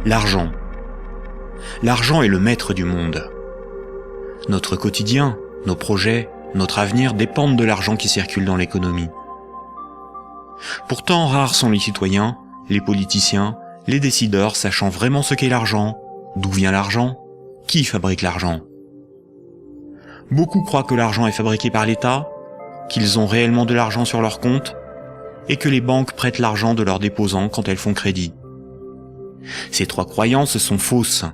L'argent. L'argent est le maître du monde. Notre quotidien, nos projets, notre avenir dépendent de l'argent qui circule dans l'économie. Pourtant, rares sont les citoyens, les politiciens, les décideurs sachant vraiment ce qu'est l'argent, d'où vient l'argent, qui fabrique l'argent. Beaucoup croient que l'argent est fabriqué par l'État, qu'ils ont réellement de l'argent sur leur compte, et que les banques prêtent l'argent de leurs déposants quand elles font crédit. Ces trois croyances sont fausses.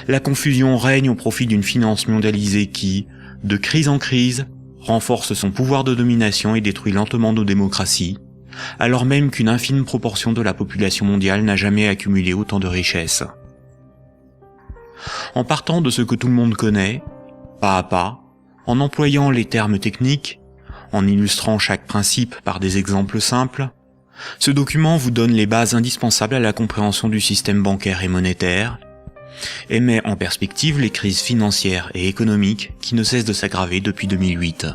La confusion règne au profit d'une finance mondialisée qui, de crise en crise, renforce son pouvoir de domination et détruit lentement nos démocraties, alors même qu'une infime proportion de la population mondiale n'a jamais accumulé autant de richesses. En partant de ce que tout le monde connaît, pas à pas, en employant les termes techniques, en illustrant chaque principe par des exemples simples, ce document vous donne les bases indispensables à la compréhension du système bancaire et monétaire, et met en perspective les crises financières et économiques qui ne cessent de s'aggraver depuis 2008.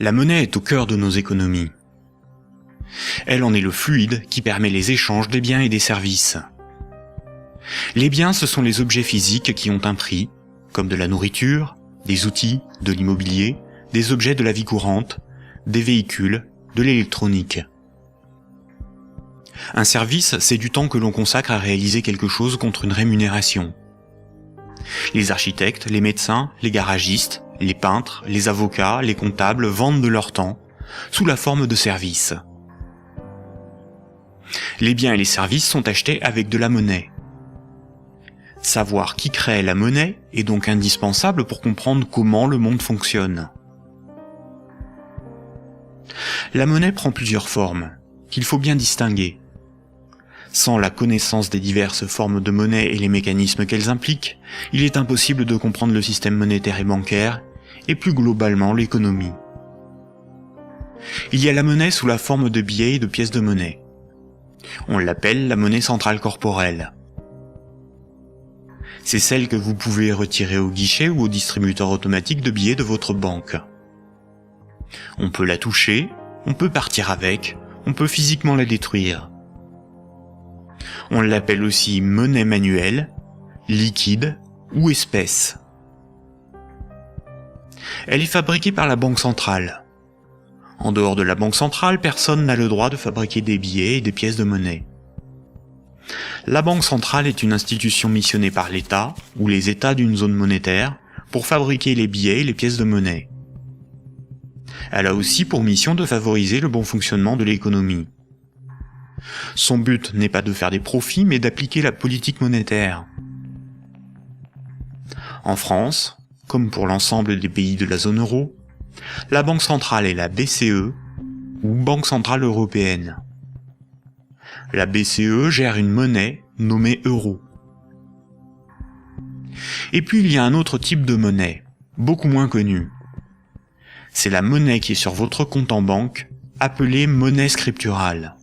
La monnaie est au cœur de nos économies. Elle en est le fluide qui permet les échanges des biens et des services. Les biens, ce sont les objets physiques qui ont un prix, comme de la nourriture, des outils, de l'immobilier, des objets de la vie courante, des véhicules, de l'électronique. Un service, c'est du temps que l'on consacre à réaliser quelque chose contre une rémunération. Les architectes, les médecins, les garagistes, les peintres, les avocats, les comptables vendent de leur temps, sous la forme de services. Les biens et les services sont achetés avec de la monnaie. Savoir qui crée la monnaie est donc indispensable pour comprendre comment le monde fonctionne. La monnaie prend plusieurs formes, qu'il faut bien distinguer. Sans la connaissance des diverses formes de monnaie et les mécanismes qu'elles impliquent, il est impossible de comprendre le système monétaire et bancaire, et plus globalement l'économie. Il y a la monnaie sous la forme de billets et de pièces de monnaie. On l'appelle la monnaie centrale corporelle. C'est celle que vous pouvez retirer au guichet ou au distributeur automatique de billets de votre banque. On peut la toucher, on peut partir avec, on peut physiquement la détruire. On l'appelle aussi monnaie manuelle, liquide ou espèce. Elle est fabriquée par la Banque centrale. En dehors de la Banque centrale, personne n'a le droit de fabriquer des billets et des pièces de monnaie. La Banque centrale est une institution missionnée par l'État, ou les États d'une zone monétaire, pour fabriquer les billets et les pièces de monnaie. Elle a aussi pour mission de favoriser le bon fonctionnement de l'économie. Son but n'est pas de faire des profits, mais d'appliquer la politique monétaire. En France, comme pour l'ensemble des pays de la zone euro, la Banque centrale est la BCE, ou Banque centrale européenne. La BCE gère une monnaie nommée euro. Et puis il y a un autre type de monnaie, beaucoup moins connu. C'est la monnaie qui est sur votre compte en banque, appelée monnaie scripturale.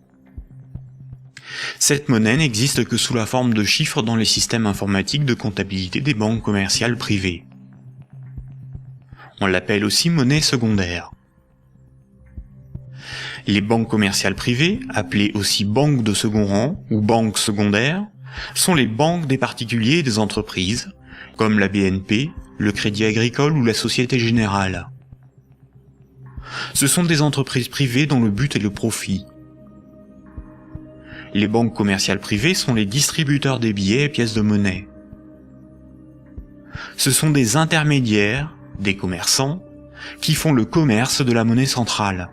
Cette monnaie n'existe que sous la forme de chiffres dans les systèmes informatiques de comptabilité des banques commerciales privées. On l'appelle aussi monnaie secondaire. Les banques commerciales privées, appelées aussi banques de second rang ou banques secondaires, sont les banques des particuliers et des entreprises, comme la BNP, le Crédit Agricole ou la Société Générale. Ce sont des entreprises privées dont le but est le profit. Les banques commerciales privées sont les distributeurs des billets et pièces de monnaie. Ce sont des intermédiaires, des commerçants, qui font le commerce de la monnaie centrale.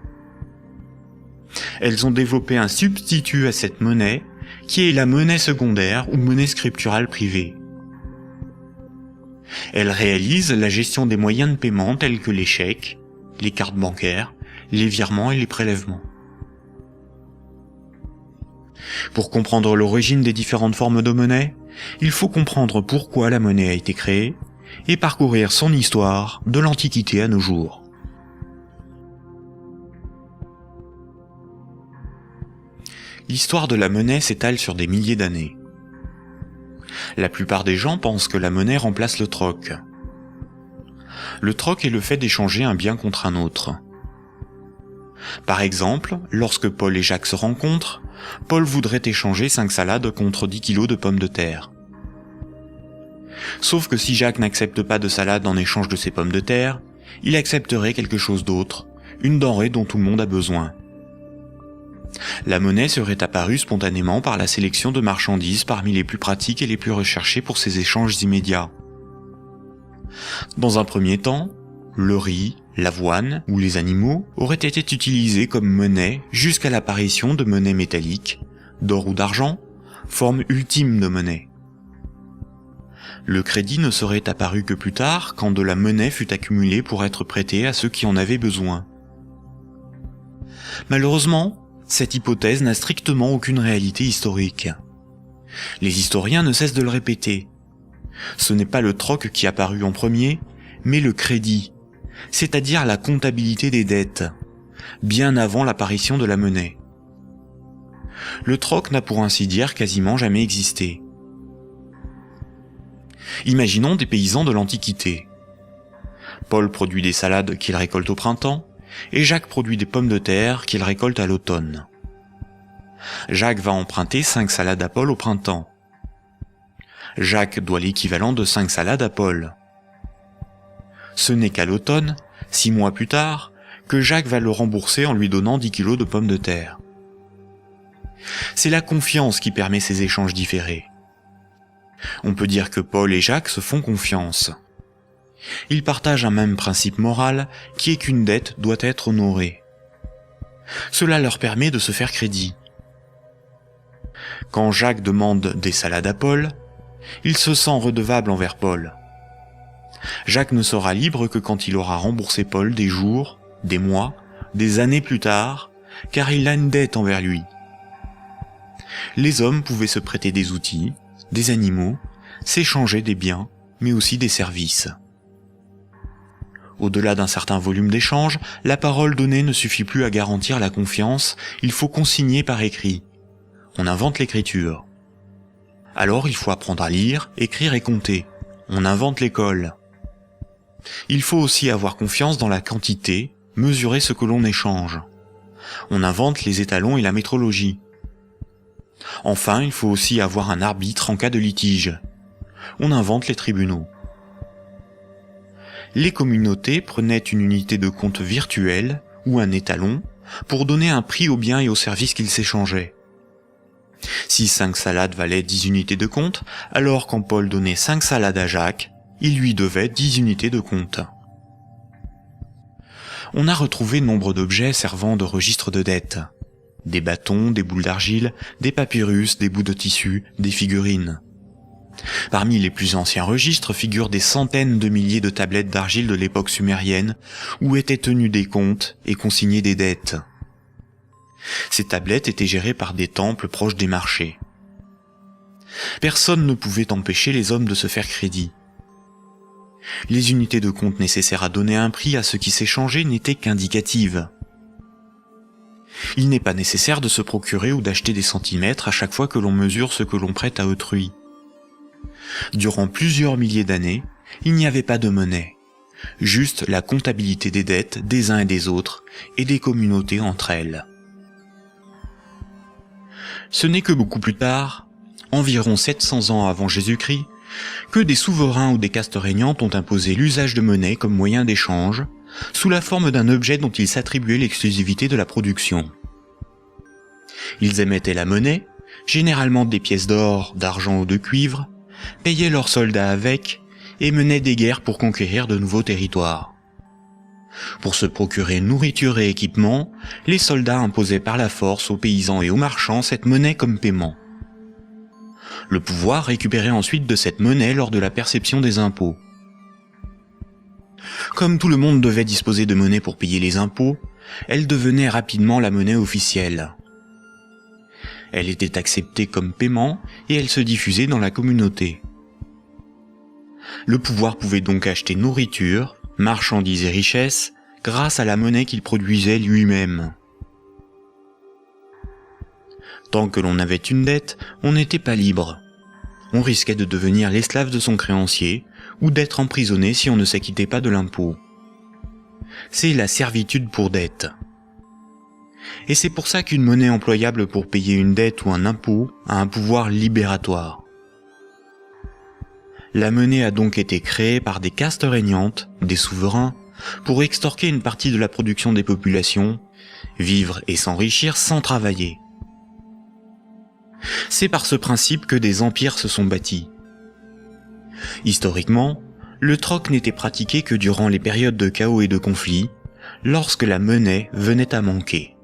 Elles ont développé un substitut à cette monnaie, qui est la monnaie secondaire ou monnaie scripturale privée. Elles réalisent la gestion des moyens de paiement tels que les chèques, les cartes bancaires, les virements et les prélèvements. Pour comprendre l'origine des différentes formes de monnaie, il faut comprendre pourquoi la monnaie a été créée et parcourir son histoire de l'Antiquité à nos jours. L'histoire de la monnaie s'étale sur des milliers d'années. La plupart des gens pensent que la monnaie remplace le troc. Le troc est le fait d'échanger un bien contre un autre. Par exemple, lorsque Paul et Jacques se rencontrent, Paul voudrait échanger 5 salades contre 10 kilos de pommes de terre. Sauf que si Jacques n'accepte pas de salade en échange de ses pommes de terre, il accepterait quelque chose d'autre, une denrée dont tout le monde a besoin. La monnaie serait apparue spontanément par la sélection de marchandises parmi les plus pratiques et les plus recherchées pour ces échanges immédiats. Dans un premier temps, le riz, l'avoine ou les animaux auraient été utilisés comme monnaie jusqu'à l'apparition de monnaies métalliques, d'or ou d'argent, forme ultime de monnaie. Le crédit ne serait apparu que plus tard, quand de la monnaie fut accumulée pour être prêtée à ceux qui en avaient besoin. Malheureusement, cette hypothèse n'a strictement aucune réalité historique. Les historiens ne cessent de le répéter. Ce n'est pas le troc qui apparut en premier, mais le crédit, c'est-à-dire la comptabilité des dettes, bien avant l'apparition de la monnaie. Le troc n'a pour ainsi dire quasiment jamais existé. Imaginons des paysans de l'Antiquité. Paul produit des salades qu'il récolte au printemps, et Jacques produit des pommes de terre qu'il récolte à l'automne. Jacques va emprunter 5 salades à Paul au printemps. Jacques doit l'équivalent de 5 salades à Paul. Ce n'est qu'à l'automne, 6 mois plus tard, que Jacques va le rembourser en lui donnant 10 kilos de pommes de terre. C'est la confiance qui permet ces échanges différés. On peut dire que Paul et Jacques se font confiance. Ils partagent un même principe moral qui est qu'une dette doit être honorée. Cela leur permet de se faire crédit. Quand Jacques demande des salades à Paul, il se sent redevable envers Paul. Jacques ne sera libre que quand il aura remboursé Paul des jours, des mois, des années plus tard, car il a une dette envers lui. Les hommes pouvaient se prêter des outils, des animaux, s'échanger des biens, mais aussi des services. Au-delà d'un certain volume d'échanges, la parole donnée ne suffit plus à garantir la confiance, il faut consigner par écrit. On invente l'écriture. Alors il faut apprendre à lire, écrire et compter. On invente l'école. Il faut aussi avoir confiance dans la quantité, mesurer ce que l'on échange. On invente les étalons et la métrologie. Enfin, il faut aussi avoir un arbitre en cas de litige. On invente les tribunaux. Les communautés prenaient une unité de compte virtuelle, ou un étalon, pour donner un prix aux biens et aux services qu'ils s'échangeaient. Si 5 salades valaient 10 unités de compte, alors quand Paul donnait 5 salades à Jacques, il lui devait 10 unités de compte. On a retrouvé nombre d'objets servant de registre de dette. Des bâtons, des boules d'argile, des papyrus, des bouts de tissu, des figurines. Parmi les plus anciens registres figurent des centaines de milliers de tablettes d'argile de l'époque sumérienne, où étaient tenus des comptes et consignés des dettes. Ces tablettes étaient gérées par des temples proches des marchés. Personne ne pouvait empêcher les hommes de se faire crédit. Les unités de compte nécessaires à donner un prix à ce qui s'échangeait n'étaient qu'indicatives. Il n'est pas nécessaire de se procurer ou d'acheter des centimètres à chaque fois que l'on mesure ce que l'on prête à autrui. Durant plusieurs milliers d'années, il n'y avait pas de monnaie, juste la comptabilité des dettes des uns et des autres et des communautés entre elles. Ce n'est que beaucoup plus tard, environ 700 ans avant Jésus-Christ, que des souverains ou des castes régnantes ont imposé l'usage de monnaie comme moyen d'échange, sous la forme d'un objet dont ils s'attribuaient l'exclusivité de la production. Ils émettaient la monnaie, généralement des pièces d'or, d'argent ou de cuivre, payaient leurs soldats avec, et menaient des guerres pour conquérir de nouveaux territoires. Pour se procurer nourriture et équipement, les soldats imposaient par la force aux paysans et aux marchands cette monnaie comme paiement. Le pouvoir récupérait ensuite de cette monnaie lors de la perception des impôts. Comme tout le monde devait disposer de monnaie pour payer les impôts, elle devenait rapidement la monnaie officielle. Elle était acceptée comme paiement et elle se diffusait dans la communauté. Le pouvoir pouvait donc acheter nourriture, marchandises et richesses grâce à la monnaie qu'il produisait lui-même. Tant que l'on avait une dette, on n'était pas libre. On risquait de devenir l'esclave de son créancier ou d'être emprisonné si on ne s'acquittait pas de l'impôt. C'est la servitude pour dette. Et c'est pour ça qu'une monnaie employable pour payer une dette ou un impôt a un pouvoir libératoire. La monnaie a donc été créée par des castes régnantes, des souverains, pour extorquer une partie de la production des populations, vivre et s'enrichir sans travailler. C'est par ce principe que des empires se sont bâtis. Historiquement, le troc n'était pratiqué que durant les périodes de chaos et de conflits, lorsque la monnaie venait à manquer.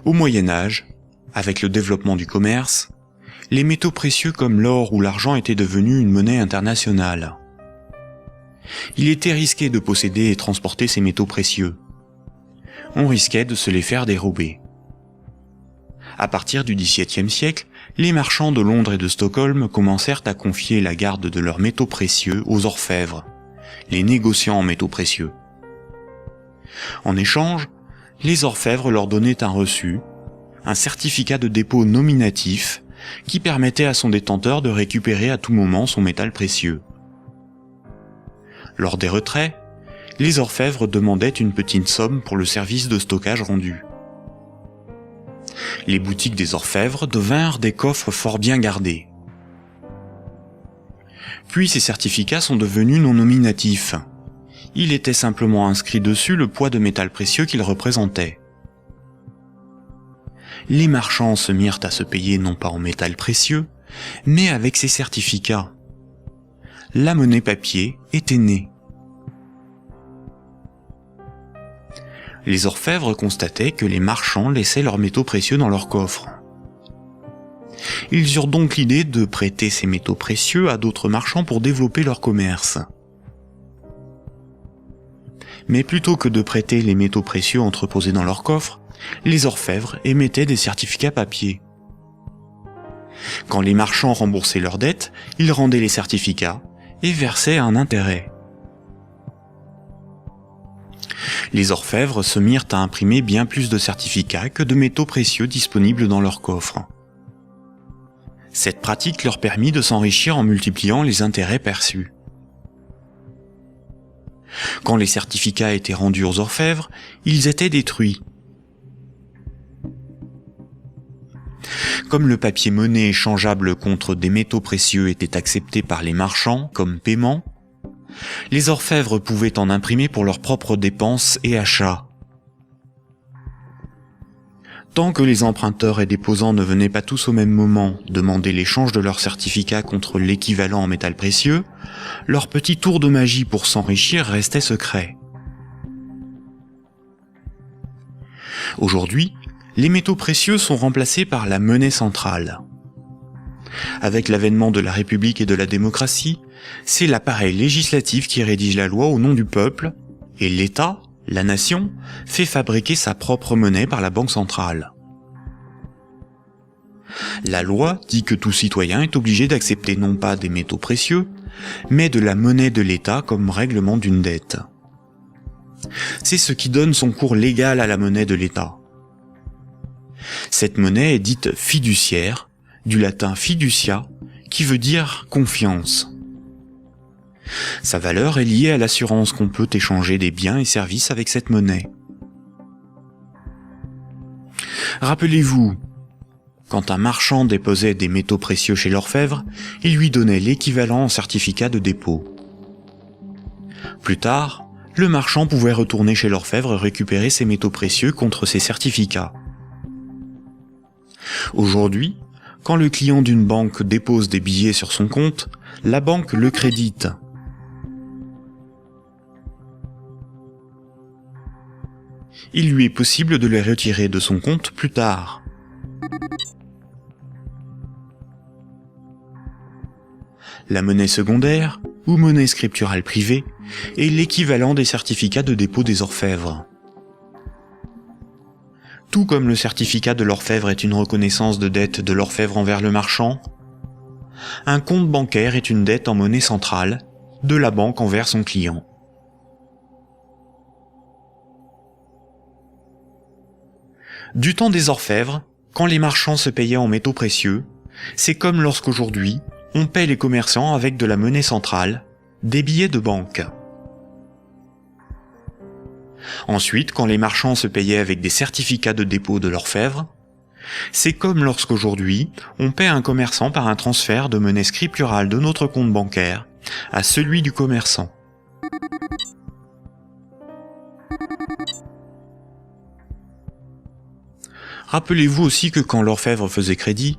Au Moyen Âge, avec le développement du commerce, les métaux précieux comme l'or ou l'argent étaient devenus une monnaie internationale. Il était risqué de posséder et transporter ces métaux précieux. On risquait de se les faire dérober. À partir du XVIIe siècle, les marchands de Londres et de Stockholm commencèrent à confier la garde de leurs métaux précieux aux orfèvres, les négociants en métaux précieux. En échange, les orfèvres leur donnaient un reçu, un certificat de dépôt nominatif qui permettait à son détenteur de récupérer à tout moment son métal précieux. Lors des retraits, les orfèvres demandaient une petite somme pour le service de stockage rendu. Les boutiques des orfèvres devinrent des coffres fort bien gardés. Puis ces certificats sont devenus non nominatifs. Il était simplement inscrit dessus le poids de métal précieux qu'ils représentaient. Les marchands se mirent à se payer non pas en métal précieux, mais avec ces certificats. La monnaie papier était née. Les orfèvres constataient que les marchands laissaient leurs métaux précieux dans leurs coffres. Ils eurent donc l'idée de prêter ces métaux précieux à d'autres marchands pour développer leur commerce. Mais plutôt que de prêter les métaux précieux entreposés dans leurs coffres, les orfèvres émettaient des certificats papier. Quand les marchands remboursaient leurs dettes, ils rendaient les certificats et versaient un intérêt. Les orfèvres se mirent à imprimer bien plus de certificats que de métaux précieux disponibles dans leurs coffres. Cette pratique leur permit de s'enrichir en multipliant les intérêts perçus. Quand les certificats étaient rendus aux orfèvres, ils étaient détruits. Comme le papier monnaie échangeable contre des métaux précieux était accepté par les marchands comme paiement, les orfèvres pouvaient en imprimer pour leurs propres dépenses et achats. Tant que les emprunteurs et déposants ne venaient pas tous au même moment demander l'échange de leurs certificats contre l'équivalent en métal précieux, leur petit tour de magie pour s'enrichir restait secret. Aujourd'hui, les métaux précieux sont remplacés par la monnaie centrale. Avec l'avènement de la République et de la démocratie, c'est l'appareil législatif qui rédige la loi au nom du peuple, et l'État, la nation, fait fabriquer sa propre monnaie par la Banque centrale. La loi dit que tout citoyen est obligé d'accepter non pas des métaux précieux, mais de la monnaie de l'État comme règlement d'une dette. C'est ce qui donne son cours légal à la monnaie de l'État. Cette monnaie est dite fiduciaire, du latin fiducia, qui veut dire confiance. Sa valeur est liée à l'assurance qu'on peut échanger des biens et services avec cette monnaie. Rappelez-vous, quand un marchand déposait des métaux précieux chez l'orfèvre, il lui donnait l'équivalent en certificat de dépôt. Plus tard, le marchand pouvait retourner chez l'orfèvre et récupérer ses métaux précieux contre ses certificats. Aujourd'hui, quand le client d'une banque dépose des billets sur son compte, la banque le crédite. Il lui est possible de les retirer de son compte plus tard. La monnaie secondaire, ou monnaie scripturale privée, est l'équivalent des certificats de dépôt des orfèvres. Tout comme le certificat de l'orfèvre est une reconnaissance de dette de l'orfèvre envers le marchand, un compte bancaire est une dette en monnaie centrale de la banque envers son client. Du temps des orfèvres, quand les marchands se payaient en métaux précieux, c'est comme lorsqu'aujourd'hui, on paie les commerçants avec de la monnaie centrale, des billets de banque. Ensuite, quand les marchands se payaient avec des certificats de dépôt de l'orfèvre, c'est comme lorsqu'aujourd'hui, on paie un commerçant par un transfert de monnaie scripturale de notre compte bancaire à celui du commerçant. Rappelez-vous aussi que quand l'orfèvre faisait crédit,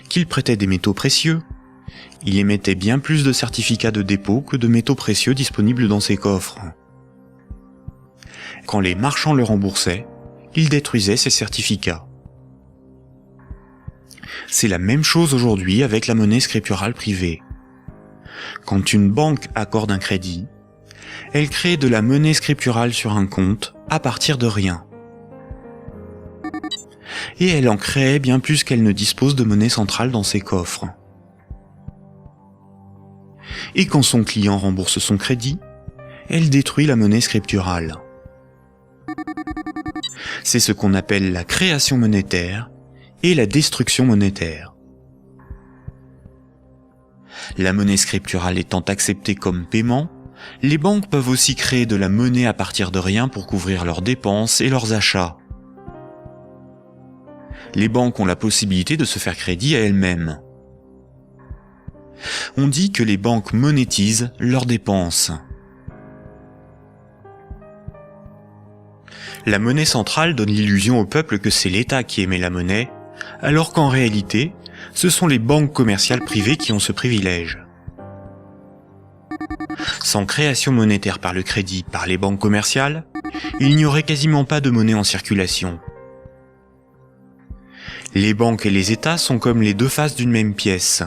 qu'il prêtait des métaux précieux, il émettait bien plus de certificats de dépôt que de métaux précieux disponibles dans ses coffres. Quand les marchands le remboursaient, il détruisait ces certificats. C'est la même chose aujourd'hui avec la monnaie scripturale privée. Quand une banque accorde un crédit, elle crée de la monnaie scripturale sur un compte à partir de rien. Et elle en crée bien plus qu'elle ne dispose de monnaie centrale dans ses coffres. Et quand son client rembourse son crédit, elle détruit la monnaie scripturale. C'est ce qu'on appelle la création monétaire et la destruction monétaire. La monnaie scripturale étant acceptée comme paiement, les banques peuvent aussi créer de la monnaie à partir de rien pour couvrir leurs dépenses et leurs achats. Les banques ont la possibilité de se faire crédit à elles-mêmes. On dit que les banques monétisent leurs dépenses. La monnaie centrale donne l'illusion au peuple que c'est l'État qui émet la monnaie, alors qu'en réalité, ce sont les banques commerciales privées qui ont ce privilège. Sans création monétaire par le crédit par les banques commerciales, il n'y aurait quasiment pas de monnaie en circulation. Les banques et les États sont comme les deux faces d'une même pièce.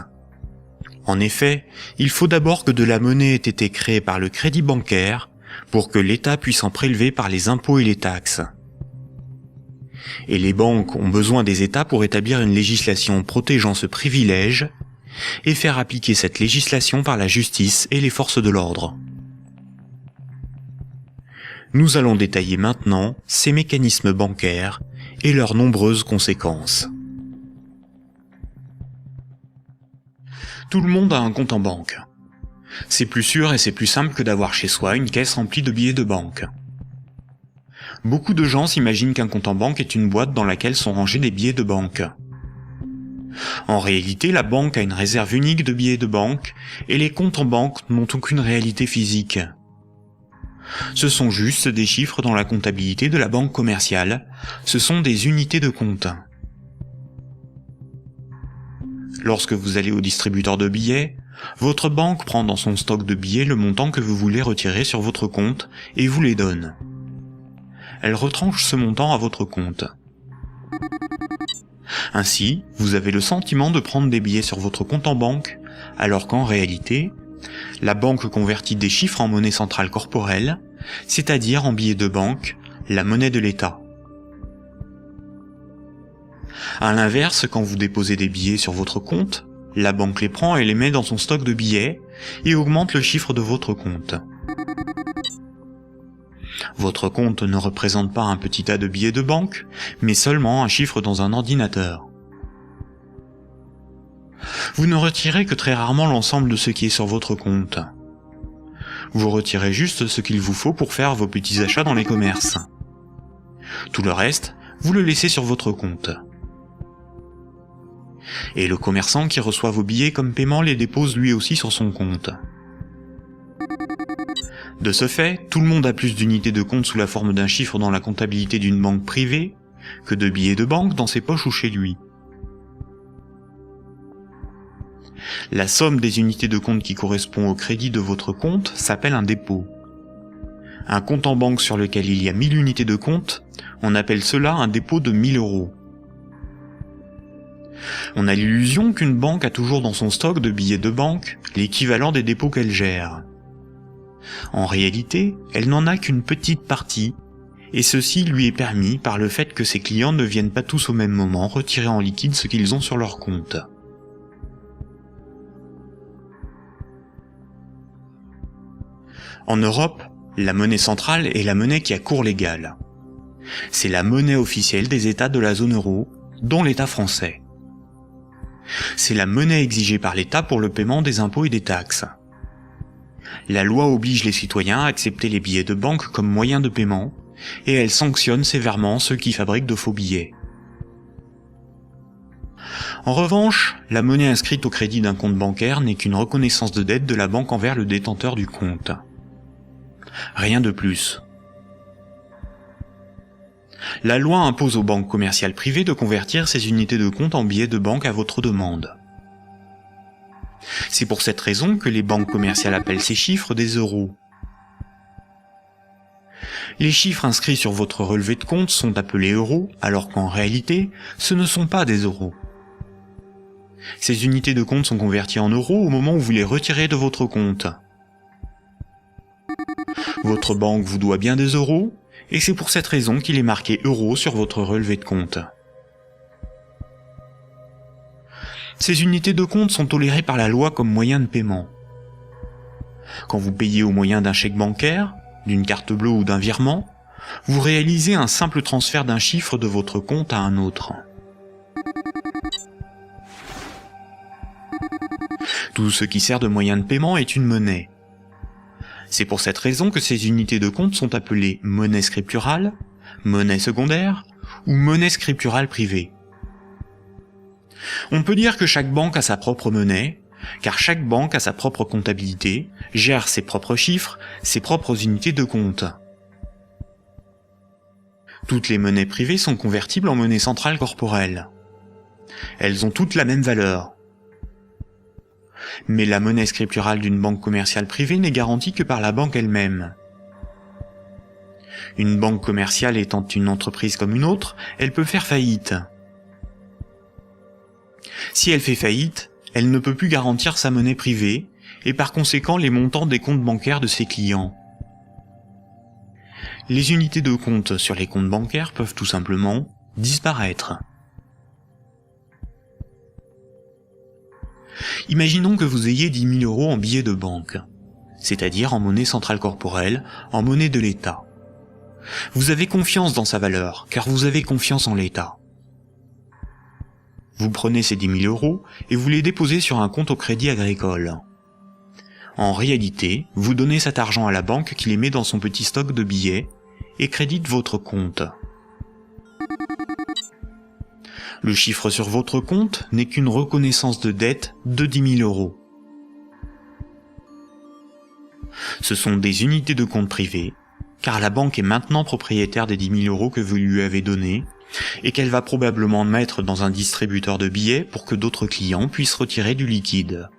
En effet, il faut d'abord que de la monnaie ait été créée par le crédit bancaire pour que l'État puisse en prélever par les impôts et les taxes. Et les banques ont besoin des États pour établir une législation protégeant ce privilège et faire appliquer cette législation par la justice et les forces de l'ordre. Nous allons détailler maintenant ces mécanismes bancaires et leurs nombreuses conséquences. Tout le monde a un compte en banque. C'est plus sûr et c'est plus simple que d'avoir chez soi une caisse remplie de billets de banque. Beaucoup de gens s'imaginent qu'un compte en banque est une boîte dans laquelle sont rangés des billets de banque. En réalité, la banque a une réserve unique de billets de banque et les comptes en banque n'ont aucune réalité physique. Ce sont juste des chiffres dans la comptabilité de la banque commerciale, ce sont des unités de compte. Lorsque vous allez au distributeur de billets, votre banque prend dans son stock de billets le montant que vous voulez retirer sur votre compte et vous les donne. Elle retranche ce montant à votre compte. Ainsi, vous avez le sentiment de prendre des billets sur votre compte en banque, alors qu'en réalité, la banque convertit des chiffres en monnaie centrale corporelle, c'est-à-dire en billets de banque, la monnaie de l'État. À l'inverse, quand vous déposez des billets sur votre compte, la banque les prend et les met dans son stock de billets et augmente le chiffre de votre compte. Votre compte ne représente pas un petit tas de billets de banque, mais seulement un chiffre dans un ordinateur. Vous ne retirez que très rarement l'ensemble de ce qui est sur votre compte. Vous retirez juste ce qu'il vous faut pour faire vos petits achats dans les commerces. Tout le reste, vous le laissez sur votre compte. Et le commerçant qui reçoit vos billets comme paiement les dépose lui aussi sur son compte. De ce fait, tout le monde a plus d'unités de compte sous la forme d'un chiffre dans la comptabilité d'une banque privée que de billets de banque dans ses poches ou chez lui. La somme des unités de compte qui correspond au crédit de votre compte s'appelle un dépôt. Un compte en banque sur lequel il y a 1000 unités de compte, on appelle cela un dépôt de 1000 €. On a l'illusion qu'une banque a toujours dans son stock de billets de banque l'équivalent des dépôts qu'elle gère. En réalité, elle n'en a qu'une petite partie, et ceci lui est permis par le fait que ses clients ne viennent pas tous au même moment retirer en liquide ce qu'ils ont sur leur compte. En Europe, la monnaie centrale est la monnaie qui a cours légal. C'est la monnaie officielle des États de la zone euro, dont l'État français. C'est la monnaie exigée par l'État pour le paiement des impôts et des taxes. La loi oblige les citoyens à accepter les billets de banque comme moyen de paiement, et elle sanctionne sévèrement ceux qui fabriquent de faux billets. En revanche, la monnaie inscrite au crédit d'un compte bancaire n'est qu'une reconnaissance de dette de la banque envers le détenteur du compte. Rien de plus. La loi impose aux banques commerciales privées de convertir ces unités de compte en billets de banque à votre demande. C'est pour cette raison que les banques commerciales appellent ces chiffres des euros. Les chiffres inscrits sur votre relevé de compte sont appelés euros, alors qu'en réalité, ce ne sont pas des euros. Ces unités de compte sont converties en euros au moment où vous les retirez de votre compte. Votre banque vous doit bien des euros, et c'est pour cette raison qu'il est marqué euros sur votre relevé de compte. Ces unités de compte sont tolérées par la loi comme moyen de paiement. Quand vous payez au moyen d'un chèque bancaire, d'une carte bleue ou d'un virement, vous réalisez un simple transfert d'un chiffre de votre compte à un autre. Tout ce qui sert de moyen de paiement est une monnaie. C'est pour cette raison que ces unités de compte sont appelées monnaie scripturale, monnaie secondaire ou monnaie scripturale privée. On peut dire que chaque banque a sa propre monnaie, car chaque banque a sa propre comptabilité, gère ses propres chiffres, ses propres unités de compte. Toutes les monnaies privées sont convertibles en monnaie centrale corporelle. Elles ont toutes la même valeur. Mais la monnaie scripturale d'une banque commerciale privée n'est garantie que par la banque elle-même. Une banque commerciale étant une entreprise comme une autre, elle peut faire faillite. Si elle fait faillite, elle ne peut plus garantir sa monnaie privée, et par conséquent les montants des comptes bancaires de ses clients. Les unités de compte sur les comptes bancaires peuvent tout simplement disparaître. Imaginons que vous ayez 10 000 euros en billets de banque, c'est-à-dire en monnaie centrale corporelle, en monnaie de l'État. Vous avez confiance dans sa valeur, car vous avez confiance en l'État. Vous prenez ces 10 000 euros et vous les déposez sur un compte au Crédit Agricole. En réalité, vous donnez cet argent à la banque qui les met dans son petit stock de billets et crédite votre compte. Le chiffre sur votre compte n'est qu'une reconnaissance de dette de 10 000 euros. Ce sont des unités de compte privées, car la banque est maintenant propriétaire des 10 000 euros que vous lui avez donnés, et qu'elle va probablement mettre dans un distributeur de billets pour que d'autres clients puissent retirer du liquide.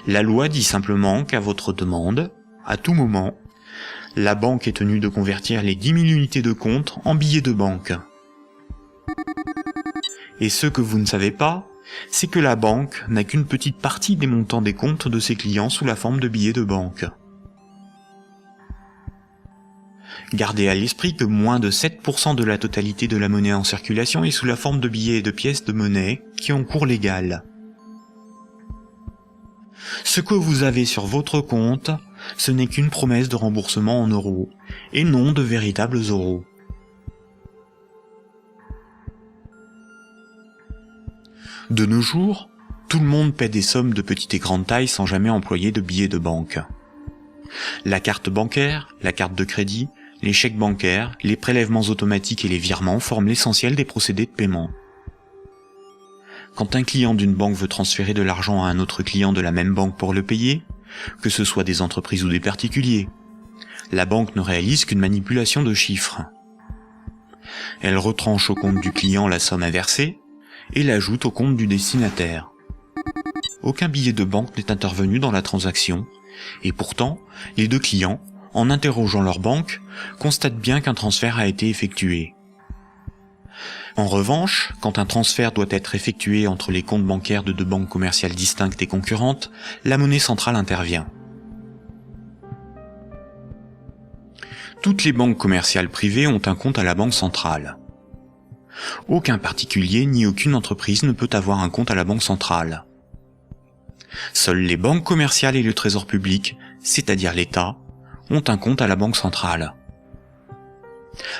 La loi dit simplement qu'à votre demande, à tout moment, la banque est tenue de convertir les 10 000 unités de compte en billets de banque. Et ce que vous ne savez pas, c'est que la banque n'a qu'une petite partie des montants des comptes de ses clients sous la forme de billets de banque. Gardez à l'esprit que moins de 7% de la totalité de la monnaie en circulation est sous la forme de billets et de pièces de monnaie qui ont cours légal. Ce que vous avez sur votre compte, ce n'est qu'une promesse de remboursement en euros, et non de véritables euros. De nos jours, tout le monde paie des sommes de petite et grande taille sans jamais employer de billets de banque. La carte bancaire, la carte de crédit, les chèques bancaires, les prélèvements automatiques et les virements forment l'essentiel des procédés de paiement. Quand un client d'une banque veut transférer de l'argent à un autre client de la même banque pour le payer, que ce soit des entreprises ou des particuliers, la banque ne réalise qu'une manipulation de chiffres. Elle retranche au compte du client la somme à verser et l'ajoute au compte du destinataire. Aucun billet de banque n'est intervenu dans la transaction, et pourtant, les deux clients, en interrogeant leur banque, constatent bien qu'un transfert a été effectué. En revanche, quand un transfert doit être effectué entre les comptes bancaires de deux banques commerciales distinctes et concurrentes, la monnaie centrale intervient. Toutes les banques commerciales privées ont un compte à la banque centrale. Aucun particulier ni aucune entreprise ne peut avoir un compte à la banque centrale. Seules les banques commerciales et le Trésor public, c'est-à-dire l'État, ont un compte à la banque centrale.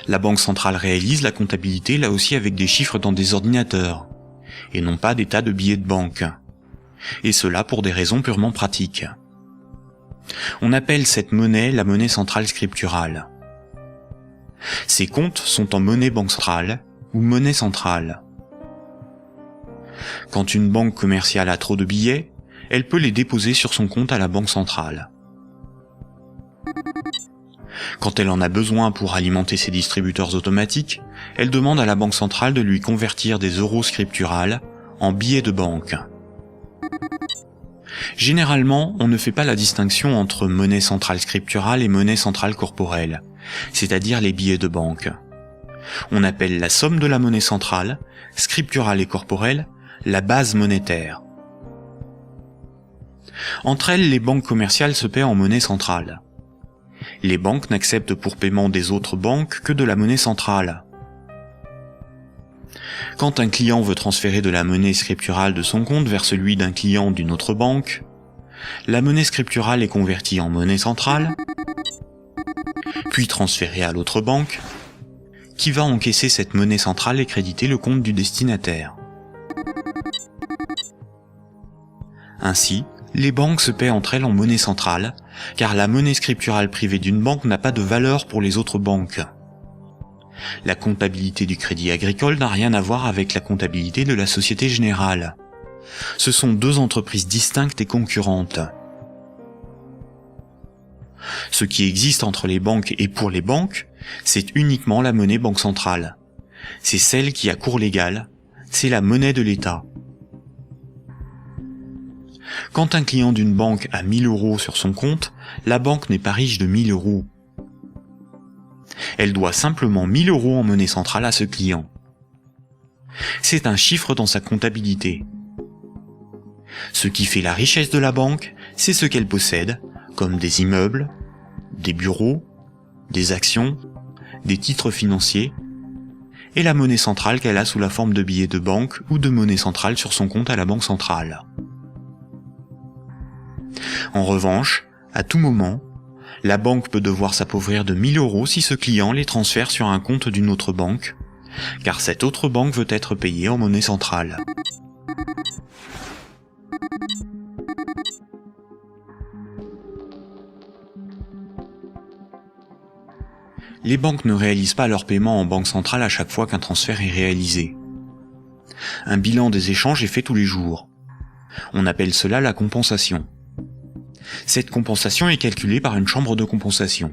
La banque centrale réalise la comptabilité là aussi avec des chiffres dans des ordinateurs, et non pas des tas de billets de banque. Et cela pour des raisons purement pratiques. On appelle cette monnaie la monnaie centrale scripturale. Ces comptes sont en monnaie banque centrale ou monnaie centrale. Quand une banque commerciale a trop de billets, elle peut les déposer sur son compte à la banque centrale. Quand elle en a besoin pour alimenter ses distributeurs automatiques, elle demande à la banque centrale de lui convertir des euros scripturales en billets de banque. Généralement, on ne fait pas la distinction entre monnaie centrale scripturale et monnaie centrale corporelle, c'est-à-dire les billets de banque. On appelle la somme de la monnaie centrale, scripturale et corporelle, la base monétaire. Entre elles, les banques commerciales se paient en monnaie centrale. Les banques n'acceptent pour paiement des autres banques que de la monnaie centrale. Quand un client veut transférer de la monnaie scripturale de son compte vers celui d'un client d'une autre banque, la monnaie scripturale est convertie en monnaie centrale, puis transférée à l'autre banque, qui va encaisser cette monnaie centrale et créditer le compte du destinataire. Ainsi, les banques se paient entre elles en monnaie centrale, car la monnaie scripturale privée d'une banque n'a pas de valeur pour les autres banques. La comptabilité du Crédit Agricole n'a rien à voir avec la comptabilité de la Société Générale. Ce sont deux entreprises distinctes et concurrentes. Ce qui existe entre les banques et pour les banques, c'est uniquement la monnaie banque centrale. C'est celle qui a cours légal, c'est la monnaie de l'État. Quand un client d'une banque a 1000 euros sur son compte, la banque n'est pas riche de 1000 euros. Elle doit simplement 1000 euros en monnaie centrale à ce client. C'est un chiffre dans sa comptabilité. Ce qui fait la richesse de la banque, c'est ce qu'elle possède, comme des immeubles, des bureaux, des actions, des titres financiers, et la monnaie centrale qu'elle a sous la forme de billets de banque ou de monnaie centrale sur son compte à la banque centrale. En revanche, à tout moment, la banque peut devoir s'appauvrir de 1000 euros si ce client les transfère sur un compte d'une autre banque, car cette autre banque veut être payée en monnaie centrale. Les banques ne réalisent pas leur paiement en banque centrale à chaque fois qu'un transfert est réalisé. Un bilan des échanges est fait tous les jours. On appelle cela la compensation. Cette compensation est calculée par une chambre de compensation.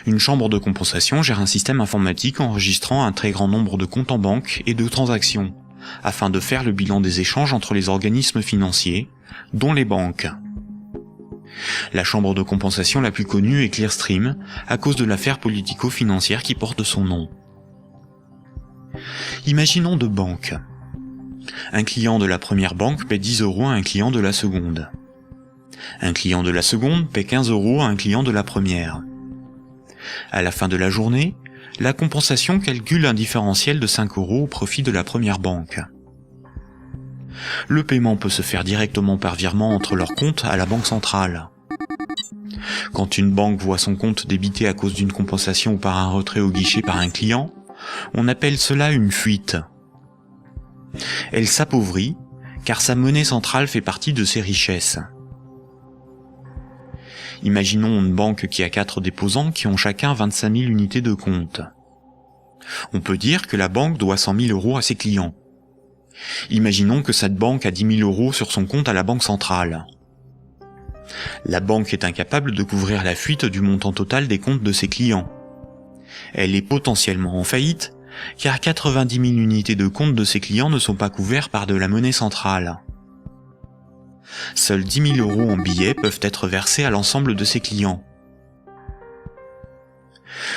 Une chambre de compensation gère un système informatique enregistrant un très grand nombre de comptes en banque et de transactions, afin de faire le bilan des échanges entre les organismes financiers, dont les banques. La chambre de compensation la plus connue est Clearstream, à cause de l'affaire politico-financière qui porte son nom. Imaginons deux banques. Un client de la première banque paie 10 euros à un client de la seconde. Un client de la seconde paie 15 euros à un client de la première. À la fin de la journée, la compensation calcule un différentiel de 5 euros au profit de la première banque. Le paiement peut se faire directement par virement entre leurs comptes à la banque centrale. Quand une banque voit son compte débité à cause d'une compensation ou par un retrait au guichet par un client, on appelle cela une fuite. Elle s'appauvrit, car sa monnaie centrale fait partie de ses richesses. Imaginons une banque qui a 4 déposants qui ont chacun 25 000 unités de compte. On peut dire que la banque doit 100 000 euros à ses clients. Imaginons que cette banque a 10 000 euros sur son compte à la banque centrale. La banque est incapable de couvrir la fuite du montant total des comptes de ses clients. Elle est potentiellement en faillite, car 90 000 unités de compte de ses clients ne sont pas couverts par de la monnaie centrale. Seuls 10 000 euros en billets peuvent être versés à l'ensemble de ses clients.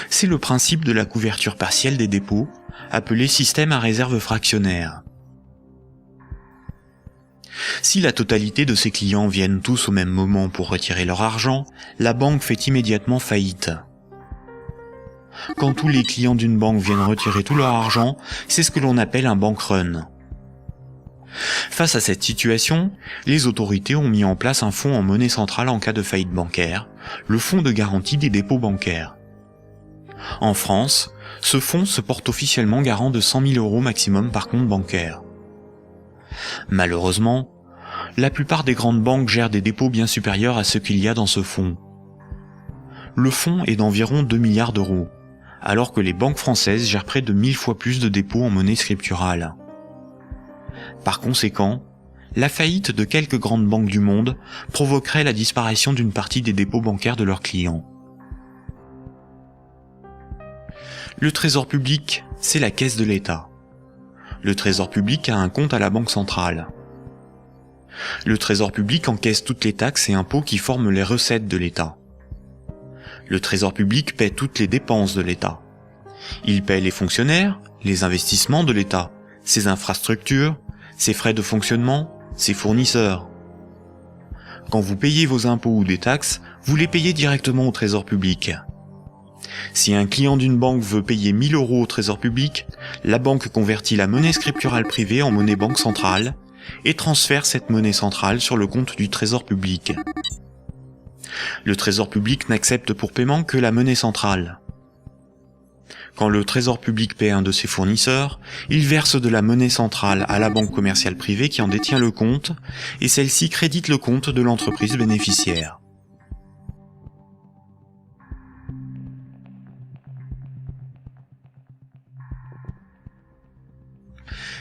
C'est le principe de la couverture partielle des dépôts, appelé système à réserve fractionnaire. Si la totalité de ses clients viennent tous au même moment pour retirer leur argent, la banque fait immédiatement faillite. Quand tous les clients d'une banque viennent retirer tout leur argent, c'est ce que l'on appelle un bank run. Face à cette situation, les autorités ont mis en place un fonds en monnaie centrale en cas de faillite bancaire, le fonds de garantie des dépôts bancaires. En France, ce fonds se porte officiellement garant de 100 000 € maximum par compte bancaire. Malheureusement, la plupart des grandes banques gèrent des dépôts bien supérieurs à ce qu'il y a dans ce fonds. Le fonds est d'environ 2 milliards d'euros, alors que les banques françaises gèrent près de 1000 fois plus de dépôts en monnaie scripturale. Par conséquent, la faillite de quelques grandes banques du monde provoquerait la disparition d'une partie des dépôts bancaires de leurs clients. Le Trésor public, c'est la caisse de l'État. Le Trésor public a un compte à la Banque centrale. Le Trésor public encaisse toutes les taxes et impôts qui forment les recettes de l'État. Le Trésor public paie toutes les dépenses de l'État. Il paie les fonctionnaires, les investissements de l'État, ses infrastructures, ses frais de fonctionnement, ses fournisseurs. Quand vous payez vos impôts ou des taxes, vous les payez directement au Trésor public. Si un client d'une banque veut payer 1000 € au Trésor public, la banque convertit la monnaie scripturale privée en monnaie banque centrale et transfère cette monnaie centrale sur le compte du Trésor public. Le Trésor public n'accepte pour paiement que la monnaie centrale. Quand le Trésor public paie un de ses fournisseurs, il verse de la monnaie centrale à la banque commerciale privée qui en détient le compte, et celle-ci crédite le compte de l'entreprise bénéficiaire.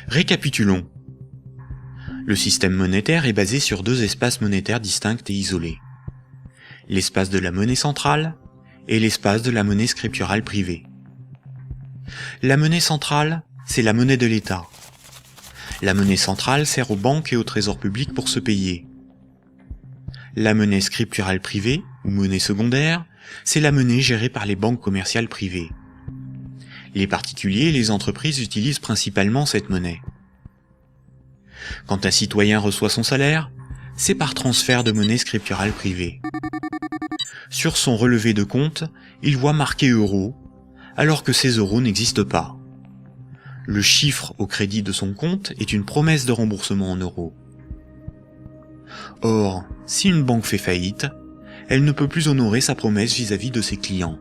Récapitulons. Le système monétaire est basé sur deux espaces monétaires distincts et isolés. L'espace de la monnaie centrale et l'espace de la monnaie scripturale privée. La monnaie centrale, c'est la monnaie de l'État. La monnaie centrale sert aux banques et au Trésor public pour se payer. La monnaie scripturale privée, ou monnaie secondaire, c'est la monnaie gérée par les banques commerciales privées. Les particuliers et les entreprises utilisent principalement cette monnaie. Quand un citoyen reçoit son salaire, c'est par transfert de monnaie scripturale privée. Sur son relevé de compte, il voit marqué euros, alors que ces euros n'existent pas. Le chiffre au crédit de son compte est une promesse de remboursement en euros. Or, si une banque fait faillite, elle ne peut plus honorer sa promesse vis-à-vis de ses clients.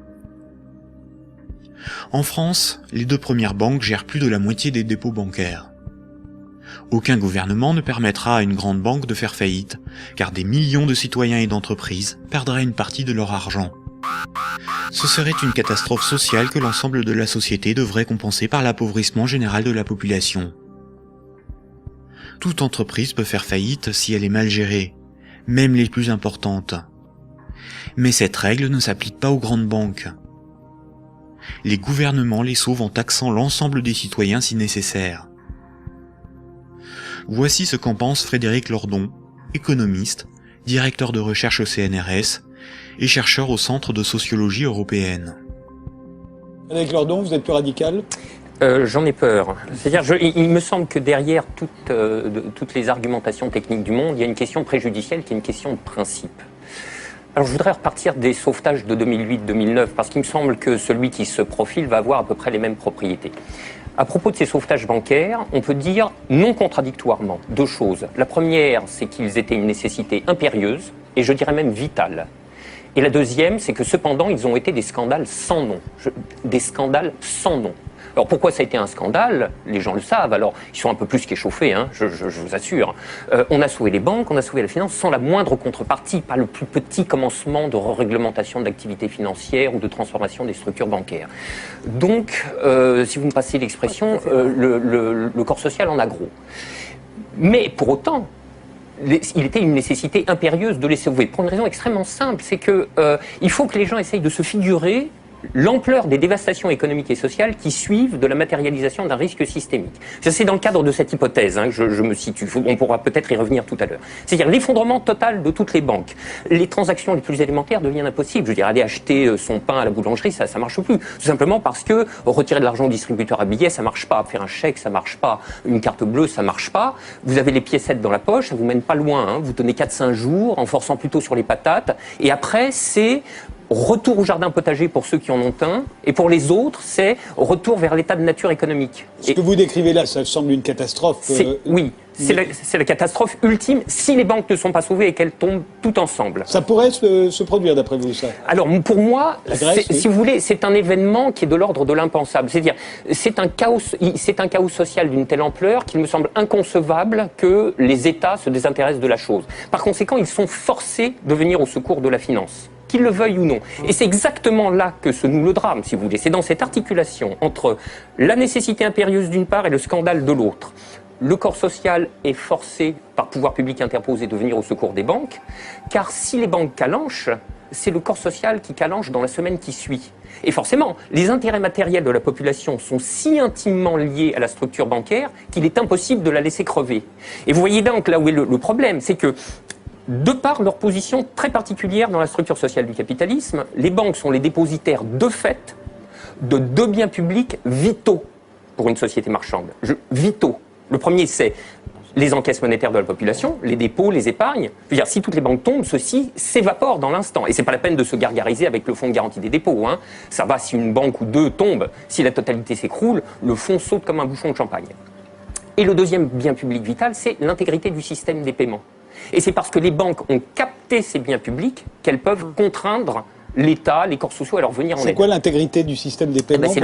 En France, les deux premières banques gèrent plus de la moitié des dépôts bancaires. Aucun gouvernement ne permettra à une grande banque de faire faillite, car des millions de citoyens et d'entreprises perdraient une partie de leur argent. Ce serait une catastrophe sociale que l'ensemble de la société devrait compenser par l'appauvrissement général de la population. Toute entreprise peut faire faillite si elle est mal gérée, même les plus importantes. Mais cette règle ne s'applique pas aux grandes banques. Les gouvernements les sauvent en taxant l'ensemble des citoyens si nécessaire. Voici ce qu'en pense Frédéric Lordon, économiste, directeur de recherche au CNRS et chercheur au Centre de sociologie européenne. Frédéric Lordon, vous êtes plus radical ? J'en ai peur. C'est-à-dire, il me semble que derrière toutes les argumentations techniques du monde, il y a une question préjudicielle qui est une question de principe. Alors je voudrais repartir des sauvetages de 2008-2009, parce qu'il me semble que celui qui se profile va avoir à peu près les mêmes propriétés. À propos de ces sauvetages bancaires, on peut dire non contradictoirement deux choses. La première, c'est qu'ils étaient une nécessité impérieuse, et je dirais même vitale. Et la deuxième, c'est que cependant, ils ont été des scandales sans nom. Des scandales sans nom. Alors pourquoi ça a été un scandale? Les gens le savent, alors ils sont un peu plus qu'échauffés, hein, je vous assure. On a sauvé les banques, on a sauvé la finance sans la moindre contrepartie, pas le plus petit commencement de réglementation de l'activité financière ou de transformation des structures bancaires. Donc, si vous me passez l'expression, le corps social en a gros. Mais pour autant, il était une nécessité impérieuse de les sauver, pour une raison extrêmement simple, c'est que il faut que les gens essayent de se figurer l'ampleur des dévastations économiques et sociales qui suivent de la matérialisation d'un risque systémique. Ça, c'est dans le cadre de cette hypothèse que je me situe. On pourra peut-être y revenir tout à l'heure. C'est-à-dire l'effondrement total de toutes les banques. Les transactions les plus élémentaires deviennent impossibles. Je veux dire, aller acheter son pain à la boulangerie, ça marche plus. Tout simplement parce que retirer de l'argent au distributeur à billets, ça marche pas. Faire un chèque, ça marche pas. Une carte bleue, ça marche pas. Vous avez les piécettes dans la poche, ça vous mène pas loin. Vous tenez 4-5 jours en forçant plutôt sur les patates. Et après, c'est retour au jardin potager pour ceux qui en ont un, et pour les autres, c'est retour vers l'état de nature économique. Ce que vous décrivez là, ça semble une catastrophe. Oui, c'est la catastrophe ultime si les banques ne sont pas sauvées et qu'elles tombent toutes ensemble. Ça pourrait se produire d'après vous, ça? Alors pour moi, Grèce, oui. si vous voulez, c'est un événement qui est de l'ordre de l'impensable. C'est-à-dire, c'est un chaos social d'une telle ampleur qu'il me semble inconcevable que les États se désintéressent de la chose. Par conséquent, ils sont forcés de venir au secours de la finance, qu'ils le veuillent ou non. Et c'est exactement là que se noue le drame, si vous voulez. C'est dans cette articulation entre la nécessité impérieuse d'une part et le scandale de l'autre. Le corps social est forcé, par pouvoir public interposé, de venir au secours des banques, car si les banques calanchent, c'est le corps social qui calanche dans la semaine qui suit. Et forcément, les intérêts matériels de la population sont si intimement liés à la structure bancaire qu'il est impossible de la laisser crever. Et vous voyez donc là où est le problème, c'est que de par leur position très particulière dans la structure sociale du capitalisme, les banques sont les dépositaires de fait de deux biens publics vitaux pour une société marchande. Vitaux. Le premier, c'est les encaisses monétaires de la population, les dépôts, les épargnes. Je veux dire, si toutes les banques tombent, ceci s'évapore dans l'instant. Et c'est pas la peine de se gargariser avec le fonds de garantie des dépôts. Ça va si une banque ou deux tombe. Si la totalité s'écroule, le fonds saute comme un bouchon de champagne. Et le deuxième bien public vital, c'est l'intégrité du système des paiements. Et c'est parce que les banques ont capté ces biens publics qu'elles peuvent contraindre l'État, les corps sociaux à leur venir en aide. C'est quoi l'intégrité du système des paiements? C'est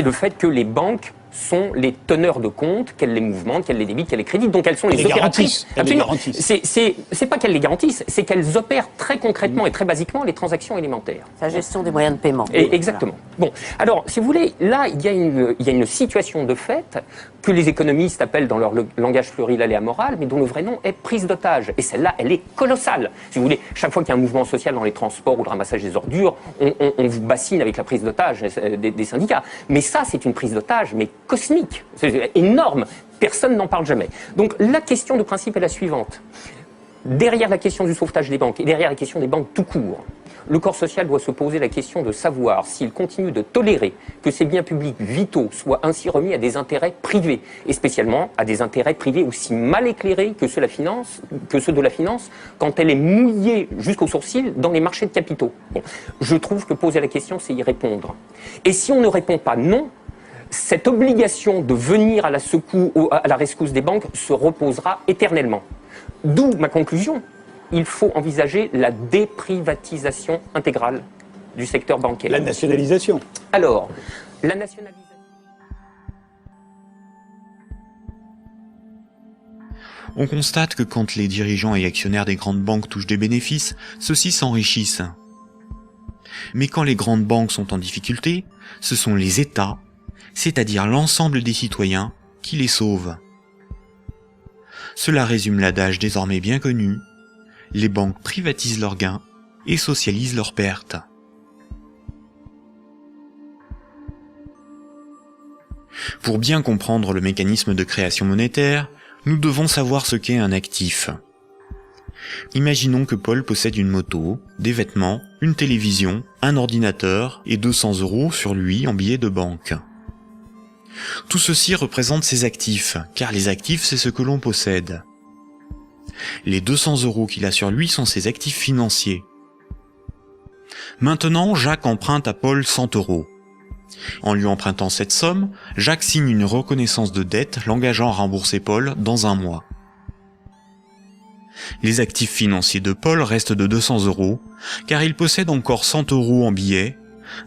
le fait que les banques sont les teneurs de compte, qu'elles les mouvementent, qu'elles les débitent, qu'elles les créditent, donc elles sont les opératrices. Absolument. C'est pas qu'elles les garantissent, c'est qu'elles opèrent très concrètement et très basiquement les transactions élémentaires. La gestion des moyens de paiement. Et exactement. Bon, alors, si vous voulez, là, il y a une situation de fait que les économistes appellent dans leur langage fleuri l'aléa moral, mais dont le vrai nom est prise d'otage. Et celle-là, elle est colossale. Si vous voulez, chaque fois qu'il y a un mouvement social dans les transports ou le ramassage des ordures, on vous bassine avec la prise d'otage des syndicats. Mais ça, c'est une prise d'otage, mais cosmique. C'est énorme. Personne n'en parle jamais. Donc, la question de principe est la suivante. Derrière la question du sauvetage des banques et derrière la question des banques tout court, le corps social doit se poser la question de savoir s'il continue de tolérer que ces biens publics vitaux soient ainsi remis à des intérêts privés, et spécialement à des intérêts privés aussi mal éclairés que ceux de la finance quand elle est mouillée jusqu'aux sourcils dans les marchés de capitaux. Bon, je trouve que poser la question, c'est y répondre. Et si on ne répond pas non, cette obligation de venir à la rescousse des banques se reposera éternellement. D'où ma conclusion. Il faut envisager la déprivatisation intégrale du secteur bancaire. La nationalisation. Alors, la nationalisation... On constate que quand les dirigeants et actionnaires des grandes banques touchent des bénéfices, ceux-ci s'enrichissent. Mais quand les grandes banques sont en difficulté, ce sont les États, c'est-à-dire l'ensemble des citoyens, qui les sauvent. Cela résume l'adage désormais bien connu: les banques privatisent leurs gains et socialisent leurs pertes. Pour bien comprendre le mécanisme de création monétaire, nous devons savoir ce qu'est un actif. Imaginons que Paul possède une moto, des vêtements, une télévision, un ordinateur et 200 € sur lui en billets de banque. Tout ceci représente ses actifs, car les actifs c'est ce que l'on possède. Les 200 € qu'il a sur lui sont ses actifs financiers. Maintenant, Jacques emprunte à Paul 100 €. En lui empruntant cette somme, Jacques signe une reconnaissance de dette l'engageant à rembourser Paul dans un mois. Les actifs financiers de Paul restent de 200 €, car il possède encore 100 € en billets,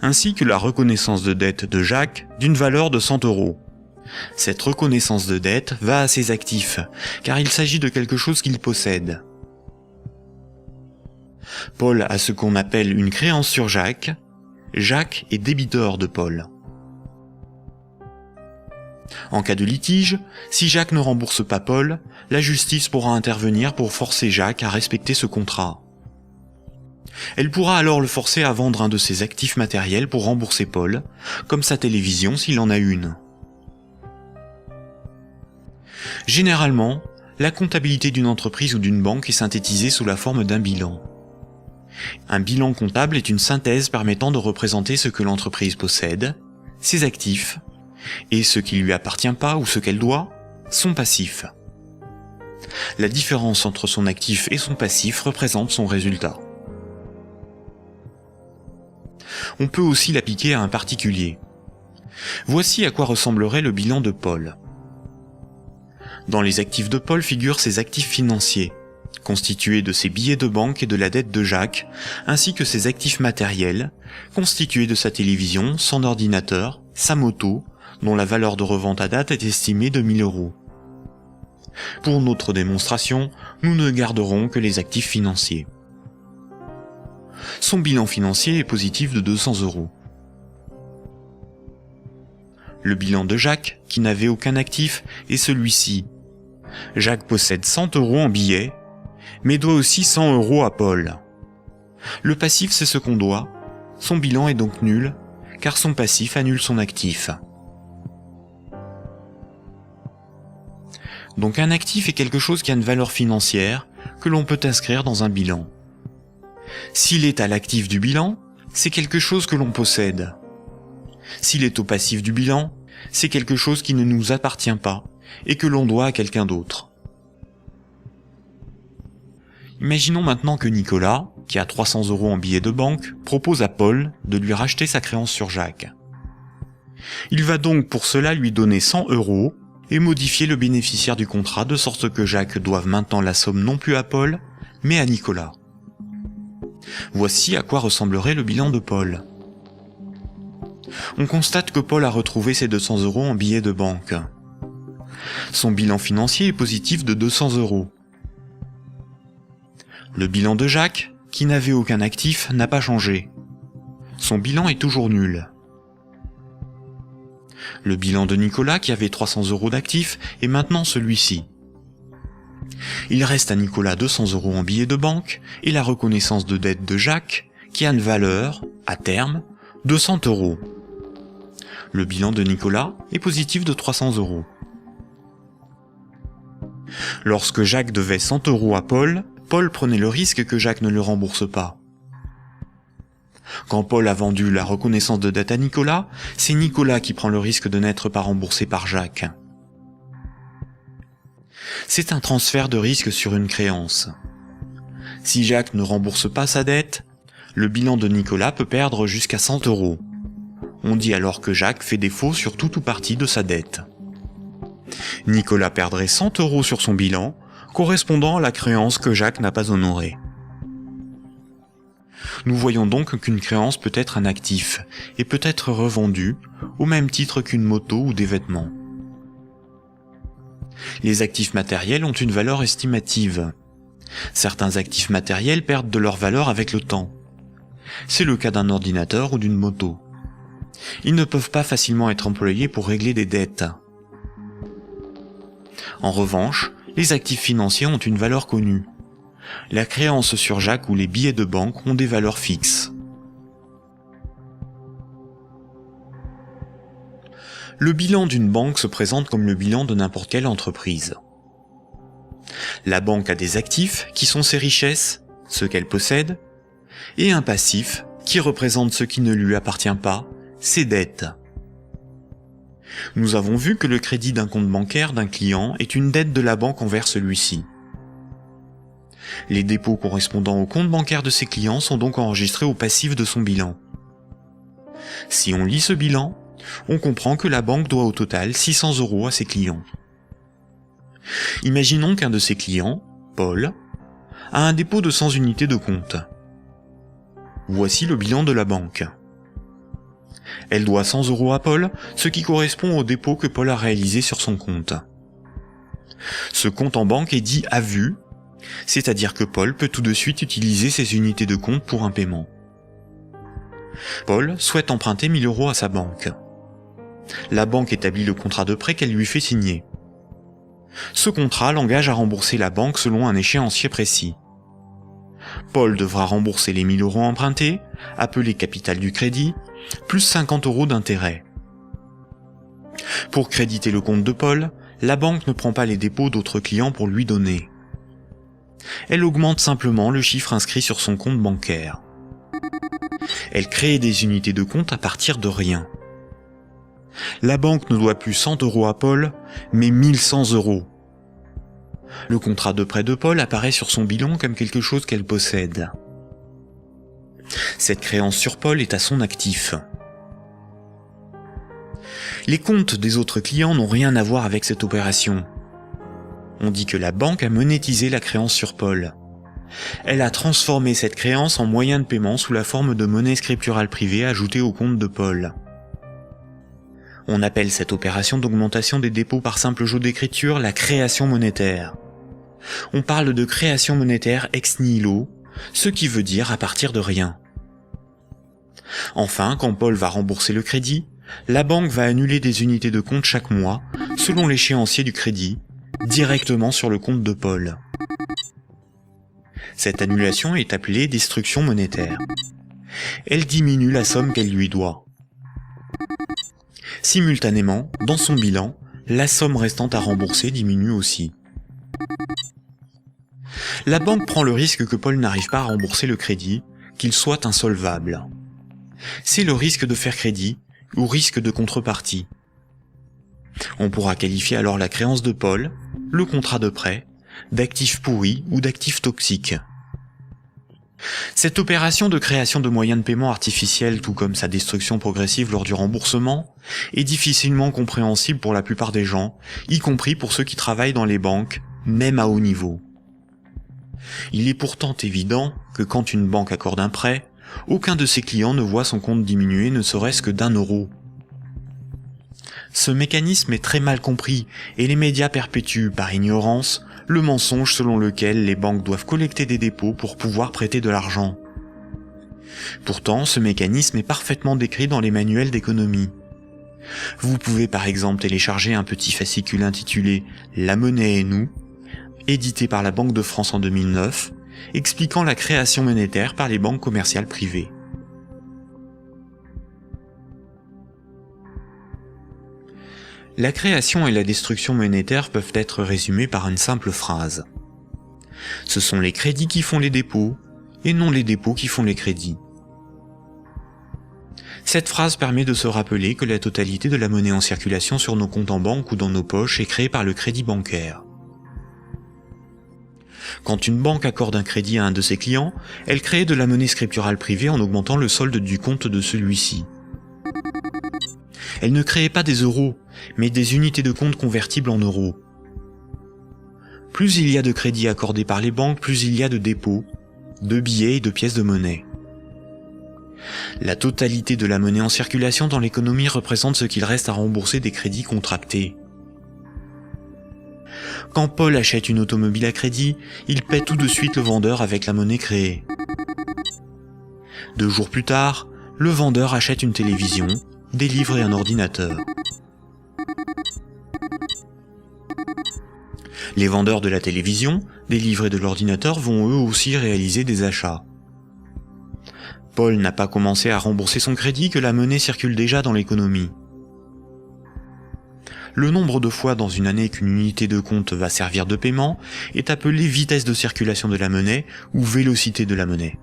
ainsi que la reconnaissance de dette de Jacques d'une valeur de 100 €. Cette reconnaissance de dette va à ses actifs, car il s'agit de quelque chose qu'il possède. Paul a ce qu'on appelle une créance sur Jacques. Jacques est débiteur de Paul. En cas de litige, si Jacques ne rembourse pas Paul, la justice pourra intervenir pour forcer Jacques à respecter ce contrat. Elle pourra alors le forcer à vendre un de ses actifs matériels pour rembourser Paul, comme sa télévision s'il en a une. Généralement, la comptabilité d'une entreprise ou d'une banque est synthétisée sous la forme d'un bilan. Un bilan comptable est une synthèse permettant de représenter ce que l'entreprise possède, ses actifs, et ce qui lui appartient pas ou ce qu'elle doit, son passif. La différence entre son actif et son passif représente son résultat. On peut aussi l'appliquer à un particulier. Voici à quoi ressemblerait le bilan de Paul. Dans les actifs de Paul figurent ses actifs financiers, constitués de ses billets de banque et de la dette de Jacques, ainsi que ses actifs matériels, constitués de sa télévision, son ordinateur, sa moto, dont la valeur de revente à date est estimée de 1 000 €. Pour notre démonstration, nous ne garderons que les actifs financiers. Son bilan financier est positif de 200 €. Le bilan de Jacques, qui n'avait aucun actif, est celui-ci. Jacques possède 100 € en billets, mais doit aussi 100 € à Paul. Le passif, c'est ce qu'on doit. Son bilan est donc nul, car son passif annule son actif. Donc un actif est quelque chose qui a une valeur financière que l'on peut inscrire dans un bilan. S'il est à l'actif du bilan, c'est quelque chose que l'on possède. S'il est au passif du bilan, c'est quelque chose qui ne nous appartient pas et que l'on doit à quelqu'un d'autre. Imaginons maintenant que Nicolas, qui a 300 € en billets de banque, propose à Paul de lui racheter sa créance sur Jacques. Il va donc pour cela lui donner 100 € et modifier le bénéficiaire du contrat de sorte que Jacques doive maintenant la somme non plus à Paul, mais à Nicolas. Voici à quoi ressemblerait le bilan de Paul. On constate que Paul a retrouvé ses 200 € en billets de banque. Son bilan financier est positif de 200 €. Le bilan de Jacques, qui n'avait aucun actif, n'a pas changé. Son bilan est toujours nul. Le bilan de Nicolas, qui avait 300 € d'actifs, est maintenant celui-ci. Il reste à Nicolas 200 € en billets de banque et la reconnaissance de dette de Jacques, qui a une valeur, à terme, de 100 €. Le bilan de Nicolas est positif de 300 €. Lorsque Jacques devait 100 € à Paul, Paul prenait le risque que Jacques ne le rembourse pas. Quand Paul a vendu la reconnaissance de dette à Nicolas, c'est Nicolas qui prend le risque de n'être pas remboursé par Jacques. C'est un transfert de risque sur une créance. Si Jacques ne rembourse pas sa dette, le bilan de Nicolas peut perdre jusqu'à 100 €. On dit alors que Jacques fait défaut sur tout ou partie de sa dette. Nicolas perdrait 100 € sur son bilan, correspondant à la créance que Jacques n'a pas honorée. Nous voyons donc qu'une créance peut être un actif et peut être revendue au même titre qu'une moto ou des vêtements. Les actifs matériels ont une valeur estimative. Certains actifs matériels perdent de leur valeur avec le temps. C'est le cas d'un ordinateur ou d'une moto. Ils ne peuvent pas facilement être employés pour régler des dettes. En revanche, les actifs financiers ont une valeur connue. La créance sur Jacques ou les billets de banque ont des valeurs fixes. Le bilan d'une banque se présente comme le bilan de n'importe quelle entreprise. La banque a des actifs qui sont ses richesses, ce qu'elle possède, et un passif qui représente ce qui ne lui appartient pas, ses dettes. Nous avons vu que le crédit d'un compte bancaire d'un client est une dette de la banque envers celui-ci. Les dépôts correspondant au compte bancaire de ses clients sont donc enregistrés au passif de son bilan. Si on lit ce bilan, on comprend que la banque doit au total 600 € à ses clients. Imaginons qu'un de ses clients, Paul, a un dépôt de 100 unités de compte. Voici le bilan de la banque. Elle doit 100 € à Paul, ce qui correspond au dépôt que Paul a réalisé sur son compte. Ce compte en banque est dit à vue, c'est-à-dire que Paul peut tout de suite utiliser ses unités de compte pour un paiement. Paul souhaite emprunter 1 000 € à sa banque. La banque établit le contrat de prêt qu'elle lui fait signer. Ce contrat l'engage à rembourser la banque selon un échéancier précis. Paul devra rembourser les 1000 € empruntés, appelés capital du crédit, plus 50 € d'intérêt. Pour créditer le compte de Paul, la banque ne prend pas les dépôts d'autres clients pour lui donner. Elle augmente simplement le chiffre inscrit sur son compte bancaire. Elle crée des unités de compte à partir de rien. La banque ne doit plus 100 € à Paul, mais 1100 €. Le contrat de prêt de Paul apparaît sur son bilan comme quelque chose qu'elle possède. Cette créance sur Paul est à son actif. Les comptes des autres clients n'ont rien à voir avec cette opération. On dit que la banque a monétisé la créance sur Paul. Elle a transformé cette créance en moyen de paiement sous la forme de monnaie scripturale privée ajoutée au compte de Paul. On appelle cette opération d'augmentation des dépôts par simple jeu d'écriture la création monétaire. On parle de création monétaire ex nihilo, ce qui veut dire à partir de rien. Enfin, quand Paul va rembourser le crédit, la banque va annuler des unités de compte chaque mois, selon l'échéancier du crédit, directement sur le compte de Paul. Cette annulation est appelée destruction monétaire. Elle diminue la somme qu'elle lui doit. Simultanément, dans son bilan, la somme restant à rembourser diminue aussi. La banque prend le risque que Paul n'arrive pas à rembourser le crédit, qu'il soit insolvable. C'est le risque de faire crédit ou risque de contrepartie. On pourra qualifier alors la créance de Paul, le contrat de prêt, d'actifs pourris ou d'actifs toxiques. Cette opération de création de moyens de paiement artificiels, tout comme sa destruction progressive lors du remboursement, est difficilement compréhensible pour la plupart des gens, y compris pour ceux qui travaillent dans les banques, même à haut niveau. Il est pourtant évident que quand une banque accorde un prêt, aucun de ses clients ne voit son compte diminuer ne serait-ce que d'1 €. Ce mécanisme est très mal compris et les médias perpétuent, par ignorance, le mensonge selon lequel les banques doivent collecter des dépôts pour pouvoir prêter de l'argent. Pourtant, ce mécanisme est parfaitement décrit dans les manuels d'économie. Vous pouvez par exemple télécharger un petit fascicule intitulé « La monnaie et nous », édité par la Banque de France en 2009, expliquant la création monétaire par les banques commerciales privées. La création et la destruction monétaire peuvent être résumées par une simple phrase. Ce sont les crédits qui font les dépôts, et non les dépôts qui font les crédits. Cette phrase permet de se rappeler que la totalité de la monnaie en circulation sur nos comptes en banque ou dans nos poches est créée par le crédit bancaire. Quand une banque accorde un crédit à un de ses clients, elle crée de la monnaie scripturale privée en augmentant le solde du compte de celui-ci. Elle ne crée pas des euros, mais des unités de compte convertibles en euros. Plus il y a de crédits accordés par les banques, plus il y a de dépôts, de billets et de pièces de monnaie. La totalité de la monnaie en circulation dans l'économie représente ce qu'il reste à rembourser des crédits contractés. Quand Paul achète une automobile à crédit, il paie tout de suite le vendeur avec la monnaie créée. 2 jours plus tard, le vendeur achète une télévision, des livres et un ordinateur. Les vendeurs de la télévision, des livres et de l'ordinateur vont eux aussi réaliser des achats. Paul n'a pas commencé à rembourser son crédit que la monnaie circule déjà dans l'économie. Le nombre de fois dans une année qu'une unité de compte va servir de paiement est appelé vitesse de circulation de la monnaie ou vélocité de la monnaie.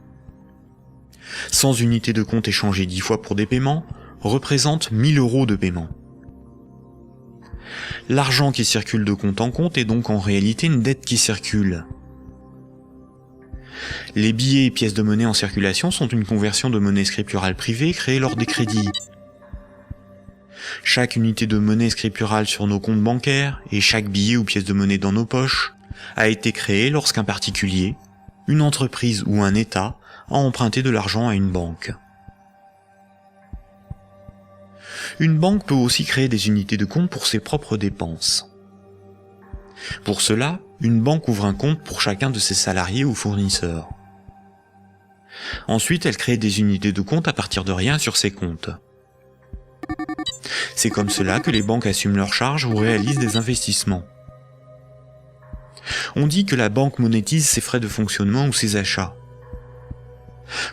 100 unités de compte échangées 10 fois pour des paiements représente 1000 € de paiement. L'argent qui circule de compte en compte est donc en réalité une dette qui circule. Les billets et pièces de monnaie en circulation sont une conversion de monnaie scripturale privée créée lors des crédits. Chaque unité de monnaie scripturale sur nos comptes bancaires et chaque billet ou pièce de monnaie dans nos poches a été créé lorsqu'un particulier, une entreprise ou un État a emprunté de l'argent à une banque. Une banque peut aussi créer des unités de compte pour ses propres dépenses. Pour cela, une banque ouvre un compte pour chacun de ses salariés ou fournisseurs. Ensuite, elle crée des unités de compte à partir de rien sur ses comptes. C'est comme cela que les banques assument leurs charges ou réalisent des investissements. On dit que la banque monétise ses frais de fonctionnement ou ses achats.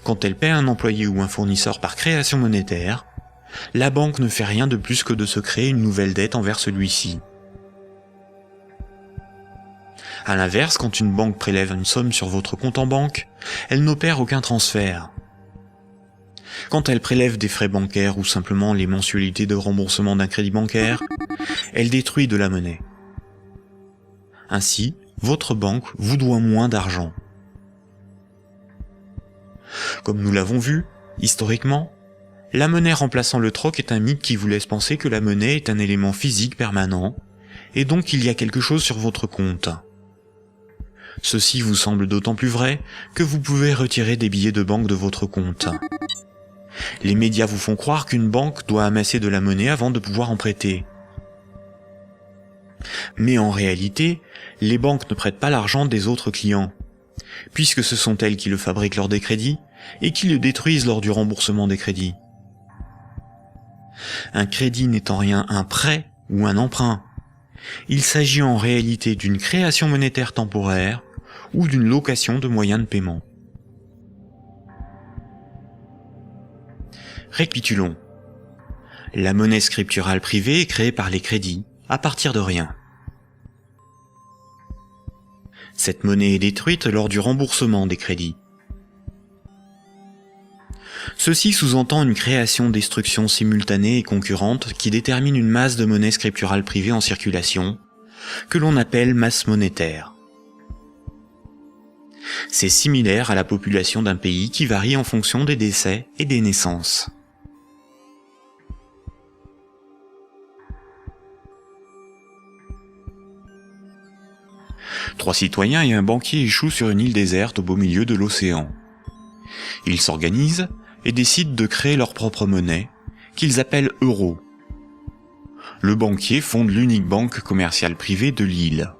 Quand elle paie un employé ou un fournisseur par création monétaire, la banque ne fait rien de plus que de se créer une nouvelle dette envers celui-ci. À l'inverse, quand une banque prélève une somme sur votre compte en banque, elle n'opère aucun transfert. Quand elle prélève des frais bancaires ou simplement les mensualités de remboursement d'un crédit bancaire, elle détruit de la monnaie. Ainsi, votre banque vous doit moins d'argent. Comme nous l'avons vu, historiquement, la monnaie remplaçant le troc est un mythe qui vous laisse penser que la monnaie est un élément physique permanent, et donc il y a quelque chose sur votre compte. Ceci vous semble d'autant plus vrai que vous pouvez retirer des billets de banque de votre compte. Les médias vous font croire qu'une banque doit amasser de la monnaie avant de pouvoir en prêter. Mais en réalité, les banques ne prêtent pas l'argent des autres clients, puisque ce sont elles qui le fabriquent lors des crédits et qui le détruisent lors du remboursement des crédits. Un crédit n'est en rien un prêt ou un emprunt. Il s'agit en réalité d'une création monétaire temporaire ou d'une location de moyens de paiement. Récapitulons. La monnaie scripturale privée est créée par les crédits, à partir de rien. Cette monnaie est détruite lors du remboursement des crédits. Ceci sous-entend une création-destruction simultanée et concurrente qui détermine une masse de monnaie scripturale privée en circulation, que l'on appelle masse monétaire. C'est similaire à la population d'un pays qui varie en fonction des décès et des naissances. Trois citoyens et un banquier échouent sur une île déserte au beau milieu de l'océan. Ils s'organisent et décident de créer leur propre monnaie, qu'ils appellent euro. Le banquier fonde l'unique banque commerciale privée de l'île.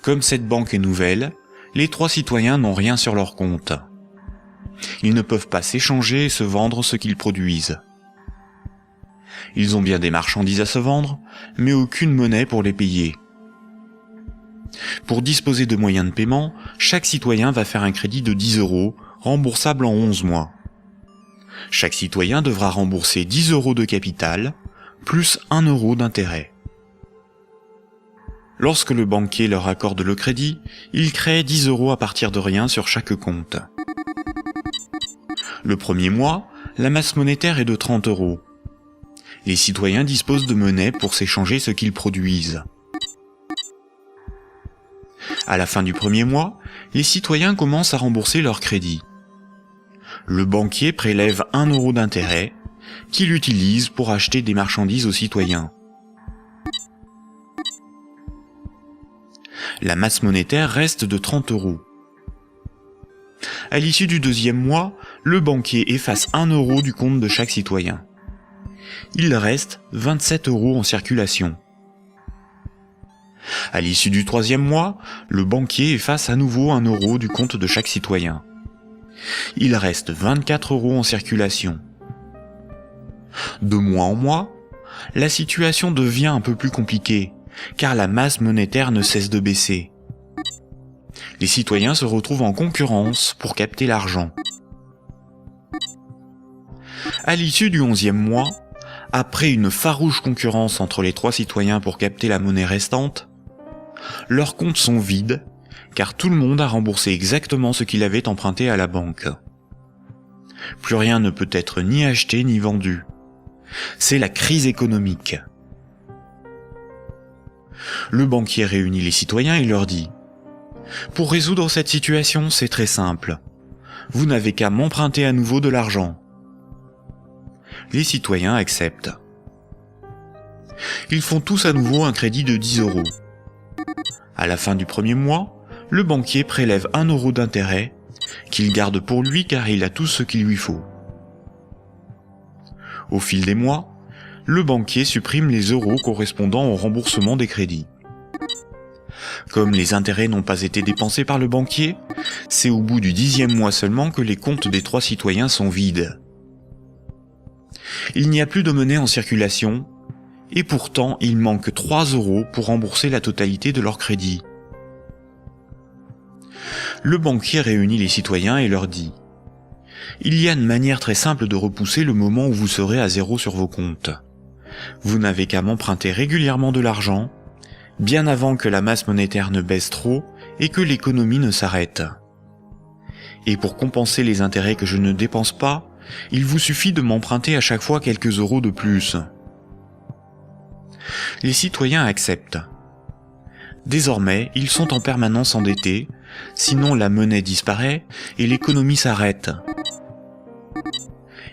Comme cette banque est nouvelle, les trois citoyens n'ont rien sur leur compte. Ils ne peuvent pas s'échanger et se vendre ce qu'ils produisent. Ils ont bien des marchandises à se vendre, mais aucune monnaie pour les payer. Pour disposer de moyens de paiement, chaque citoyen va faire un crédit de 10 €, remboursable en 11 mois. Chaque citoyen devra rembourser 10 € de capital, plus 1 € d'intérêt. Lorsque le banquier leur accorde le crédit, il crée 10 € à partir de rien sur chaque compte. Le premier mois, la masse monétaire est de 30 €. Les citoyens disposent de monnaie pour s'échanger ce qu'ils produisent. À la fin du premier mois, les citoyens commencent à rembourser leur crédit. Le banquier prélève 1 € d'intérêt, qu'il utilise pour acheter des marchandises aux citoyens. La masse monétaire reste de 30 €. À l'issue du deuxième mois, le banquier efface 1 € du compte de chaque citoyen. Il reste 27 € en circulation. À l'issue du troisième mois, le banquier efface à nouveau 1 € du compte de chaque citoyen. Il reste 24 € en circulation. De mois en mois, la situation devient un peu plus compliquée, car la masse monétaire ne cesse de baisser. Les citoyens se retrouvent en concurrence pour capter l'argent. À l'issue du 11e mois, après une farouche concurrence entre les trois citoyens pour capter la monnaie restante, leurs comptes sont vides, car tout le monde a remboursé exactement ce qu'il avait emprunté à la banque. Plus rien ne peut être ni acheté ni vendu. C'est la crise économique. Le banquier réunit les citoyens et leur dit : « Pour résoudre cette situation, c'est très simple. Vous n'avez qu'à m'emprunter à nouveau de l'argent. » Les citoyens acceptent. Ils font tous à nouveau un crédit de 10 €. À la fin du premier mois, le banquier prélève 1 € d'intérêt, qu'il garde pour lui car il a tout ce qu'il lui faut. Au fil des mois, le banquier supprime les euros correspondant au remboursement des crédits. Comme les intérêts n'ont pas été dépensés par le banquier, c'est au bout du 10e mois seulement que les comptes des trois citoyens sont vides. Il n'y a plus de monnaie en circulation, et pourtant il manque 3 € pour rembourser la totalité de leur crédit. Le banquier réunit les citoyens et leur dit : Il y a une manière très simple de repousser le moment où vous serez à zéro sur vos comptes. Vous n'avez qu'à m'emprunter régulièrement de l'argent, bien avant que la masse monétaire ne baisse trop et que l'économie ne s'arrête. Et pour compenser les intérêts que je ne dépense pas, il vous suffit de m'emprunter à chaque fois quelques euros de plus. Les citoyens acceptent. Désormais, ils sont en permanence endettés, sinon la monnaie disparaît et l'économie s'arrête.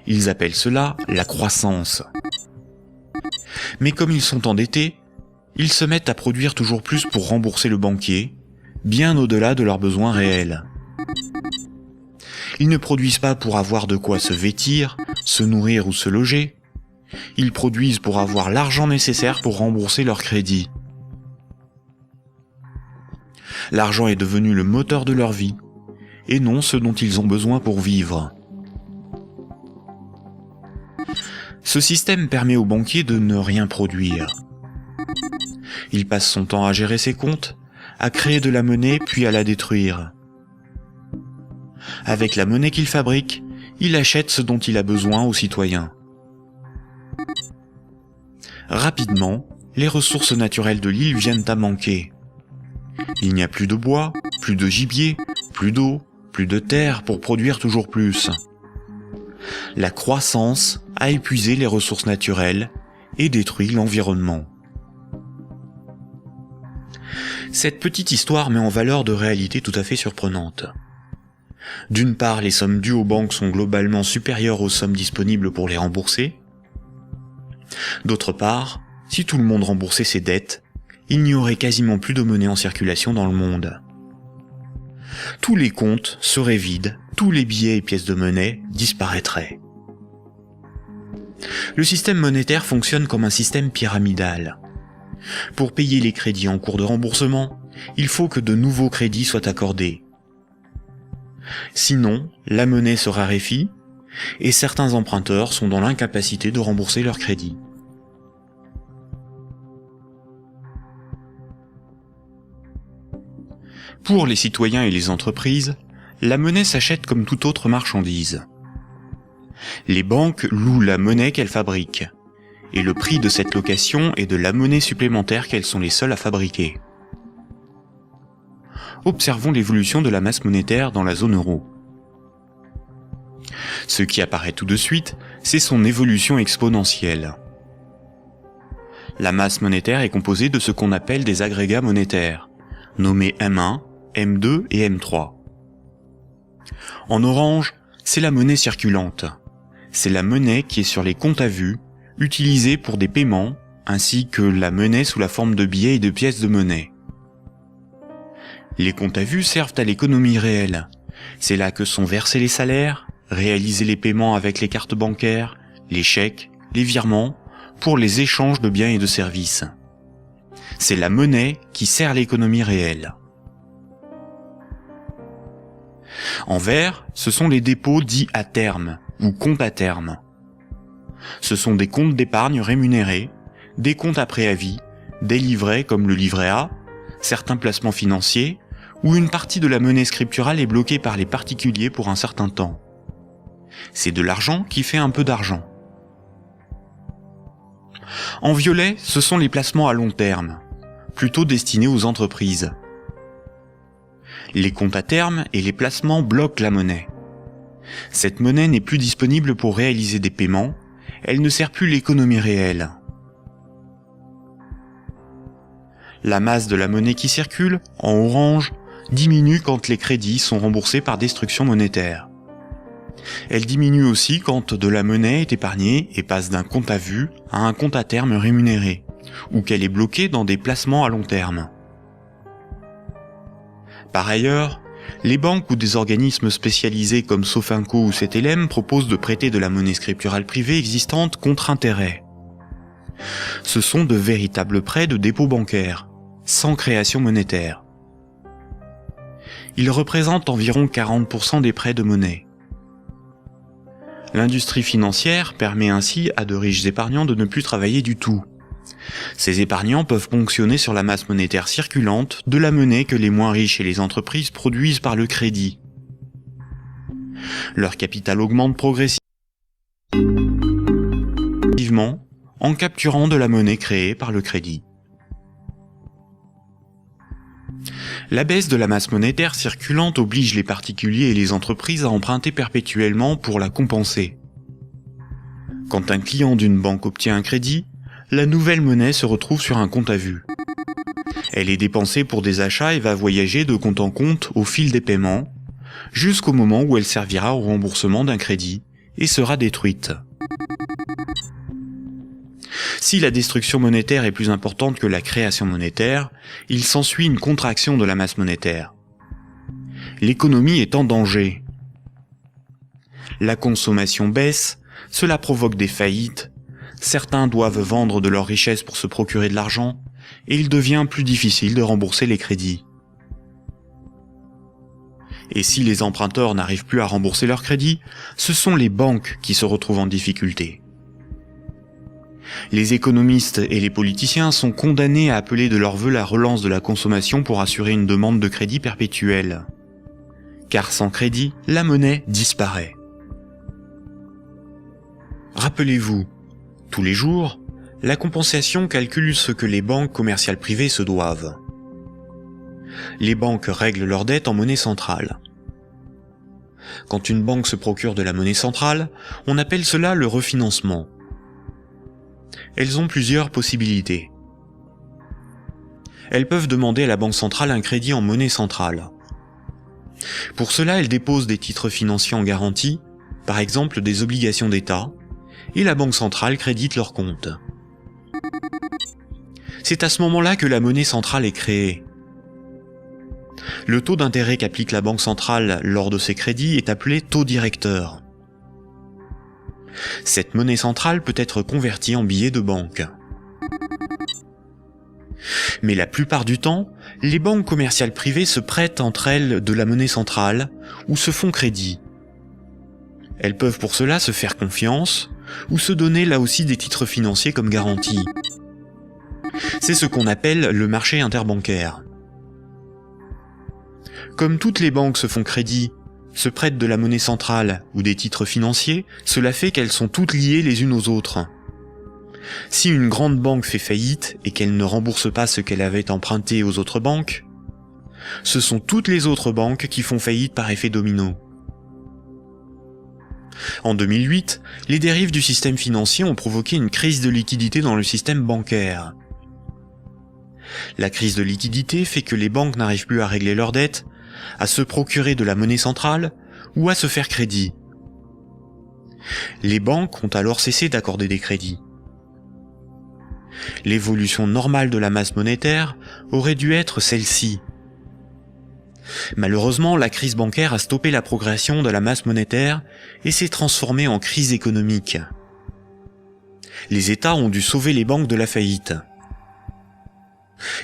Ils appellent cela la croissance. Mais comme ils sont endettés, ils se mettent à produire toujours plus pour rembourser le banquier, bien au-delà de leurs besoins réels. Ils ne produisent pas pour avoir de quoi se vêtir, se nourrir ou se loger. Ils produisent pour avoir l'argent nécessaire pour rembourser leur crédit. L'argent est devenu le moteur de leur vie, et non ce dont ils ont besoin pour vivre. Ce système permet au banquier de ne rien produire. Il passe son temps à gérer ses comptes, à créer de la monnaie puis à la détruire. Avec la monnaie qu'il fabrique, il achète ce dont il a besoin aux citoyens. Rapidement, les ressources naturelles de l'île viennent à manquer. Il n'y a plus de bois, plus de gibier, plus d'eau, plus de terre pour produire toujours plus. La croissance a épuisé les ressources naturelles et détruit l'environnement. Cette petite histoire met en valeur de réalités tout à fait surprenantes. D'une part, les sommes dues aux banques sont globalement supérieures aux sommes disponibles pour les rembourser. D'autre part, si tout le monde remboursait ses dettes, il n'y aurait quasiment plus de monnaie en circulation dans le monde. Tous les comptes seraient vides, tous les billets et pièces de monnaie disparaîtraient. Le système monétaire fonctionne comme un système pyramidal. Pour payer les crédits en cours de remboursement, il faut que de nouveaux crédits soient accordés. Sinon, la monnaie se raréfie et certains emprunteurs sont dans l'incapacité de rembourser leurs crédits. Pour les citoyens et les entreprises, la monnaie s'achète comme toute autre marchandise. Les banques louent la monnaie qu'elles fabriquent, et le prix de cette location est de la monnaie supplémentaire qu'elles sont les seules à fabriquer. Observons l'évolution de la masse monétaire dans la zone euro. Ce qui apparaît tout de suite, c'est son évolution exponentielle. La masse monétaire est composée de ce qu'on appelle des agrégats monétaires, nommés M1, M2 et M3. En orange, c'est la monnaie circulante. C'est la monnaie qui est sur les comptes à vue, utilisée pour des paiements, ainsi que la monnaie sous la forme de billets et de pièces de monnaie. Les comptes à vue servent à l'économie réelle. C'est là que sont versés les salaires, réalisés les paiements avec les cartes bancaires, les chèques, les virements, pour les échanges de biens et de services. C'est la monnaie qui sert l'économie réelle. En vert, ce sont les dépôts dits à terme, ou comptes à terme. Ce sont des comptes d'épargne rémunérés, des comptes à préavis, des livrets comme le livret A, certains placements financiers, où une partie de la monnaie scripturale est bloquée par les particuliers pour un certain temps. C'est de l'argent qui fait un peu d'argent. En violet, ce sont les placements à long terme, plutôt destinés aux entreprises. Les comptes à terme et les placements bloquent la monnaie. Cette monnaie n'est plus disponible pour réaliser des paiements, elle ne sert plus l'économie réelle. La masse de la monnaie qui circule, en orange, diminue quand les crédits sont remboursés par destruction monétaire. Elle diminue aussi quand de la monnaie est épargnée et passe d'un compte à vue à un compte à terme rémunéré, ou qu'elle est bloquée dans des placements à long terme. Par ailleurs, les banques ou des organismes spécialisés comme Sofinco ou Cetelem proposent de prêter de la monnaie scripturale privée existante contre intérêt. Ce sont de véritables prêts de dépôt bancaire, sans création monétaire. Ils représentent environ 40% des prêts de monnaie. L'industrie financière permet ainsi à de riches épargnants de ne plus travailler du tout. Ces épargnants peuvent ponctionner sur la masse monétaire circulante de la monnaie que les moins riches et les entreprises produisent par le crédit. Leur capital augmente progressivement en capturant de la monnaie créée par le crédit. La baisse de la masse monétaire circulante oblige les particuliers et les entreprises à emprunter perpétuellement pour la compenser. Quand un client d'une banque obtient un crédit, la nouvelle monnaie se retrouve sur un compte à vue. Elle est dépensée pour des achats et va voyager de compte en compte au fil des paiements, jusqu'au moment où elle servira au remboursement d'un crédit et sera détruite. Si la destruction monétaire est plus importante que la création monétaire, il s'ensuit une contraction de la masse monétaire. L'économie est en danger. La consommation baisse, cela provoque des faillites, certains doivent vendre de leurs richesses pour se procurer de l'argent, et il devient plus difficile de rembourser les crédits. Et si les emprunteurs n'arrivent plus à rembourser leurs crédits, ce sont les banques qui se retrouvent en difficulté. Les économistes et les politiciens sont condamnés à appeler de leur vœu la relance de la consommation pour assurer une demande de crédit perpétuelle. Car sans crédit, la monnaie disparaît. Rappelez-vous, tous les jours, la compensation calcule ce que les banques commerciales privées se doivent. Les banques règlent leurs dettes en monnaie centrale. Quand une banque se procure de la monnaie centrale, on appelle cela le refinancement. Elles ont plusieurs possibilités. Elles peuvent demander à la banque centrale un crédit en monnaie centrale. Pour cela, elles déposent des titres financiers en garantie, par exemple des obligations d'État, et la banque centrale crédite leur compte. C'est à ce moment-là que la monnaie centrale est créée. Le taux d'intérêt qu'applique la banque centrale lors de ces crédits est appelé taux directeur. Cette monnaie centrale peut être convertie en billets de banque. Mais la plupart du temps, les banques commerciales privées se prêtent entre elles de la monnaie centrale ou se font crédit. Elles peuvent pour cela se faire confiance ou se donner là aussi des titres financiers comme garantie. C'est ce qu'on appelle le marché interbancaire. Comme toutes les banques se font crédit, se prêtent de la monnaie centrale ou des titres financiers, cela fait qu'elles sont toutes liées les unes aux autres. Si une grande banque fait faillite et qu'elle ne rembourse pas ce qu'elle avait emprunté aux autres banques, ce sont toutes les autres banques qui font faillite par effet domino. En 2008, les dérives du système financier ont provoqué une crise de liquidité dans le système bancaire. La crise de liquidité fait que les banques n'arrivent plus à régler leurs dettes, à se procurer de la monnaie centrale ou à se faire crédit. Les banques ont alors cessé d'accorder des crédits. L'évolution normale de la masse monétaire aurait dû être celle-ci. Malheureusement, la crise bancaire a stoppé la progression de la masse monétaire et s'est transformée en crise économique. Les États ont dû sauver les banques de la faillite.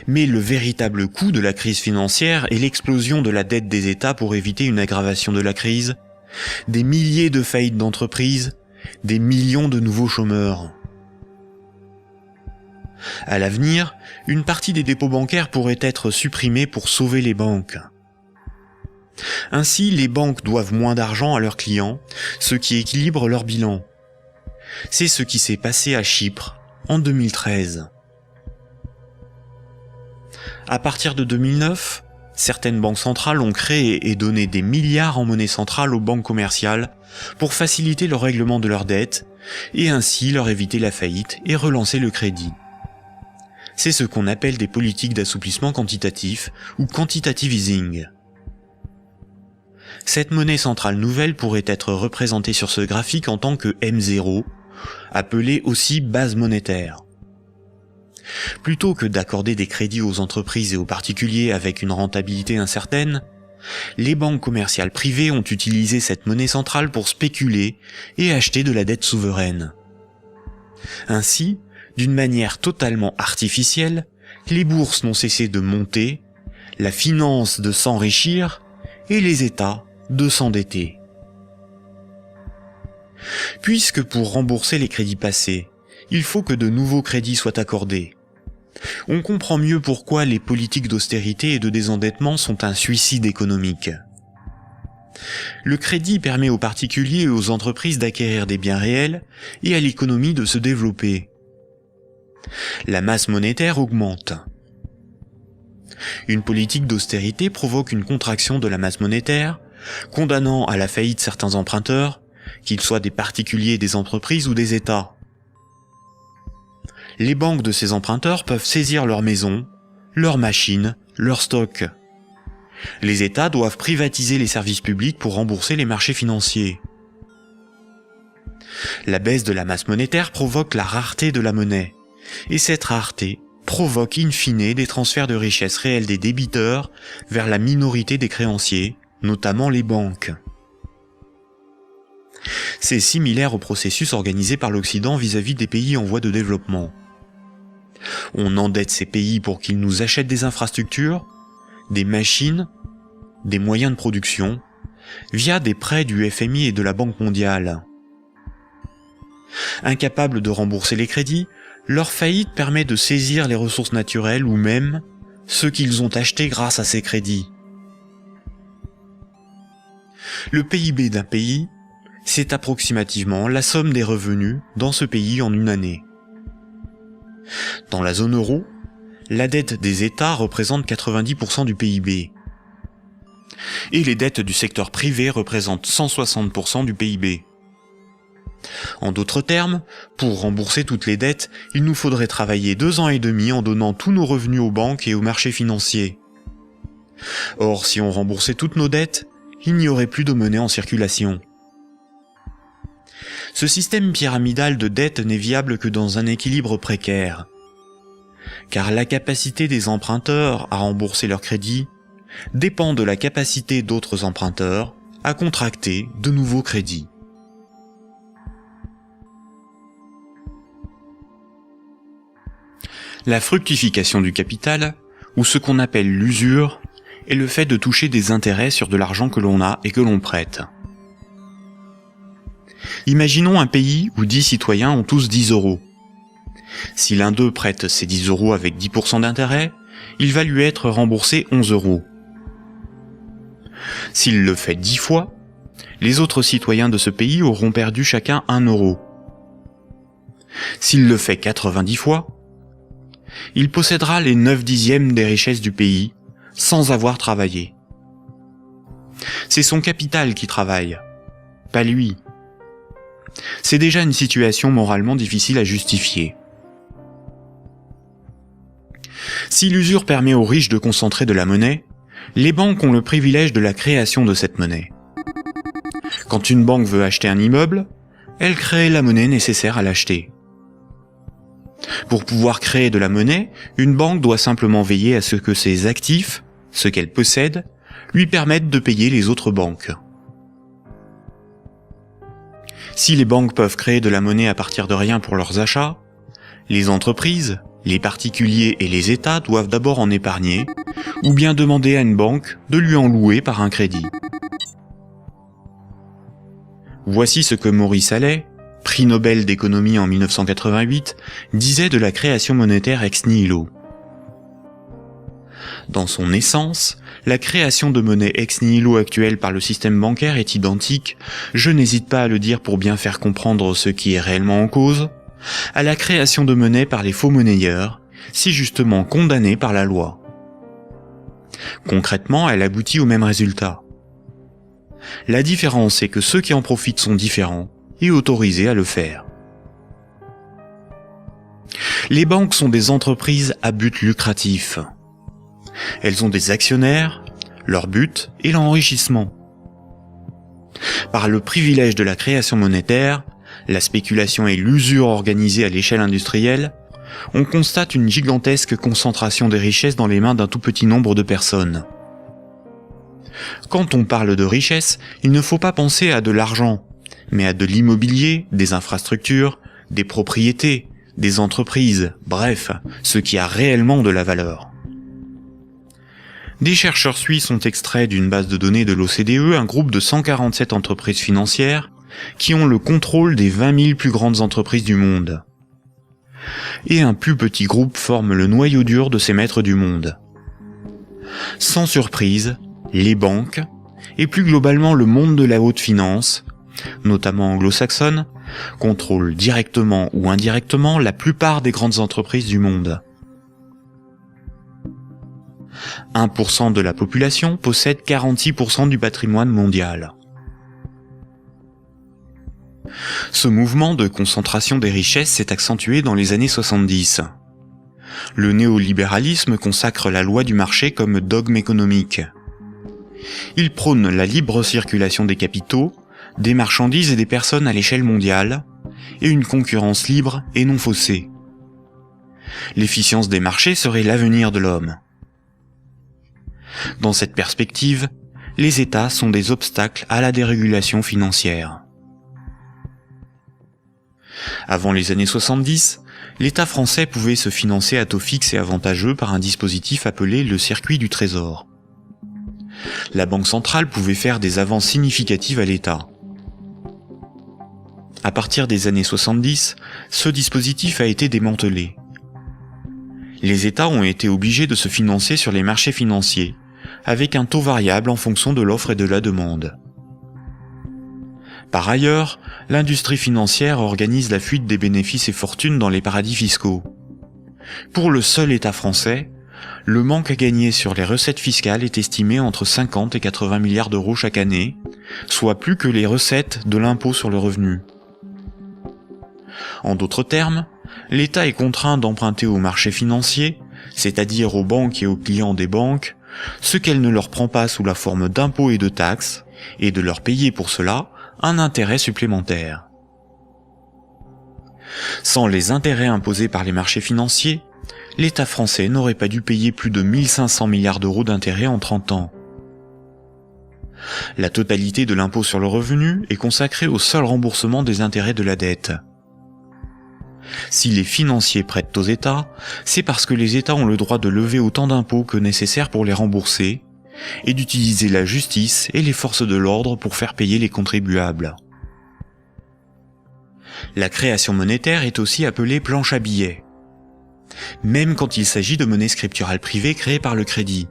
Mais le véritable coût de la crise financière est l'explosion de la dette des États pour éviter une aggravation de la crise, des milliers de faillites d'entreprises, des millions de nouveaux chômeurs. À l'avenir, une partie des dépôts bancaires pourrait être supprimée pour sauver les banques. Ainsi, les banques doivent moins d'argent à leurs clients, ce qui équilibre leur bilan. C'est ce qui s'est passé à Chypre en 2013. À partir de 2009, certaines banques centrales ont créé et donné des milliards en monnaie centrale aux banques commerciales pour faciliter le règlement de leurs dettes et ainsi leur éviter la faillite et relancer le crédit. C'est ce qu'on appelle des politiques d'assouplissement quantitatif ou quantitative easing. Cette monnaie centrale nouvelle pourrait être représentée sur ce graphique en tant que M0, appelée aussi base monétaire. Plutôt que d'accorder des crédits aux entreprises et aux particuliers avec une rentabilité incertaine, les banques commerciales privées ont utilisé cette monnaie centrale pour spéculer et acheter de la dette souveraine. Ainsi, d'une manière totalement artificielle, les bourses n'ont cessé de monter, la finance de s'enrichir et les États de s'endetter. Puisque pour rembourser les crédits passés, il faut que de nouveaux crédits soient accordés, on comprend mieux pourquoi les politiques d'austérité et de désendettement sont un suicide économique. Le crédit permet aux particuliers et aux entreprises d'acquérir des biens réels et à l'économie de se développer. La masse monétaire augmente. Une politique d'austérité provoque une contraction de la masse monétaire, condamnant à la faillite certains emprunteurs, qu'ils soient des particuliers, des entreprises ou des États. Les banques de ces emprunteurs peuvent saisir leurs maisons, leurs machines, leurs stocks. Les États doivent privatiser les services publics pour rembourser les marchés financiers. La baisse de la masse monétaire provoque la rareté de la monnaie, et cette rareté provoque in fine des transferts de richesses réelles des débiteurs vers la minorité des créanciers, notamment les banques. C'est similaire au processus organisé par l'Occident vis-à-vis des pays en voie de développement. On endette ces pays pour qu'ils nous achètent des infrastructures, des machines, des moyens de production, via des prêts du FMI et de la Banque mondiale. Incapables de rembourser les crédits, leur faillite permet de saisir les ressources naturelles ou même ceux qu'ils ont achetés grâce à ces crédits. Le PIB d'un pays, c'est approximativement la somme des revenus dans ce pays en une année. Dans la zone euro, la dette des États représente 90% du PIB. Et les dettes du secteur privé représentent 160% du PIB. En d'autres termes, pour rembourser toutes les dettes, il nous faudrait travailler 2 ans et demi en donnant tous nos revenus aux banques et aux marchés financiers. Or, si on remboursait toutes nos dettes, il n'y aurait plus de monnaie en circulation. Ce système pyramidal de dette n'est viable que dans un équilibre précaire, car la capacité des emprunteurs à rembourser leurs crédits dépend de la capacité d'autres emprunteurs à contracter de nouveaux crédits. La fructification du capital, ou ce qu'on appelle l'usure, est le fait de toucher des intérêts sur de l'argent que l'on a et que l'on prête. Imaginons un pays où 10 citoyens ont tous 10 euros. Si l'un d'eux prête ces 10 euros avec 10% d'intérêt, il va lui être remboursé 11 euros. S'il le fait 10 fois, les autres citoyens de ce pays auront perdu chacun 1 euro. S'il le fait 90 fois, il possédera les 9/10 des richesses du pays sans avoir travaillé. C'est son capital qui travaille, pas lui. C'est déjà une situation moralement difficile à justifier. Si l'usure permet aux riches de concentrer de la monnaie, les banques ont le privilège de la création de cette monnaie. Quand une banque veut acheter un immeuble, elle crée la monnaie nécessaire à l'acheter. Pour pouvoir créer de la monnaie, une banque doit simplement veiller à ce que ses actifs, ce qu'elle possède, lui permettent de payer les autres banques. Si les banques peuvent créer de la monnaie à partir de rien pour leurs achats, les entreprises, les particuliers et les États doivent d'abord en épargner, ou bien demander à une banque de lui en louer par un crédit. Voici ce que Maurice Allais, prix Nobel d'économie en 1988, disait de la création monétaire ex nihilo. Dans son essence, la création de monnaie ex nihilo actuelle par le système bancaire est identique, je n'hésite pas à le dire pour bien faire comprendre ce qui est réellement en cause, à la création de monnaie par les faux monnayeurs, si justement condamnée par la loi. Concrètement, elle aboutit au même résultat. La différence est que ceux qui en profitent sont différents et autorisés à le faire. Les banques sont des entreprises à but lucratif. Elles ont des actionnaires, leur but est l'enrichissement. Par le privilège de la création monétaire, la spéculation et l'usure organisée à l'échelle industrielle, on constate une gigantesque concentration des richesses dans les mains d'un tout petit nombre de personnes. Quand on parle de richesse, il ne faut pas penser à de l'argent, mais à de l'immobilier, des infrastructures, des propriétés, des entreprises, bref, ce qui a réellement de la valeur. Des chercheurs suisses ont extrait d'une base de données de l'OCDE un groupe de 147 entreprises financières qui ont le contrôle des 20 000 plus grandes entreprises du monde. Et un plus petit groupe forme le noyau dur de ces maîtres du monde. Sans surprise, les banques, et plus globalement le monde de la haute finance, notamment anglo-saxonne, contrôle directement ou indirectement la plupart des grandes entreprises du monde. 1% de la population possède 46% du patrimoine mondial. Ce mouvement de concentration des richesses s'est accentué dans les années 70. Le néolibéralisme consacre la loi du marché comme dogme économique. Il prône la libre circulation des capitaux, des marchandises et des personnes à l'échelle mondiale, et une concurrence libre et non faussée. L'efficience des marchés serait l'avenir de l'homme. Dans cette perspective, les États sont des obstacles à la dérégulation financière. Avant les années 70, l'État français pouvait se financer à taux fixe et avantageux par un dispositif appelé le circuit du trésor. La Banque centrale pouvait faire des avances significatives à l'État. À partir des années 70, ce dispositif a été démantelé. Les États ont été obligés de se financer sur les marchés financiers, avec un taux variable en fonction de l'offre et de la demande. Par ailleurs, l'industrie financière organise la fuite des bénéfices et fortunes dans les paradis fiscaux. Pour le seul État français, le manque à gagner sur les recettes fiscales est estimé entre 50 et 80 milliards d'euros chaque année, soit plus que les recettes de l'impôt sur le revenu. En d'autres termes, l'État est contraint d'emprunter aux marchés financiers, c'est-à-dire aux banques et aux clients des banques, ce qu'elle ne leur prend pas sous la forme d'impôts et de taxes, et de leur payer pour cela un intérêt supplémentaire. Sans les intérêts imposés par les marchés financiers, l'État français n'aurait pas dû payer plus de 1500 milliards d'euros d'intérêts en 30 ans. La totalité de l'impôt sur le revenu est consacrée au seul remboursement des intérêts de la dette. Si les financiers prêtent aux États, c'est parce que les États ont le droit de lever autant d'impôts que nécessaire pour les rembourser, et d'utiliser la justice et les forces de l'ordre pour faire payer les contribuables. La création monétaire est aussi appelée planche à billets, même quand il s'agit de monnaie scripturale privée créée par le crédit.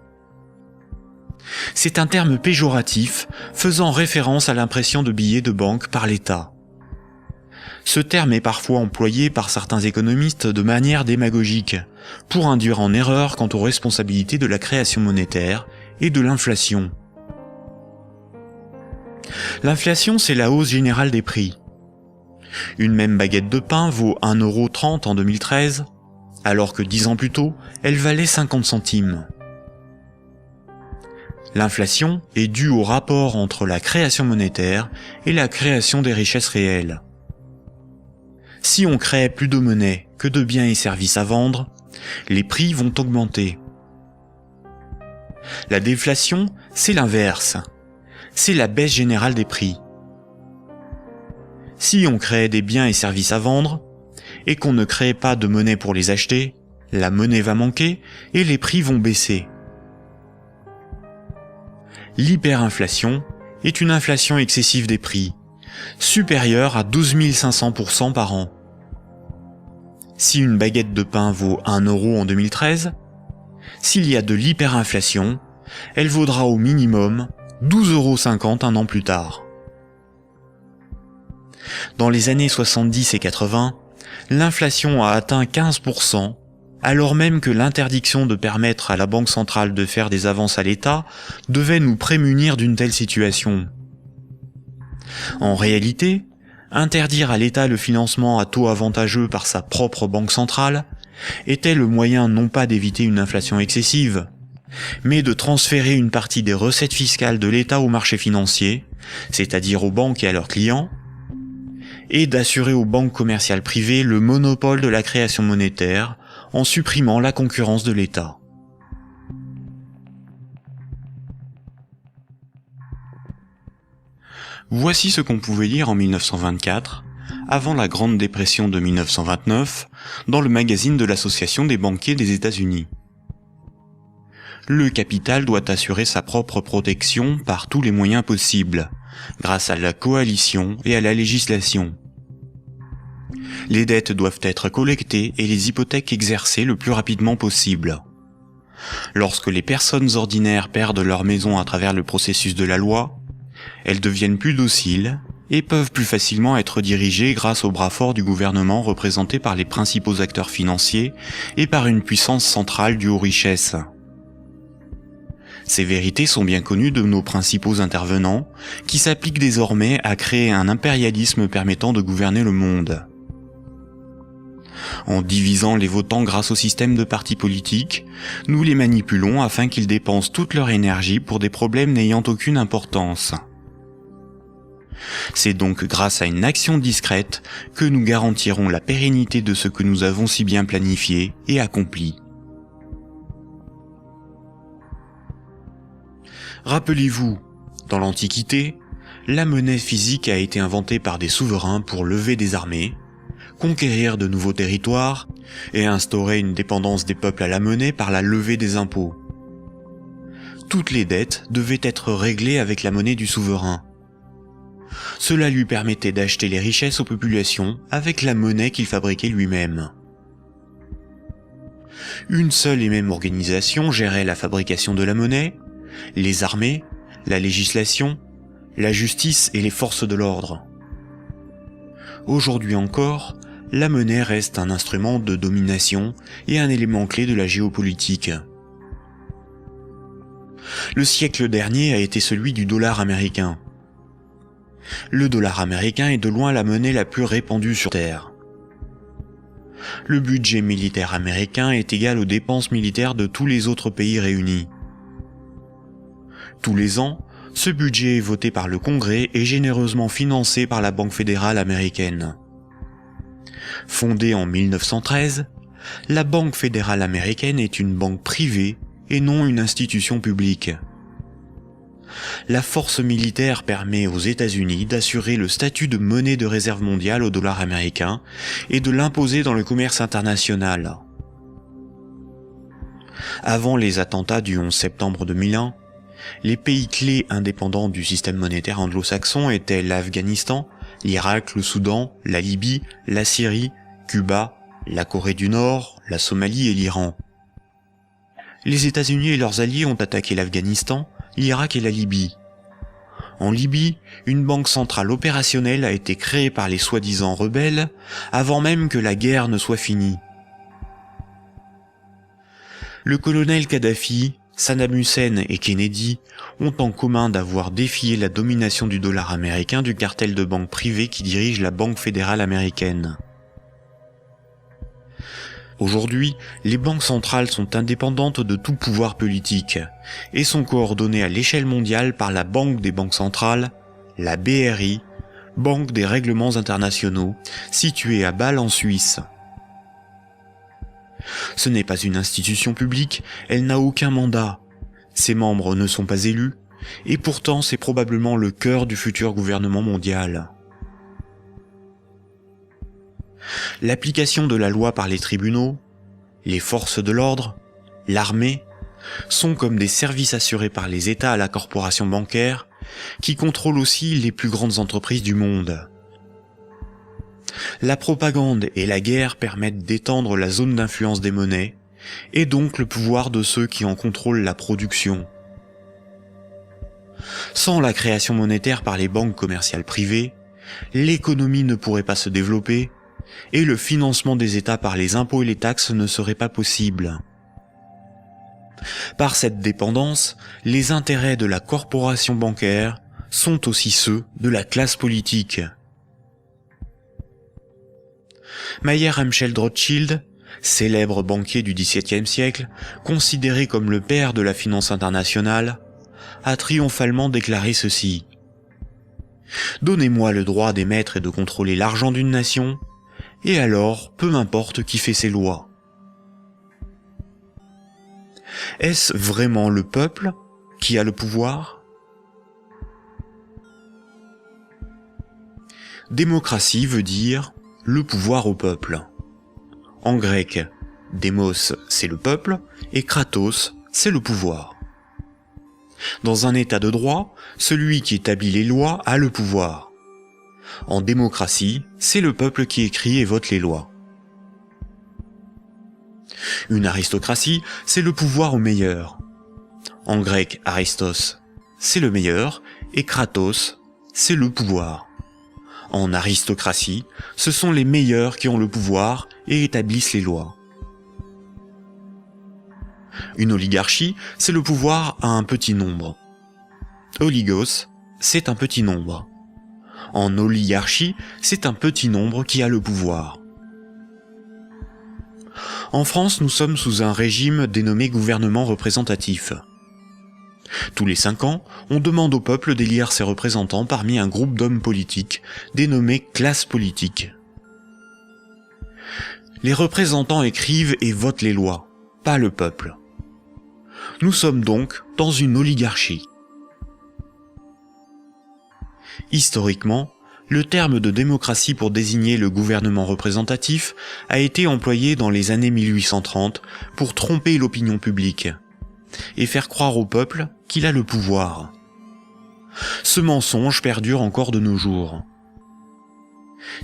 C'est un terme péjoratif faisant référence à l'impression de billets de banque par l'État. Ce terme est parfois employé par certains économistes de manière démagogique, pour induire en erreur quant aux responsabilités de la création monétaire et de l'inflation. L'inflation, c'est la hausse générale des prix. Une même baguette de pain vaut 1,30 € en 2013, alors que 10 ans plus tôt, elle valait 50 centimes. L'inflation est due au rapport entre la création monétaire et la création des richesses réelles. Si on crée plus de monnaie que de biens et services à vendre, les prix vont augmenter. La déflation, c'est l'inverse. C'est la baisse générale des prix. Si on crée des biens et services à vendre, et qu'on ne crée pas de monnaie pour les acheter, la monnaie va manquer et les prix vont baisser. L'hyperinflation est une inflation excessive des prix, supérieure à 12 500% par an. Si une baguette de pain vaut 1 € en 2013, s'il y a de l'hyperinflation, elle vaudra au minimum 12,50 € un an plus tard. Dans les années 70 et 80, l'inflation a atteint 15%, alors même que l'interdiction de permettre à la Banque centrale de faire des avances à l'État devait nous prémunir d'une telle situation. En réalité, interdire à l'État le financement à taux avantageux par sa propre banque centrale était le moyen non pas d'éviter une inflation excessive, mais de transférer une partie des recettes fiscales de l'État aux marchés financiers, c'est-à-dire aux banques et à leurs clients, et d'assurer aux banques commerciales privées le monopole de la création monétaire en supprimant la concurrence de l'État. Voici ce qu'on pouvait lire en 1924, avant la Grande Dépression de 1929, dans le magazine de l'Association des banquiers des États-Unis. Le capital doit assurer sa propre protection par tous les moyens possibles, grâce à la coalition et à la législation. Les dettes doivent être collectées et les hypothèques exercées le plus rapidement possible. Lorsque les personnes ordinaires perdent leur maison à travers le processus de la loi, elles deviennent plus dociles et peuvent plus facilement être dirigées grâce au bras fort du gouvernement représenté par les principaux acteurs financiers et par une puissance centrale due aux richesses. Ces vérités sont bien connues de nos principaux intervenants, qui s'appliquent désormais à créer un impérialisme permettant de gouverner le monde. En divisant les votants grâce au système de partis politiques, nous les manipulons afin qu'ils dépensent toute leur énergie pour des problèmes n'ayant aucune importance. C'est donc grâce à une action discrète que nous garantirons la pérennité de ce que nous avons si bien planifié et accompli. Rappelez-vous, dans l'Antiquité, la monnaie physique a été inventée par des souverains pour lever des armées, conquérir de nouveaux territoires et instaurer une dépendance des peuples à la monnaie par la levée des impôts. Toutes les dettes devaient être réglées avec la monnaie du souverain. Cela lui permettait d'acheter les richesses aux populations avec la monnaie qu'il fabriquait lui-même. Une seule et même organisation gérait la fabrication de la monnaie, les armées, la législation, la justice et les forces de l'ordre. Aujourd'hui encore, la monnaie reste un instrument de domination et un élément clé de la géopolitique. Le siècle dernier a été celui du dollar américain. Le dollar américain est de loin la monnaie la plus répandue sur Terre. Le budget militaire américain est égal aux dépenses militaires de tous les autres pays réunis. Tous les ans, ce budget est voté par le Congrès et généreusement financé par la Banque fédérale américaine. Fondée en 1913, la Banque fédérale américaine est une banque privée et non une institution publique. La force militaire permet aux États-Unis d'assurer le statut de monnaie de réserve mondiale au dollar américain et de l'imposer dans le commerce international. Avant les attentats du 11 septembre 2001, les pays clés indépendants du système monétaire anglo-saxon étaient l'Afghanistan, l'Irak, le Soudan, la Libye, la Syrie, Cuba, la Corée du Nord, la Somalie et l'Iran. Les États-Unis et leurs alliés ont attaqué l'Afghanistan, l'Irak et la Libye. En Libye, une banque centrale opérationnelle a été créée par les soi-disant rebelles avant même que la guerre ne soit finie. Le colonel Kadhafi, Saddam Hussein et Kennedy ont en commun d'avoir défié la domination du dollar américain du cartel de banques privées qui dirige la Banque fédérale américaine. Aujourd'hui, les banques centrales sont indépendantes de tout pouvoir politique et sont coordonnées à l'échelle mondiale par la Banque des banques centrales, la BRI, Banque des règlements internationaux, située à Bâle en Suisse. Ce n'est pas une institution publique, elle n'a aucun mandat. Ses membres ne sont pas élus, et pourtant c'est probablement le cœur du futur gouvernement mondial. L'application de la loi par les tribunaux, les forces de l'ordre, l'armée, sont comme des services assurés par les États à la corporation bancaire, qui contrôle aussi les plus grandes entreprises du monde. La propagande et la guerre permettent d'étendre la zone d'influence des monnaies, et donc le pouvoir de ceux qui en contrôlent la production. Sans la création monétaire par les banques commerciales privées, l'économie ne pourrait pas se développer, et le financement des États par les impôts et les taxes ne serait pas possible. Par cette dépendance, les intérêts de la corporation bancaire sont aussi ceux de la classe politique. Mayer Amschel Rothschild, célèbre banquier du XVIIe siècle, considéré comme le père de la finance internationale, a triomphalement déclaré ceci. « Donnez-moi le droit d'émettre et de contrôler l'argent d'une nation, et alors, peu m'importe qui fait ses lois. » Est-ce vraiment le peuple qui a le pouvoir ? Démocratie veut dire le pouvoir au peuple. En grec, démos c'est le peuple et kratos c'est le pouvoir. Dans un état de droit, celui qui établit les lois a le pouvoir. En démocratie, c'est le peuple qui écrit et vote les lois. Une aristocratie, c'est le pouvoir au meilleur. En grec, aristos, c'est le meilleur, et kratos, c'est le pouvoir. En aristocratie, ce sont les meilleurs qui ont le pouvoir et établissent les lois. Une oligarchie, c'est le pouvoir à un petit nombre. Oligos, c'est un petit nombre. En oligarchie, c'est un petit nombre qui a le pouvoir. En France, nous sommes sous un régime dénommé gouvernement représentatif. Tous les 5 ans, on demande au peuple d'élire ses représentants parmi un groupe d'hommes politiques, dénommé classe politique. Les représentants écrivent et votent les lois, pas le peuple. Nous sommes donc dans une oligarchie. Historiquement, le terme de démocratie pour désigner le gouvernement représentatif a été employé dans les années 1830 pour tromper l'opinion publique et faire croire au peuple qu'il a le pouvoir. Ce mensonge perdure encore de nos jours.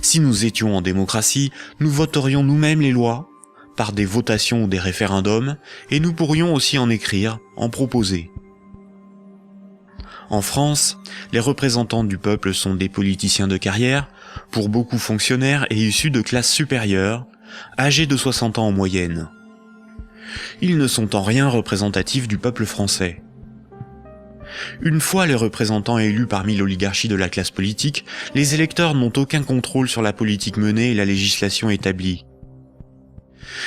Si nous étions en démocratie, nous voterions nous-mêmes les lois, par des votations ou des référendums, et nous pourrions aussi en écrire, en proposer. En France, les représentants du peuple sont des politiciens de carrière, pour beaucoup fonctionnaires et issus de classes supérieures, âgés de 60 ans en moyenne. Ils ne sont en rien représentatifs du peuple français. Une fois les représentants élus parmi l'oligarchie de la classe politique, les électeurs n'ont aucun contrôle sur la politique menée et la législation établie.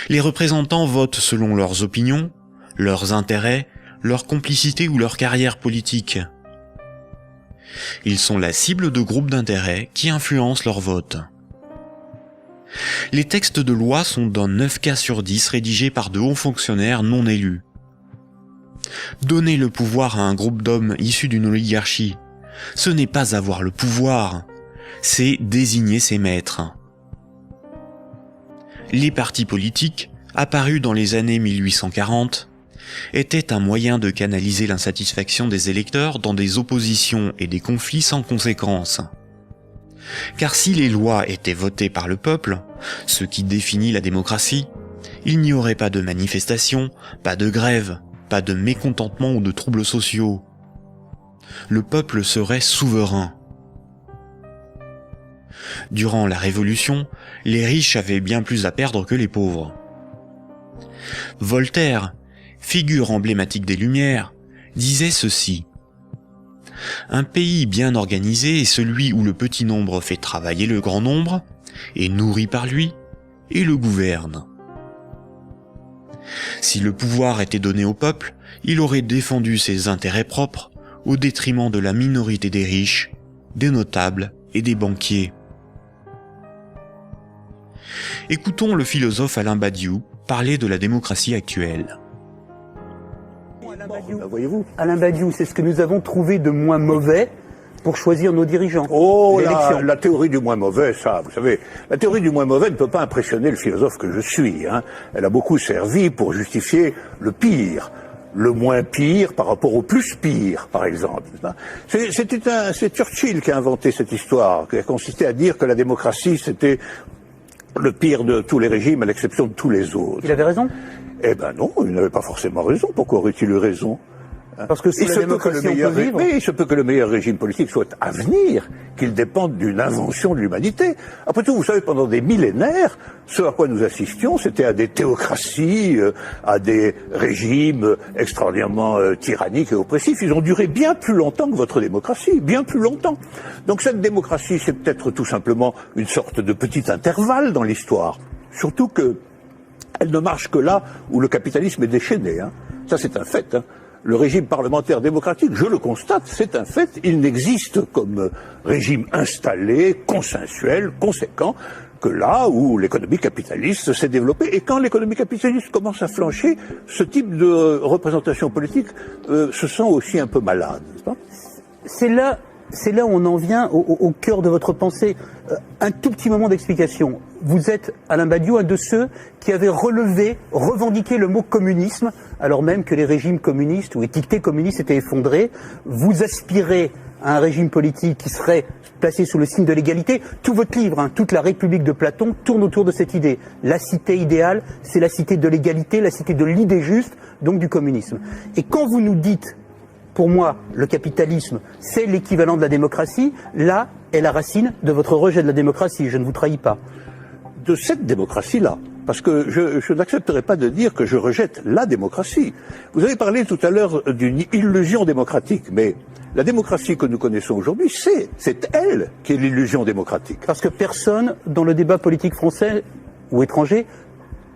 Les représentants votent selon leurs opinions, leurs intérêts, leur complicité ou leur carrière politique. Ils sont la cible de groupes d'intérêts qui influencent leur vote. Les textes de loi sont dans 9 cas sur 10 rédigés par de hauts fonctionnaires non élus. Donner le pouvoir à un groupe d'hommes issus d'une oligarchie, ce n'est pas avoir le pouvoir, c'est désigner ses maîtres. Les partis politiques, apparus dans les années 1840, étaient un moyen de canaliser l'insatisfaction des électeurs dans des oppositions et des conflits sans conséquences. Car si les lois étaient votées par le peuple, ce qui définit la démocratie, il n'y aurait pas de manifestations, pas de grèves, pas de mécontentement ou de troubles sociaux. Le peuple serait souverain. Durant la Révolution, les riches avaient bien plus à perdre que les pauvres. Voltaire, figure emblématique des Lumières, disait ceci. Un pays bien organisé est celui où le petit nombre fait travailler le grand nombre, est nourri par lui, et le gouverne. Si le pouvoir était donné au peuple, il aurait défendu ses intérêts propres au détriment de la minorité des riches, des notables et des banquiers. Écoutons le philosophe Alain Badiou parler de la démocratie actuelle. Voyez-vous, Alain Badiou, c'est ce que nous avons trouvé de moins mauvais pour choisir nos dirigeants. Oh, la théorie du moins mauvais, ça, vous savez, la théorie du moins mauvais ne peut pas impressionner le philosophe que je suis. Hein. Elle a beaucoup servi pour justifier le pire, le moins pire par rapport au plus pire, par exemple. C'est Churchill qui a inventé cette histoire, qui a consisté à dire que la démocratie, c'était le pire de tous les régimes, à l'exception de tous les autres. Il avait raison ? Eh ben non, il n'avait pas forcément raison. Pourquoi aurait-il eu raison ? Parce que sous la démocratie, on peut vivre. Oui, il se peut que le meilleur régime politique soit à venir, qu'il dépende d'une invention de l'humanité. Après tout, vous savez, pendant des millénaires, ce à quoi nous assistions, c'était à des théocraties, à des régimes extraordinairement tyranniques et oppressifs. Ils ont duré bien plus longtemps que votre démocratie, bien plus longtemps. Donc cette démocratie, c'est peut-être tout simplement une sorte de petit intervalle dans l'histoire. Surtout que elle ne marche que là où le capitalisme est déchaîné. Hein. Ça, c'est un fait. Hein. Le régime parlementaire démocratique, je le constate, c'est un fait. Il n'existe comme régime installé, consensuel, conséquent, que là où l'économie capitaliste s'est développée. Et quand l'économie capitaliste commence à flancher, ce type de représentation politique se sent aussi un peu malade, n'est-ce pas ? C'est là où on en vient au cœur de votre pensée. Un tout petit moment d'explication. Vous êtes, Alain Badiou, un de ceux qui avaient revendiqué le mot communisme, alors même que les régimes communistes ou étiquetés communistes étaient effondrés. Vous aspirez à un régime politique qui serait placé sous le signe de l'égalité. Tout votre livre, toute la République de Platon, tourne autour de cette idée. La cité idéale, c'est la cité de l'égalité, la cité de l'idée juste, donc du communisme. Et quand vous nous dites, pour moi, le capitalisme, c'est l'équivalent de la démocratie, là est la racine de votre rejet de la démocratie, je ne vous trahis pas. De cette démocratie-là. Parce que je n'accepterai pas de dire que je rejette la démocratie. Vous avez parlé tout à l'heure d'une illusion démocratique, mais la démocratie que nous connaissons aujourd'hui, c'est elle qui est l'illusion démocratique. Parce que personne, dans le débat politique français ou étranger,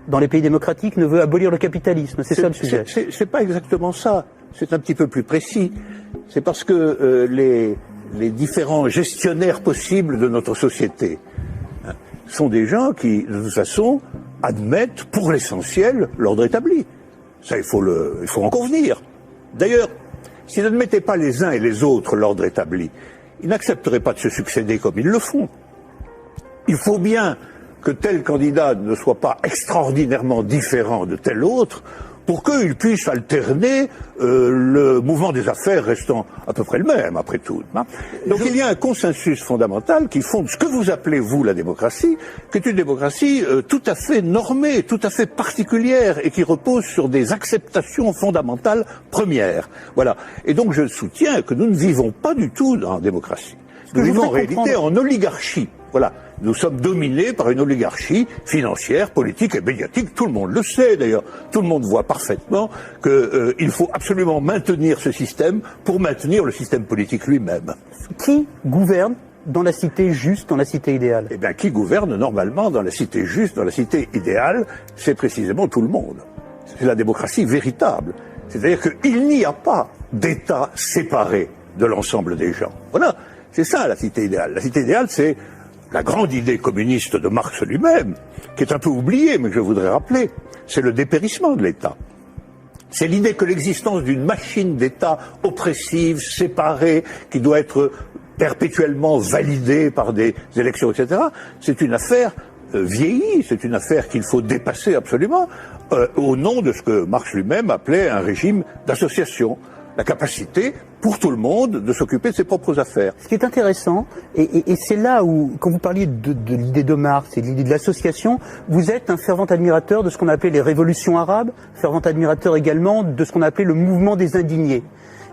dans les pays démocratiques, ne veut abolir le capitalisme. C'est ça le sujet. C'est pas exactement ça. C'est un petit peu plus précis. C'est parce que les différents gestionnaires possibles de notre société sont des gens qui, de toute façon, admettent pour l'essentiel l'ordre établi. Ça, il faut en convenir. D'ailleurs, s'ils n'admettaient pas les uns et les autres l'ordre établi, ils n'accepteraient pas de se succéder comme ils le font. Il faut bien que tel candidat ne soit pas extraordinairement différent de tel autre pour qu'ils puissent alterner le mouvement des affaires restant à peu près le même, après tout. Donc il y a un consensus fondamental qui fonde ce que vous appelez, vous, la démocratie, qui est une démocratie tout à fait normée, tout à fait particulière, et qui repose sur des acceptations fondamentales premières. Voilà. Et donc je soutiens que nous ne vivons pas du tout dans la démocratie. Nous vivons en réalité en oligarchie. Voilà. Nous sommes dominés par une oligarchie financière, politique et médiatique. Tout le monde le sait d'ailleurs. Tout le monde voit parfaitement qu'il faut absolument maintenir ce système pour maintenir le système politique lui-même. Qui gouverne dans la cité juste, dans la cité idéale? Eh bien, qui gouverne normalement dans la cité juste, dans la cité idéale, c'est précisément tout le monde. C'est la démocratie véritable. C'est-à-dire qu'il n'y a pas d'État séparé de l'ensemble des gens. Voilà. C'est ça la cité idéale. La cité idéale, c'est la grande idée communiste de Marx lui-même, qui est un peu oubliée, mais que je voudrais rappeler. C'est le dépérissement de l'État. C'est l'idée que l'existence d'une machine d'État oppressive, séparée, qui doit être perpétuellement validée par des élections, etc., c'est une affaire vieillie, c'est une affaire qu'il faut dépasser absolument, au nom de ce que Marx lui-même appelait un régime d'association. La capacité pour tout le monde de s'occuper de ses propres affaires. Ce qui est intéressant, et c'est là où, quand vous parliez de l'idée de Marx et de l'idée de l'association, vous êtes un fervent admirateur de ce qu'on a appelé les révolutions arabes, fervent admirateur également de ce qu'on a appelé le mouvement des indignés.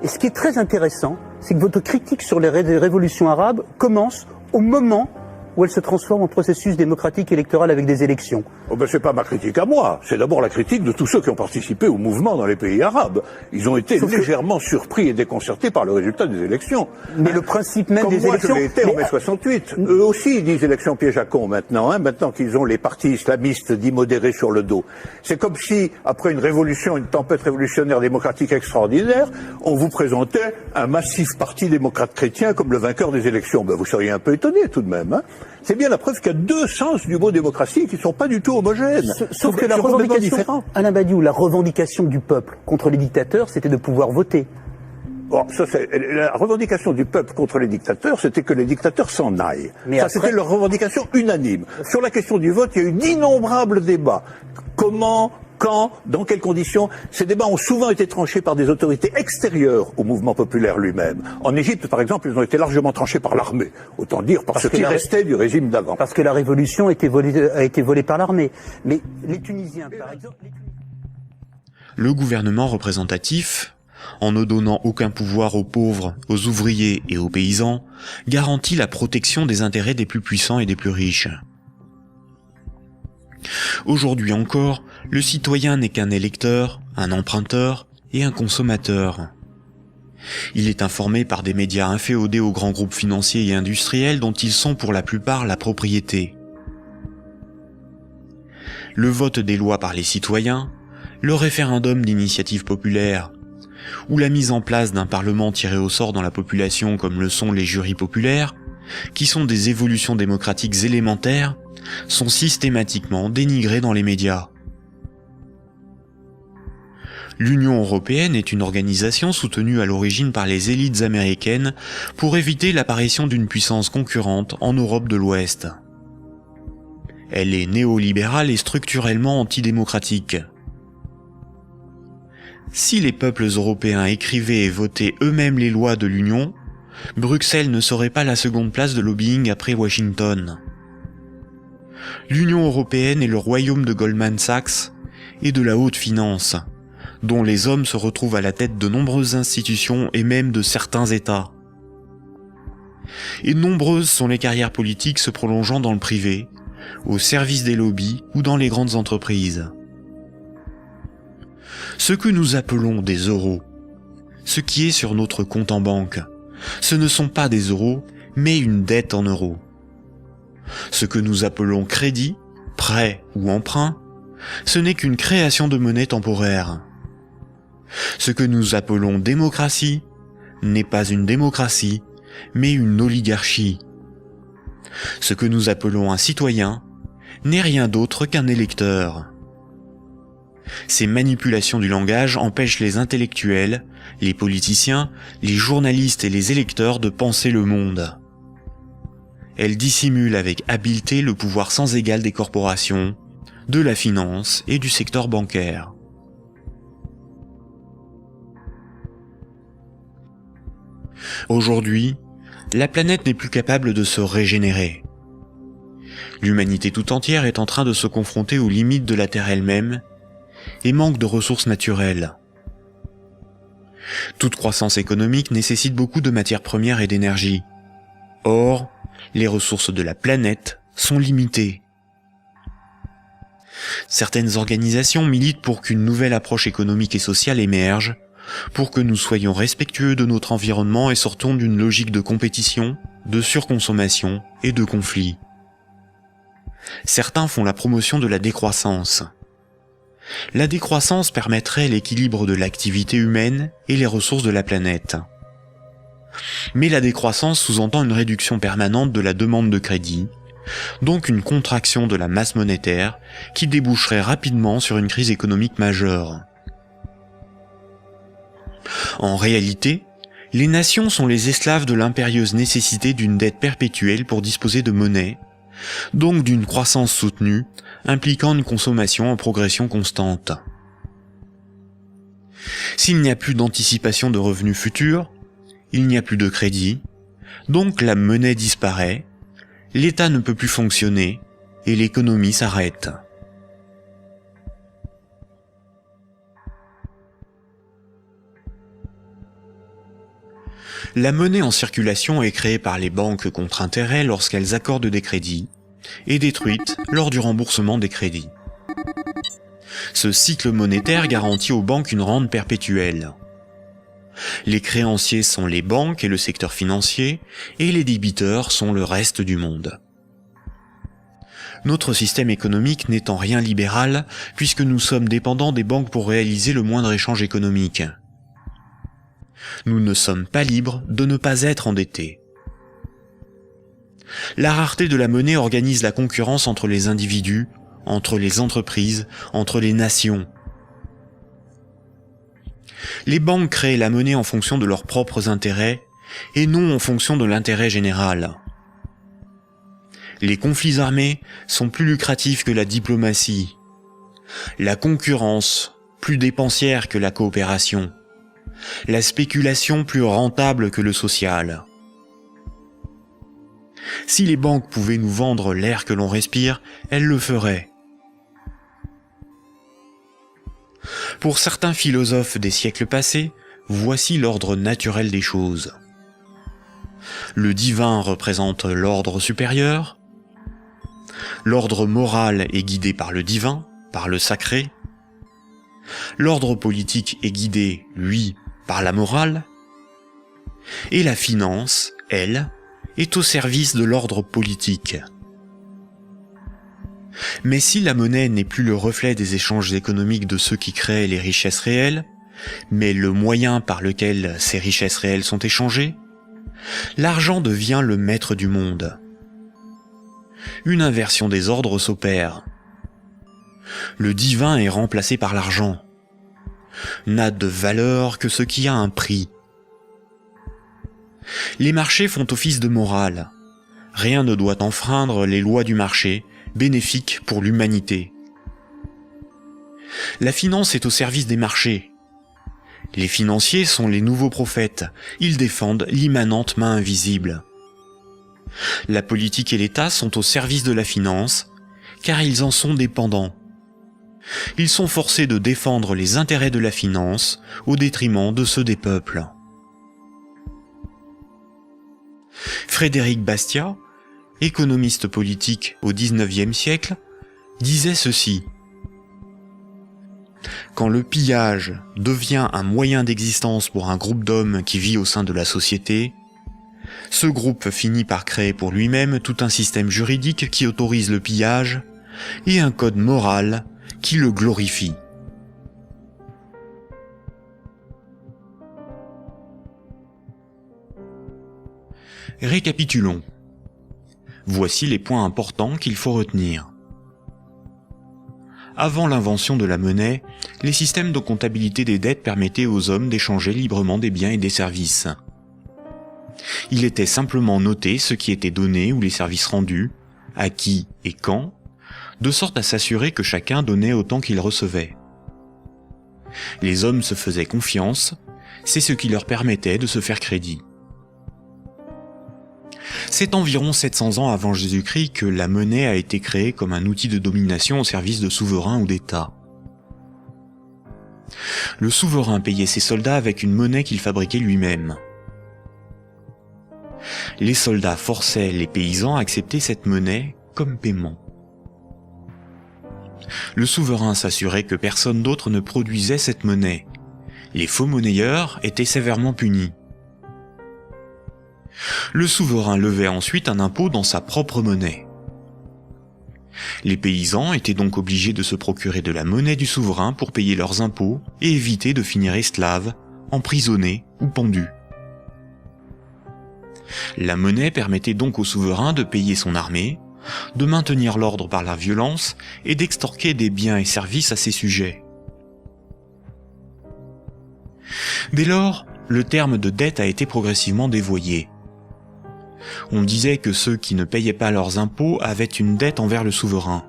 Et ce qui est très intéressant, c'est que votre critique sur les révolutions arabes commence au moment où elle se transforme en processus démocratique électoral avec des élections. Oh ben c'est pas ma critique à moi, c'est d'abord la critique de tous ceux qui ont participé au mouvement dans les pays arabes. Ils ont été légèrement surpris et déconcertés par le résultat des élections. Mais le principe même des élections... Comme moi je l'ai été en mai 68. Eux aussi ils disent élections piège à con maintenant, maintenant qu'ils ont les partis islamistes dits modérés sur le dos. C'est comme si, après une révolution, une tempête révolutionnaire démocratique extraordinaire, on vous présentait un massif parti démocrate chrétien comme le vainqueur des élections. Ben vous seriez un peu étonné tout de même, C'est bien la preuve qu'il y a deux sens du mot démocratie qui ne sont pas du tout homogènes. Sauf que la revendication, Alain Badiou, la revendication du peuple contre les dictateurs, c'était de pouvoir voter. Bon, la revendication du peuple contre les dictateurs, c'était que les dictateurs s'en aillent. Mais après... c'était leur revendication unanime. Sur la question du vote, il y a eu d'innombrables débats. Comment, quand, dans quelles conditions? Ces débats ont souvent été tranchés par des autorités extérieures au mouvement populaire lui-même. En Égypte, par exemple, ils ont été largement tranchés par l'armée. Autant dire par ce qui restait du régime d'avant. Parce que la révolution a été volée par l'armée. Mais les Tunisiens, par exemple... Le gouvernement représentatif, en ne donnant aucun pouvoir aux pauvres, aux ouvriers et aux paysans, garantit la protection des intérêts des plus puissants et des plus riches. Aujourd'hui encore, le citoyen n'est qu'un électeur, un emprunteur et un consommateur. Il est informé par des médias inféodés aux grands groupes financiers et industriels dont ils sont pour la plupart la propriété. Le vote des lois par les citoyens, le référendum d'initiative populaire, ou la mise en place d'un parlement tiré au sort dans la population comme le sont les jurys populaires, qui sont des évolutions démocratiques élémentaires, sont systématiquement dénigrés dans les médias. L'Union européenne est une organisation soutenue à l'origine par les élites américaines pour éviter l'apparition d'une puissance concurrente en Europe de l'Ouest. Elle est néolibérale et structurellement antidémocratique. Si les peuples européens écrivaient et votaient eux-mêmes les lois de l'Union, Bruxelles ne serait pas la seconde place de lobbying après Washington. L'Union européenne est le royaume de Goldman Sachs et de la haute finance, dont les hommes se retrouvent à la tête de nombreuses institutions et même de certains États. Et nombreuses sont les carrières politiques se prolongeant dans le privé, au service des lobbies ou dans les grandes entreprises. Ce que nous appelons des euros, ce qui est sur notre compte en banque, ce ne sont pas des euros, mais une dette en euros. Ce que nous appelons crédit, prêt ou emprunt, ce n'est qu'une création de monnaie temporaire. Ce que nous appelons démocratie n'est pas une démocratie, mais une oligarchie. Ce que nous appelons un citoyen n'est rien d'autre qu'un électeur. Ces manipulations du langage empêchent les intellectuels, les politiciens, les journalistes et les électeurs de penser le monde. Elles dissimulent avec habileté le pouvoir sans égal des corporations, de la finance et du secteur bancaire. Aujourd'hui, la planète n'est plus capable de se régénérer. L'humanité tout entière est en train de se confronter aux limites de la Terre elle-même et manque de ressources naturelles. Toute croissance économique nécessite beaucoup de matières premières et d'énergie. Or, les ressources de la planète sont limitées. Certaines organisations militent pour qu'une nouvelle approche économique et sociale émerge, pour que nous soyons respectueux de notre environnement et sortons d'une logique de compétition, de surconsommation et de conflit. Certains font la promotion de la décroissance. La décroissance permettrait l'équilibre de l'activité humaine et les ressources de la planète. Mais la décroissance sous-entend une réduction permanente de la demande de crédit, donc une contraction de la masse monétaire qui déboucherait rapidement sur une crise économique majeure. En réalité, les nations sont les esclaves de l'impérieuse nécessité d'une dette perpétuelle pour disposer de monnaie, donc d'une croissance soutenue, impliquant une consommation en progression constante. S'il n'y a plus d'anticipation de revenus futurs, il n'y a plus de crédit, donc la monnaie disparaît, l'État ne peut plus fonctionner et l'économie s'arrête. La monnaie en circulation est créée par les banques contre intérêt lorsqu'elles accordent des crédits et détruite lors du remboursement des crédits. Ce cycle monétaire garantit aux banques une rente perpétuelle. Les créanciers sont les banques et le secteur financier, et les débiteurs sont le reste du monde. Notre système économique n'est en rien libéral, puisque nous sommes dépendants des banques pour réaliser le moindre échange économique. Nous ne sommes pas libres de ne pas être endettés. La rareté de la monnaie organise la concurrence entre les individus, entre les entreprises, entre les nations. Les banques créent la monnaie en fonction de leurs propres intérêts et non en fonction de l'intérêt général. Les conflits armés sont plus lucratifs que la diplomatie. La concurrence, plus dépensière que la coopération. La spéculation plus rentable que le social. Si les banques pouvaient nous vendre l'air que l'on respire, elles le feraient. Pour certains philosophes des siècles passés, voici l'ordre naturel des choses. Le divin représente l'ordre supérieur. L'ordre moral est guidé par le divin, par le sacré. L'ordre politique est guidé, lui, par la morale. Et la finance, elle, est au service de l'ordre politique. Mais si la monnaie n'est plus le reflet des échanges économiques de ceux qui créent les richesses réelles, mais le moyen par lequel ces richesses réelles sont échangées, l'argent devient le maître du monde. Une inversion des ordres s'opère. Le divin est remplacé par l'argent. N'a de valeur que ce qui a un prix. Les marchés font office de morale. Rien ne doit enfreindre les lois du marché, bénéfiques pour l'humanité. La finance est au service des marchés. Les financiers sont les nouveaux prophètes, ils défendent l'immanente main invisible. La politique et l'État sont au service de la finance, car ils en sont dépendants. Ils sont forcés de défendre les intérêts de la finance au détriment de ceux des peuples. Frédéric Bastiat, économiste politique au XIXe siècle, disait ceci. Quand le pillage devient un moyen d'existence pour un groupe d'hommes qui vit au sein de la société, ce groupe finit par créer pour lui-même tout un système juridique qui autorise le pillage et un code moral qui le glorifie. Récapitulons. Voici les points importants qu'il faut retenir. Avant l'invention de la monnaie, les systèmes de comptabilité des dettes permettaient aux hommes d'échanger librement des biens et des services. Il était simplement noté ce qui était donné ou les services rendus, à qui et quand, de sorte à s'assurer que chacun donnait autant qu'il recevait. Les hommes se faisaient confiance, c'est ce qui leur permettait de se faire crédit. C'est environ 700 ans avant Jésus-Christ que la monnaie a été créée comme un outil de domination au service de souverains ou d'États. Le souverain payait ses soldats avec une monnaie qu'il fabriquait lui-même. Les soldats forçaient les paysans à accepter cette monnaie comme paiement. Le souverain s'assurait que personne d'autre ne produisait cette monnaie. Les faux monnayeurs étaient sévèrement punis. Le souverain levait ensuite un impôt dans sa propre monnaie. Les paysans étaient donc obligés de se procurer de la monnaie du souverain pour payer leurs impôts et éviter de finir esclaves, emprisonnés ou pendus. La monnaie permettait donc au souverain de payer son armée, de maintenir l'ordre par la violence et d'extorquer des biens et services à ses sujets. Dès lors, le terme de dette a été progressivement dévoyé. On disait que ceux qui ne payaient pas leurs impôts avaient une dette envers le souverain.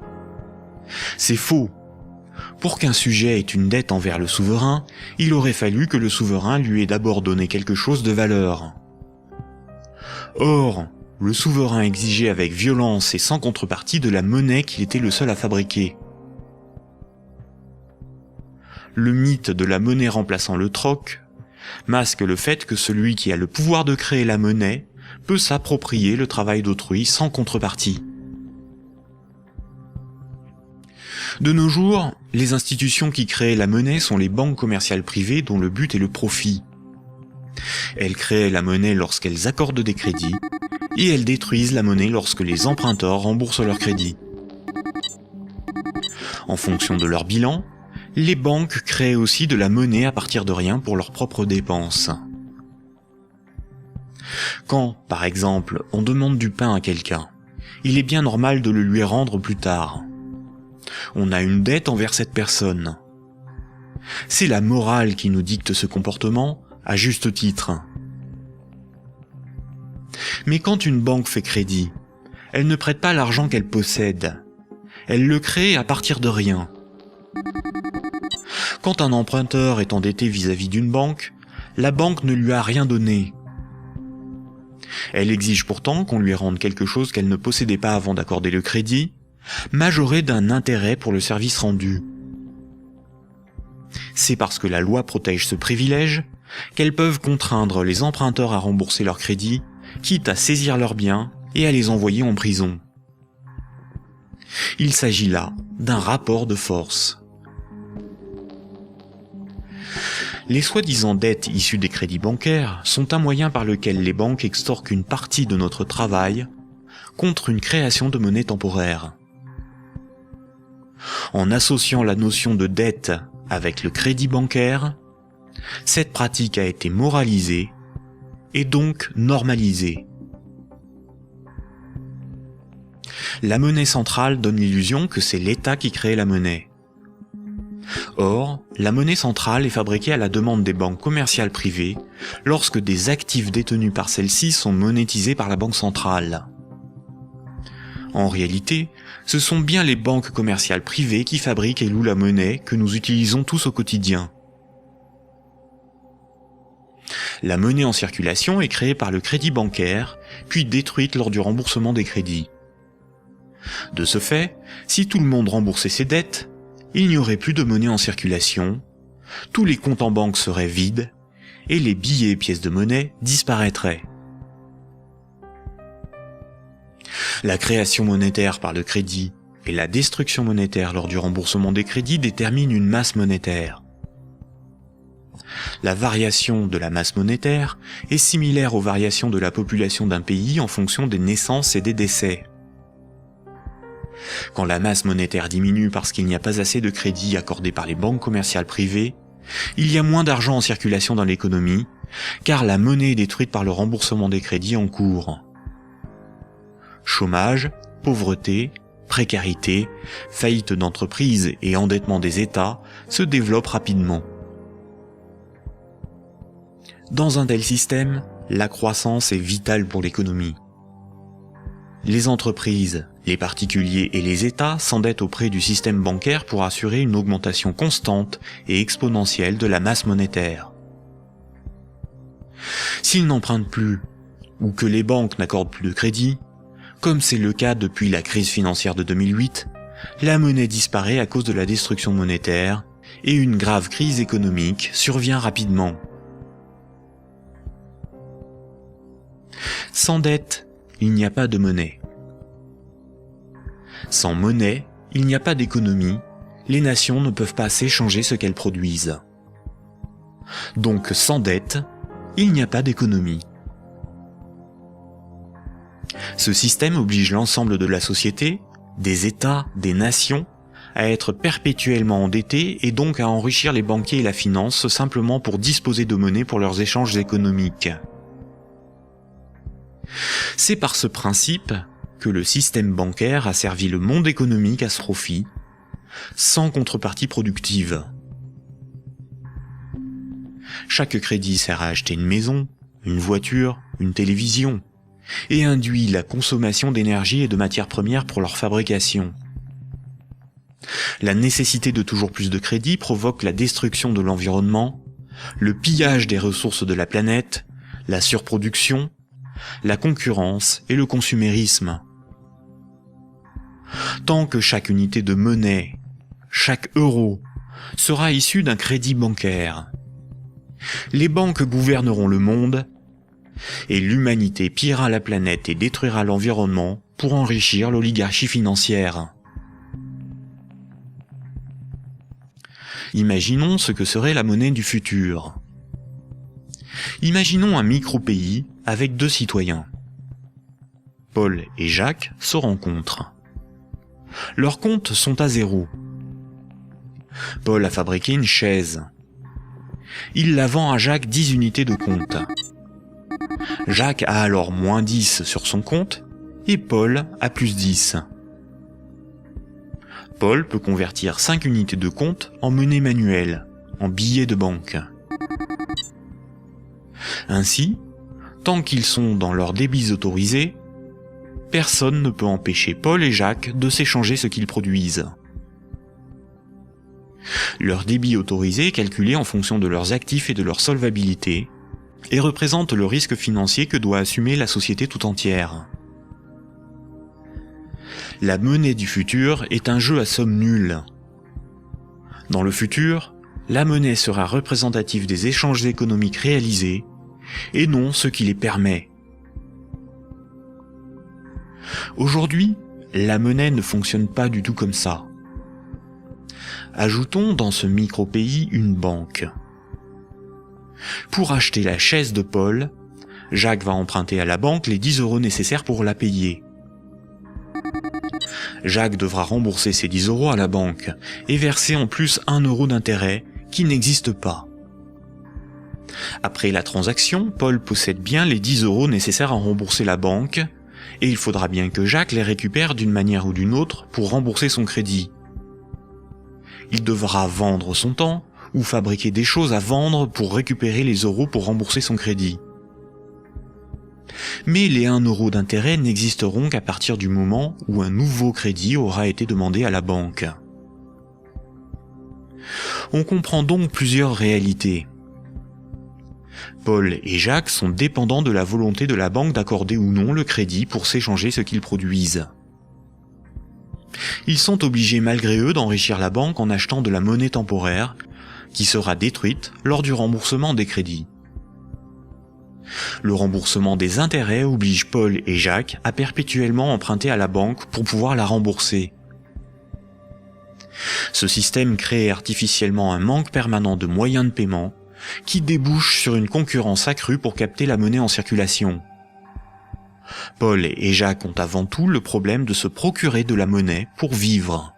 C'est faux. Pour qu'un sujet ait une dette envers le souverain, il aurait fallu que le souverain lui ait d'abord donné quelque chose de valeur. Or, le souverain exigeait avec violence et sans contrepartie de la monnaie qu'il était le seul à fabriquer. Le mythe de la monnaie remplaçant le troc masque le fait que celui qui a le pouvoir de créer la monnaie peut s'approprier le travail d'autrui sans contrepartie. De nos jours, les institutions qui créent la monnaie sont les banques commerciales privées dont le but est le profit. Elles créent la monnaie lorsqu'elles accordent des crédits, et elles détruisent la monnaie lorsque les emprunteurs remboursent leurs crédits. En fonction de leur bilan, les banques créent aussi de la monnaie à partir de rien pour leurs propres dépenses. Quand, par exemple, on demande du pain à quelqu'un, il est bien normal de le lui rendre plus tard. On a une dette envers cette personne. C'est la morale qui nous dicte ce comportement, à juste titre. Mais quand une banque fait crédit, elle ne prête pas l'argent qu'elle possède. Elle le crée à partir de rien. Quand un emprunteur est endetté vis-à-vis d'une banque, la banque ne lui a rien donné. Elle exige pourtant qu'on lui rende quelque chose qu'elle ne possédait pas avant d'accorder le crédit, majoré d'un intérêt pour le service rendu. C'est parce que la loi protège ce privilège qu'elles peuvent contraindre les emprunteurs à rembourser leur crédit, quitte à saisir leurs biens et à les envoyer en prison. Il s'agit là d'un rapport de force. Les soi-disant dettes issues des crédits bancaires sont un moyen par lequel les banques extorquent une partie de notre travail contre une création de monnaie temporaire. En associant la notion de dette avec le crédit bancaire, cette pratique a été moralisée et donc normalisée. La monnaie centrale donne l'illusion que c'est l'État qui crée la monnaie. Or, la monnaie centrale est fabriquée à la demande des banques commerciales privées lorsque des actifs détenus par celles-ci sont monétisés par la banque centrale. En réalité, ce sont bien les banques commerciales privées qui fabriquent et louent la monnaie que nous utilisons tous au quotidien. La monnaie en circulation est créée par le crédit bancaire, puis détruite lors du remboursement des crédits. De ce fait, si tout le monde remboursait ses dettes, il n'y aurait plus de monnaie en circulation, tous les comptes en banque seraient vides, et les billets et pièces de monnaie disparaîtraient. La création monétaire par le crédit et la destruction monétaire lors du remboursement des crédits déterminent une masse monétaire. La variation de la masse monétaire est similaire aux variations de la population d'un pays en fonction des naissances et des décès. Quand la masse monétaire diminue parce qu'il n'y a pas assez de crédits accordés par les banques commerciales privées, il y a moins d'argent en circulation dans l'économie, car la monnaie est détruite par le remboursement des crédits en cours. Chômage, pauvreté, précarité, faillite d'entreprises et endettement des États se développent rapidement. Dans un tel système, la croissance est vitale pour l'économie. Les entreprises, les particuliers et les États s'endettent auprès du système bancaire pour assurer une augmentation constante et exponentielle de la masse monétaire. S'ils n'empruntent plus, ou que les banques n'accordent plus de crédit, comme c'est le cas depuis la crise financière de 2008, la monnaie disparaît à cause de la destruction monétaire et une grave crise économique survient rapidement. Sans dette, il n'y a pas de monnaie. Sans monnaie, il n'y a pas d'économie, les nations ne peuvent pas s'échanger ce qu'elles produisent. Donc sans dette, il n'y a pas d'économie. Ce système oblige l'ensemble de la société, des États, des nations, à être perpétuellement endettés et donc à enrichir les banquiers et la finance simplement pour disposer de monnaie pour leurs échanges économiques. C'est par ce principe que le système bancaire a servi le monde économique à ce profit, sans contrepartie productive. Chaque crédit sert à acheter une maison, une voiture, une télévision, et induit la consommation d'énergie et de matières premières pour leur fabrication. La nécessité de toujours plus de crédits provoque la destruction de l'environnement, le pillage des ressources de la planète, la surproduction, la concurrence et le consumérisme. Tant que chaque unité de monnaie, chaque euro, sera issu d'un crédit bancaire, les banques gouverneront le monde et l'humanité pillera la planète et détruira l'environnement pour enrichir l'oligarchie financière. Imaginons ce que serait la monnaie du futur. Imaginons un micro-pays avec 2 citoyens. Paul et Jacques se rencontrent. Leurs comptes sont à 0. Paul a fabriqué une chaise. Il la vend à Jacques 10 unités de compte. Jacques a alors moins 10 sur son compte et Paul a plus 10. Paul peut convertir 5 unités de compte en monnaie manuelle, en billets de banque. Ainsi, tant qu'ils sont dans leurs débits autorisés, personne ne peut empêcher Paul et Jacques de s'échanger ce qu'ils produisent. Leur débit autorisé est calculé en fonction de leurs actifs et de leur solvabilité, et représente le risque financier que doit assumer la société tout entière. La monnaie du futur est un jeu à somme nulle. Dans le futur, la monnaie sera représentative des échanges économiques réalisés, et non ce qui les permet. Aujourd'hui, la monnaie ne fonctionne pas du tout comme ça. Ajoutons dans ce micro-pays une banque. Pour acheter la chaise de Paul, Jacques va emprunter à la banque les 10 € nécessaires pour la payer. Jacques devra rembourser ces 10 € à la banque et verser en plus 1 € d'intérêt qui n'existe pas. Après la transaction, Paul possède bien les 10 € nécessaires à rembourser la banque et il faudra bien que Jacques les récupère d'une manière ou d'une autre pour rembourser son crédit. Il devra vendre son temps ou fabriquer des choses à vendre pour récupérer les euros pour rembourser son crédit. Mais les 1 € d'intérêt n'existeront qu'à partir du moment où un nouveau crédit aura été demandé à la banque. On comprend donc plusieurs réalités. Paul et Jacques sont dépendants de la volonté de la banque d'accorder ou non le crédit pour s'échanger ce qu'ils produisent. Ils sont obligés malgré eux d'enrichir la banque en achetant de la monnaie temporaire, qui sera détruite lors du remboursement des crédits. Le remboursement des intérêts oblige Paul et Jacques à perpétuellement emprunter à la banque pour pouvoir la rembourser. Ce système crée artificiellement un manque permanent de moyens de paiement qui débouche sur une concurrence accrue pour capter la monnaie en circulation. Paul et Jacques ont avant tout le problème de se procurer de la monnaie pour vivre.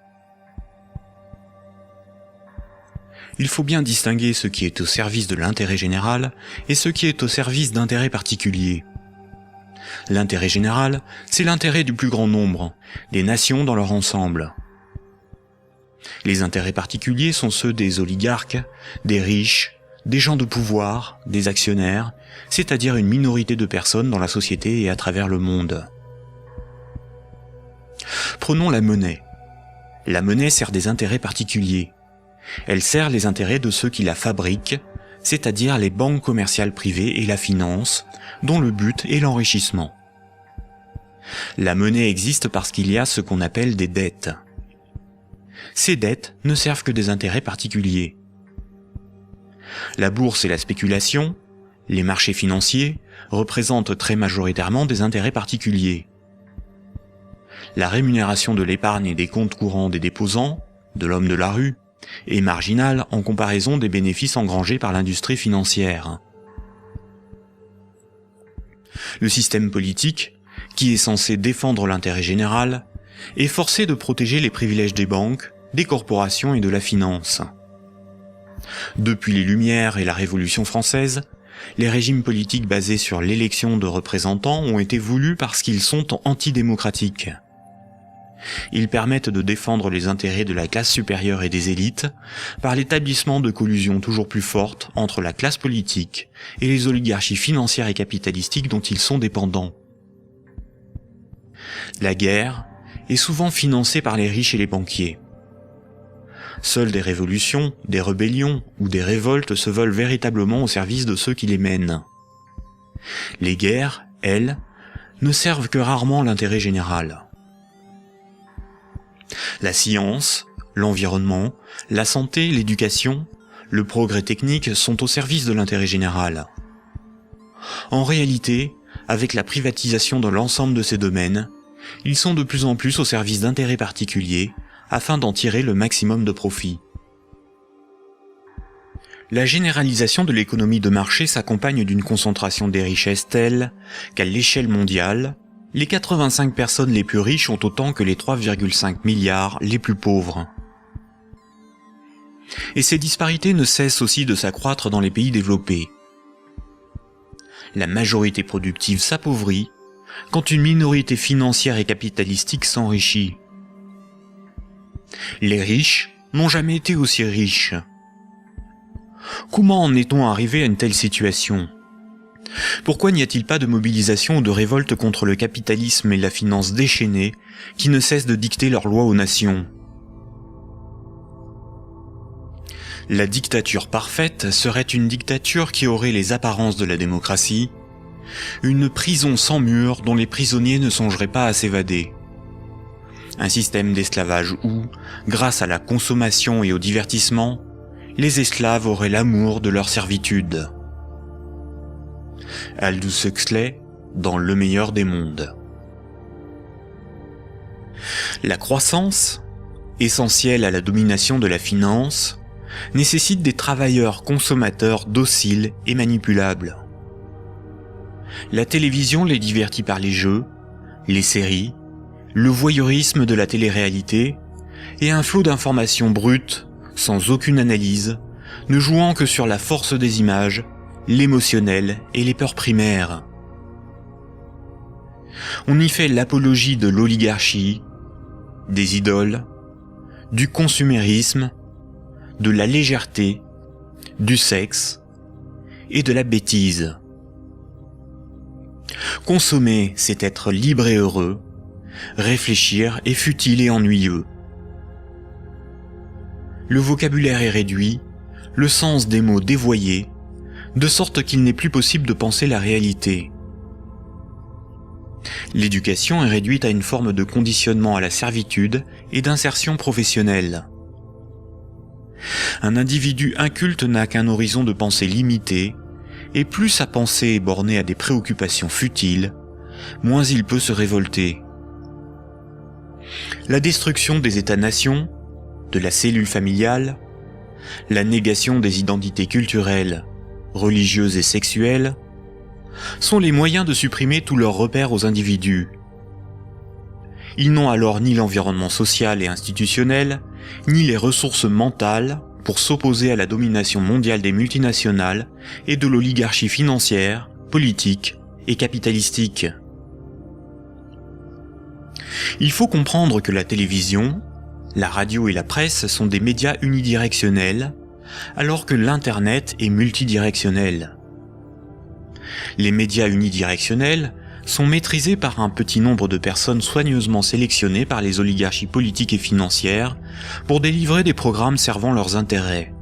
Il faut bien distinguer ce qui est au service de l'intérêt général et ce qui est au service d'intérêts particuliers. L'intérêt général, c'est l'intérêt du plus grand nombre, des nations dans leur ensemble. Les intérêts particuliers sont ceux des oligarques, des riches, des gens de pouvoir, des actionnaires, c'est-à-dire une minorité de personnes dans la société et à travers le monde. Prenons la monnaie. La monnaie sert des intérêts particuliers. Elle sert les intérêts de ceux qui la fabriquent, c'est-à-dire les banques commerciales privées et la finance, dont le but est l'enrichissement. La monnaie existe parce qu'il y a ce qu'on appelle des dettes. Ces dettes ne servent que des intérêts particuliers. La bourse et la spéculation, les marchés financiers, représentent très majoritairement des intérêts particuliers. La rémunération de l'épargne et des comptes courants des déposants, de l'homme de la rue, est marginale en comparaison des bénéfices engrangés par l'industrie financière. Le système politique, qui est censé défendre l'intérêt général, est forcé de protéger les privilèges des banques, des corporations et de la finance. Depuis les Lumières et la Révolution française, les régimes politiques basés sur l'élection de représentants ont été voulus parce qu'ils sont antidémocratiques. Ils permettent de défendre les intérêts de la classe supérieure et des élites par l'établissement de collusions toujours plus fortes entre la classe politique et les oligarchies financières et capitalistiques dont ils sont dépendants. La guerre est souvent financée par les riches et les banquiers. Seules des révolutions, des rébellions ou des révoltes se veulent véritablement au service de ceux qui les mènent. Les guerres, elles, ne servent que rarement l'intérêt général. La science, l'environnement, la santé, l'éducation, le progrès technique sont au service de l'intérêt général. En réalité, avec la privatisation de l'ensemble de ces domaines, ils sont de plus en plus au service d'intérêts particuliers afin d'en tirer le maximum de profit. La généralisation de l'économie de marché s'accompagne d'une concentration des richesses telle qu'à l'échelle mondiale, les 85 personnes les plus riches ont autant que les 3,5 milliards les plus pauvres. Et ces disparités ne cessent aussi de s'accroître dans les pays développés. La majorité productive s'appauvrit quand une minorité financière et capitalistique s'enrichit. Les riches n'ont jamais été aussi riches. Comment en est-on arrivé à une telle situation ? Pourquoi n'y a-t-il pas de mobilisation ou de révolte contre le capitalisme et la finance déchaînée qui ne cessent de dicter leurs lois aux nations ? La dictature parfaite serait une dictature qui aurait les apparences de la démocratie, une prison sans murs dont les prisonniers ne songeraient pas à s'évader. Un système d'esclavage où, grâce à la consommation et au divertissement, les esclaves auraient l'amour de leur servitude. Aldous Huxley, dans Le meilleur des mondes. La croissance, essentielle à la domination de la finance, nécessite des travailleurs consommateurs dociles et manipulables. La télévision les divertit par les jeux, les séries, le voyeurisme de la télé-réalité et un flot d'informations brutes, sans aucune analyse, ne jouant que sur la force des images, l'émotionnel et les peurs primaires. On y fait l'apologie de l'oligarchie, des idoles, du consumérisme, de la légèreté, du sexe et de la bêtise. Consommer, c'est être libre et heureux, réfléchir est futile et ennuyeux. Le vocabulaire est réduit, le sens des mots dévoyé, de sorte qu'il n'est plus possible de penser la réalité. L'éducation est réduite à une forme de conditionnement à la servitude et d'insertion professionnelle. Un individu inculte n'a qu'un horizon de pensée limité, et plus sa pensée est bornée à des préoccupations futiles, moins il peut se révolter. La destruction des États-nations, de la cellule familiale, la négation des identités culturelles, religieuses et sexuelles, sont les moyens de supprimer tous leurs repères aux individus. Ils n'ont alors ni l'environnement social et institutionnel, ni les ressources mentales pour s'opposer à la domination mondiale des multinationales et de l'oligarchie financière, politique et capitalistique. Il faut comprendre que la télévision, la radio et la presse sont des médias unidirectionnels, alors que l'Internet est multidirectionnel. Les médias unidirectionnels sont maîtrisés par un petit nombre de personnes soigneusement sélectionnées par les oligarchies politiques et financières pour délivrer des programmes servant leurs intérêts.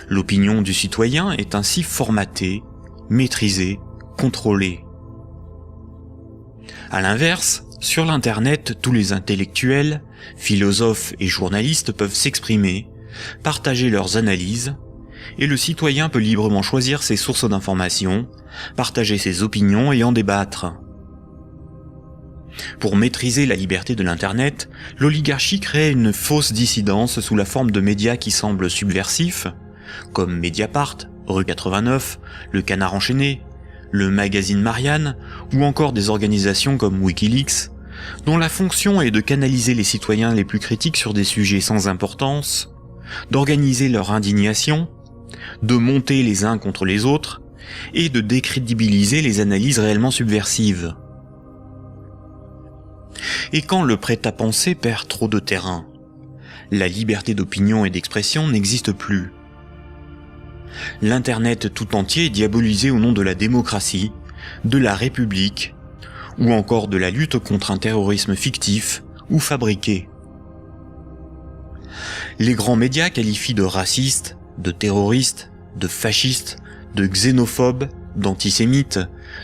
L'opinion du citoyen est ainsi formatée, maîtrisée, contrôlée. À l'inverse, sur l'Internet, tous les intellectuels, philosophes et journalistes peuvent s'exprimer, partager leurs analyses, et le citoyen peut librement choisir ses sources d'information, partager ses opinions et en débattre. Pour maîtriser la liberté de l'Internet, l'oligarchie crée une fausse dissidence sous la forme de médias qui semblent subversifs, comme Mediapart, Rue 89, Le Canard enchaîné, le magazine Marianne, ou encore des organisations comme Wikileaks, dont la fonction est de canaliser les citoyens les plus critiques sur des sujets sans importance, d'organiser leur indignation, de monter les uns contre les autres, et de décrédibiliser les analyses réellement subversives. Et quand le prêt-à-penser perd trop de terrain, la liberté d'opinion et d'expression n'existe plus. L'Internet tout entier est diabolisé au nom de la démocratie, de la République, ou encore de la lutte contre un terrorisme fictif ou fabriqué. Les grands médias qualifient de racistes, de terroristes, de fascistes, de xénophobes, d'antisémites,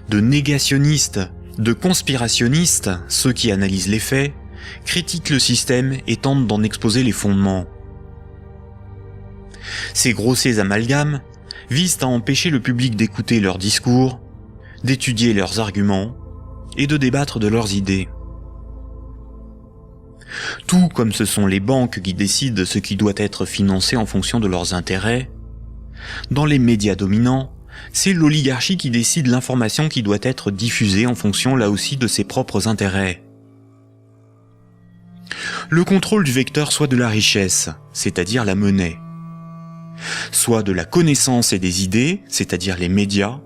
de négationnistes, de conspirationnistes ceux qui analysent les faits, critiquent le système et tentent d'en exposer les fondements. Ces grossiers amalgames visent à empêcher le public d'écouter leurs discours, d'étudier leurs arguments et de débattre de leurs idées. Tout comme ce sont les banques qui décident ce qui doit être financé en fonction de leurs intérêts, dans les médias dominants, c'est l'oligarchie qui décide l'information qui doit être diffusée en fonction là aussi de ses propres intérêts. Le contrôle du vecteur soit de la richesse, c'est-à-dire la monnaie, soit de la connaissance et des idées, c'est-à-dire les médias,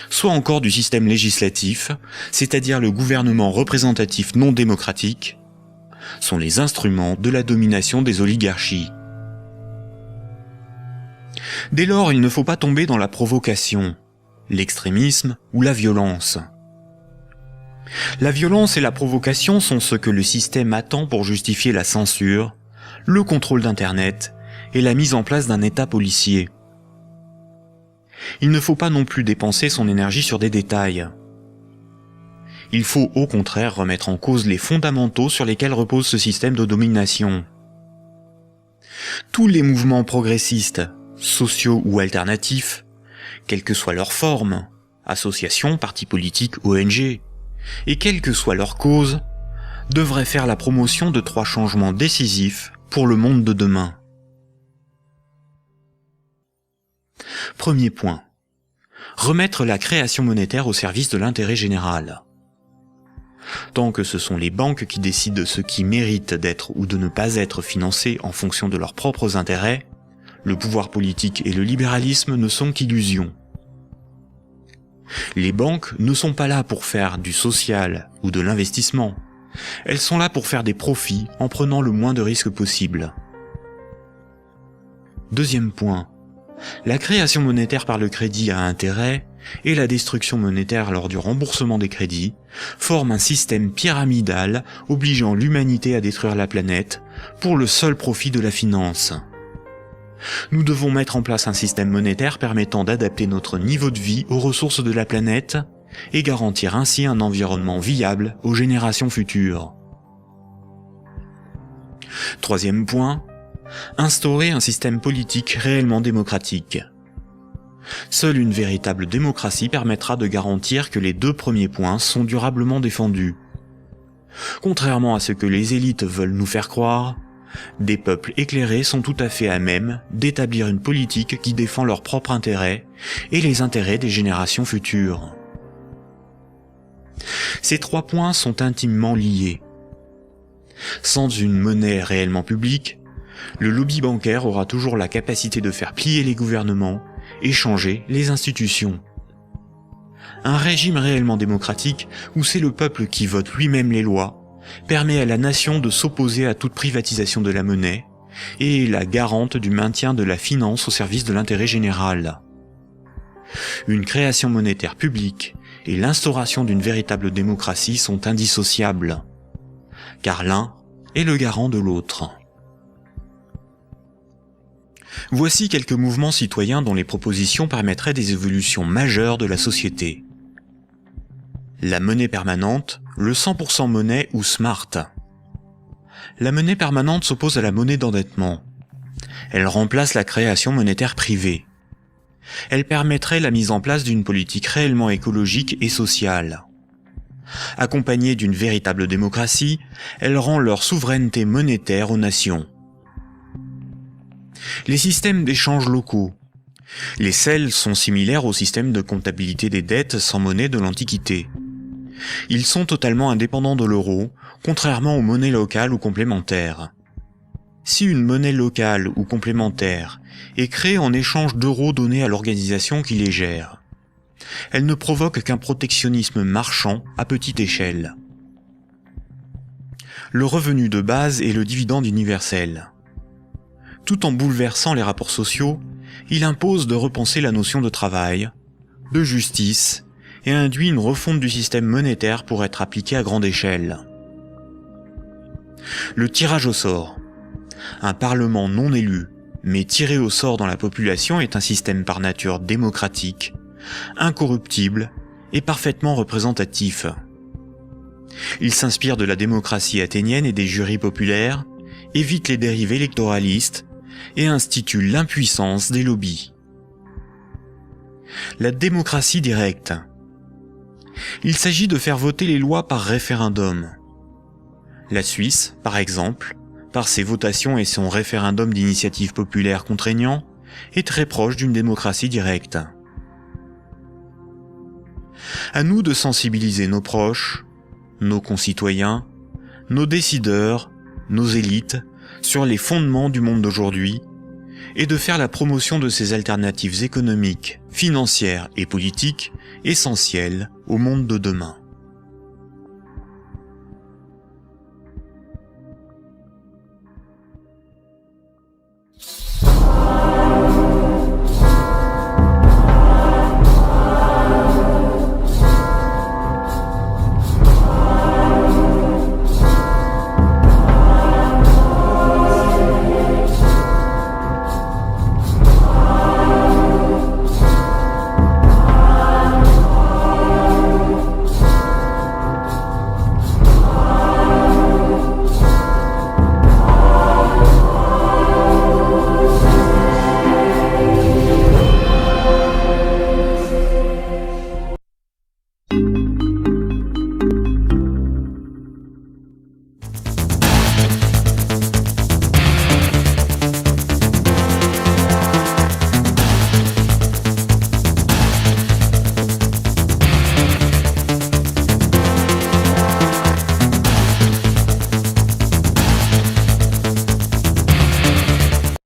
soit encore du système législatif, c'est-à-dire le gouvernement représentatif non démocratique, sont les instruments de la domination des oligarchies. Dès lors, il ne faut pas tomber dans la provocation, l'extrémisme ou la violence. La violence et la provocation sont ce que le système attend pour justifier la censure, le contrôle d'Internet et la mise en place d'un État policier. Il ne faut pas non plus dépenser son énergie sur des détails. Il faut au contraire remettre en cause les fondamentaux sur lesquels repose ce système de domination. Tous les mouvements progressistes, sociaux ou alternatifs, quelle que soit leur forme, associations, partis politiques, ONG, et quelle que soit leur cause, devraient faire la promotion de 3 changements décisifs pour le monde de demain. Premier point. Remettre la création monétaire au service de l'intérêt général. Tant que ce sont les banques qui décident ce qui mérite d'être ou de ne pas être financé en fonction de leurs propres intérêts, le pouvoir politique et le libéralisme ne sont qu'illusions. Les banques ne sont pas là pour faire du social ou de l'investissement. Elles sont là pour faire des profits en prenant le moins de risques possible. Deuxième point. La création monétaire par le crédit à intérêt et la destruction monétaire lors du remboursement des crédits forment un système pyramidal obligeant l'humanité à détruire la planète pour le seul profit de la finance. Nous devons mettre en place un système monétaire permettant d'adapter notre niveau de vie aux ressources de la planète et garantir ainsi un environnement viable aux générations futures. Troisième point, instaurer un système politique réellement démocratique. Seule une véritable démocratie permettra de garantir que les deux premiers points sont durablement défendus. Contrairement à ce que les élites veulent nous faire croire, des peuples éclairés sont tout à fait à même d'établir une politique qui défend leurs propres intérêts et les intérêts des générations futures. Ces trois points sont intimement liés. Sans une monnaie réellement publique, le lobby bancaire aura toujours la capacité de faire plier les gouvernements et changer les institutions. Un régime réellement démocratique, où c'est le peuple qui vote lui-même les lois, permet à la nation de s'opposer à toute privatisation de la monnaie et est la garante du maintien de la finance au service de l'intérêt général. Une création monétaire publique et l'instauration d'une véritable démocratie sont indissociables, car l'un est le garant de l'autre. Voici quelques mouvements citoyens dont les propositions permettraient des évolutions majeures de la société. La monnaie permanente, le 100% monnaie ou smart. La monnaie permanente s'oppose à la monnaie d'endettement. Elle remplace la création monétaire privée. Elle permettrait la mise en place d'une politique réellement écologique et sociale. Accompagnée d'une véritable démocratie, elle rend leur souveraineté monétaire aux nations. Les systèmes d'échange locaux. Les CEL sont similaires au système de comptabilité des dettes sans monnaie de l'Antiquité. Ils sont totalement indépendants de l'euro, contrairement aux monnaies locales ou complémentaires. Si une monnaie locale ou complémentaire est créée en échange d'euros donnés à l'organisation qui les gère, elle ne provoque qu'un protectionnisme marchand à petite échelle. Le revenu de base est le dividende universel. Tout en bouleversant les rapports sociaux, il impose de repenser la notion de travail, de justice, et induit une refonte du système monétaire pour être appliqué à grande échelle. Le tirage au sort. Un parlement non élu, mais tiré au sort dans la population est un système par nature démocratique, incorruptible et parfaitement représentatif. Il s'inspire de la démocratie athénienne et des jurys populaires, évite les dérives électoralistes et institue l'impuissance des lobbies. La démocratie directe. Il s'agit de faire voter les lois par référendum. La Suisse, par exemple, par ses votations et son référendum d'initiative populaire contraignant, est très proche d'une démocratie directe. À nous de sensibiliser nos proches, nos concitoyens, nos décideurs, nos élites, sur les fondements du monde d'aujourd'hui, et de faire la promotion de ces alternatives économiques, financières et politiques essentielles au monde de demain.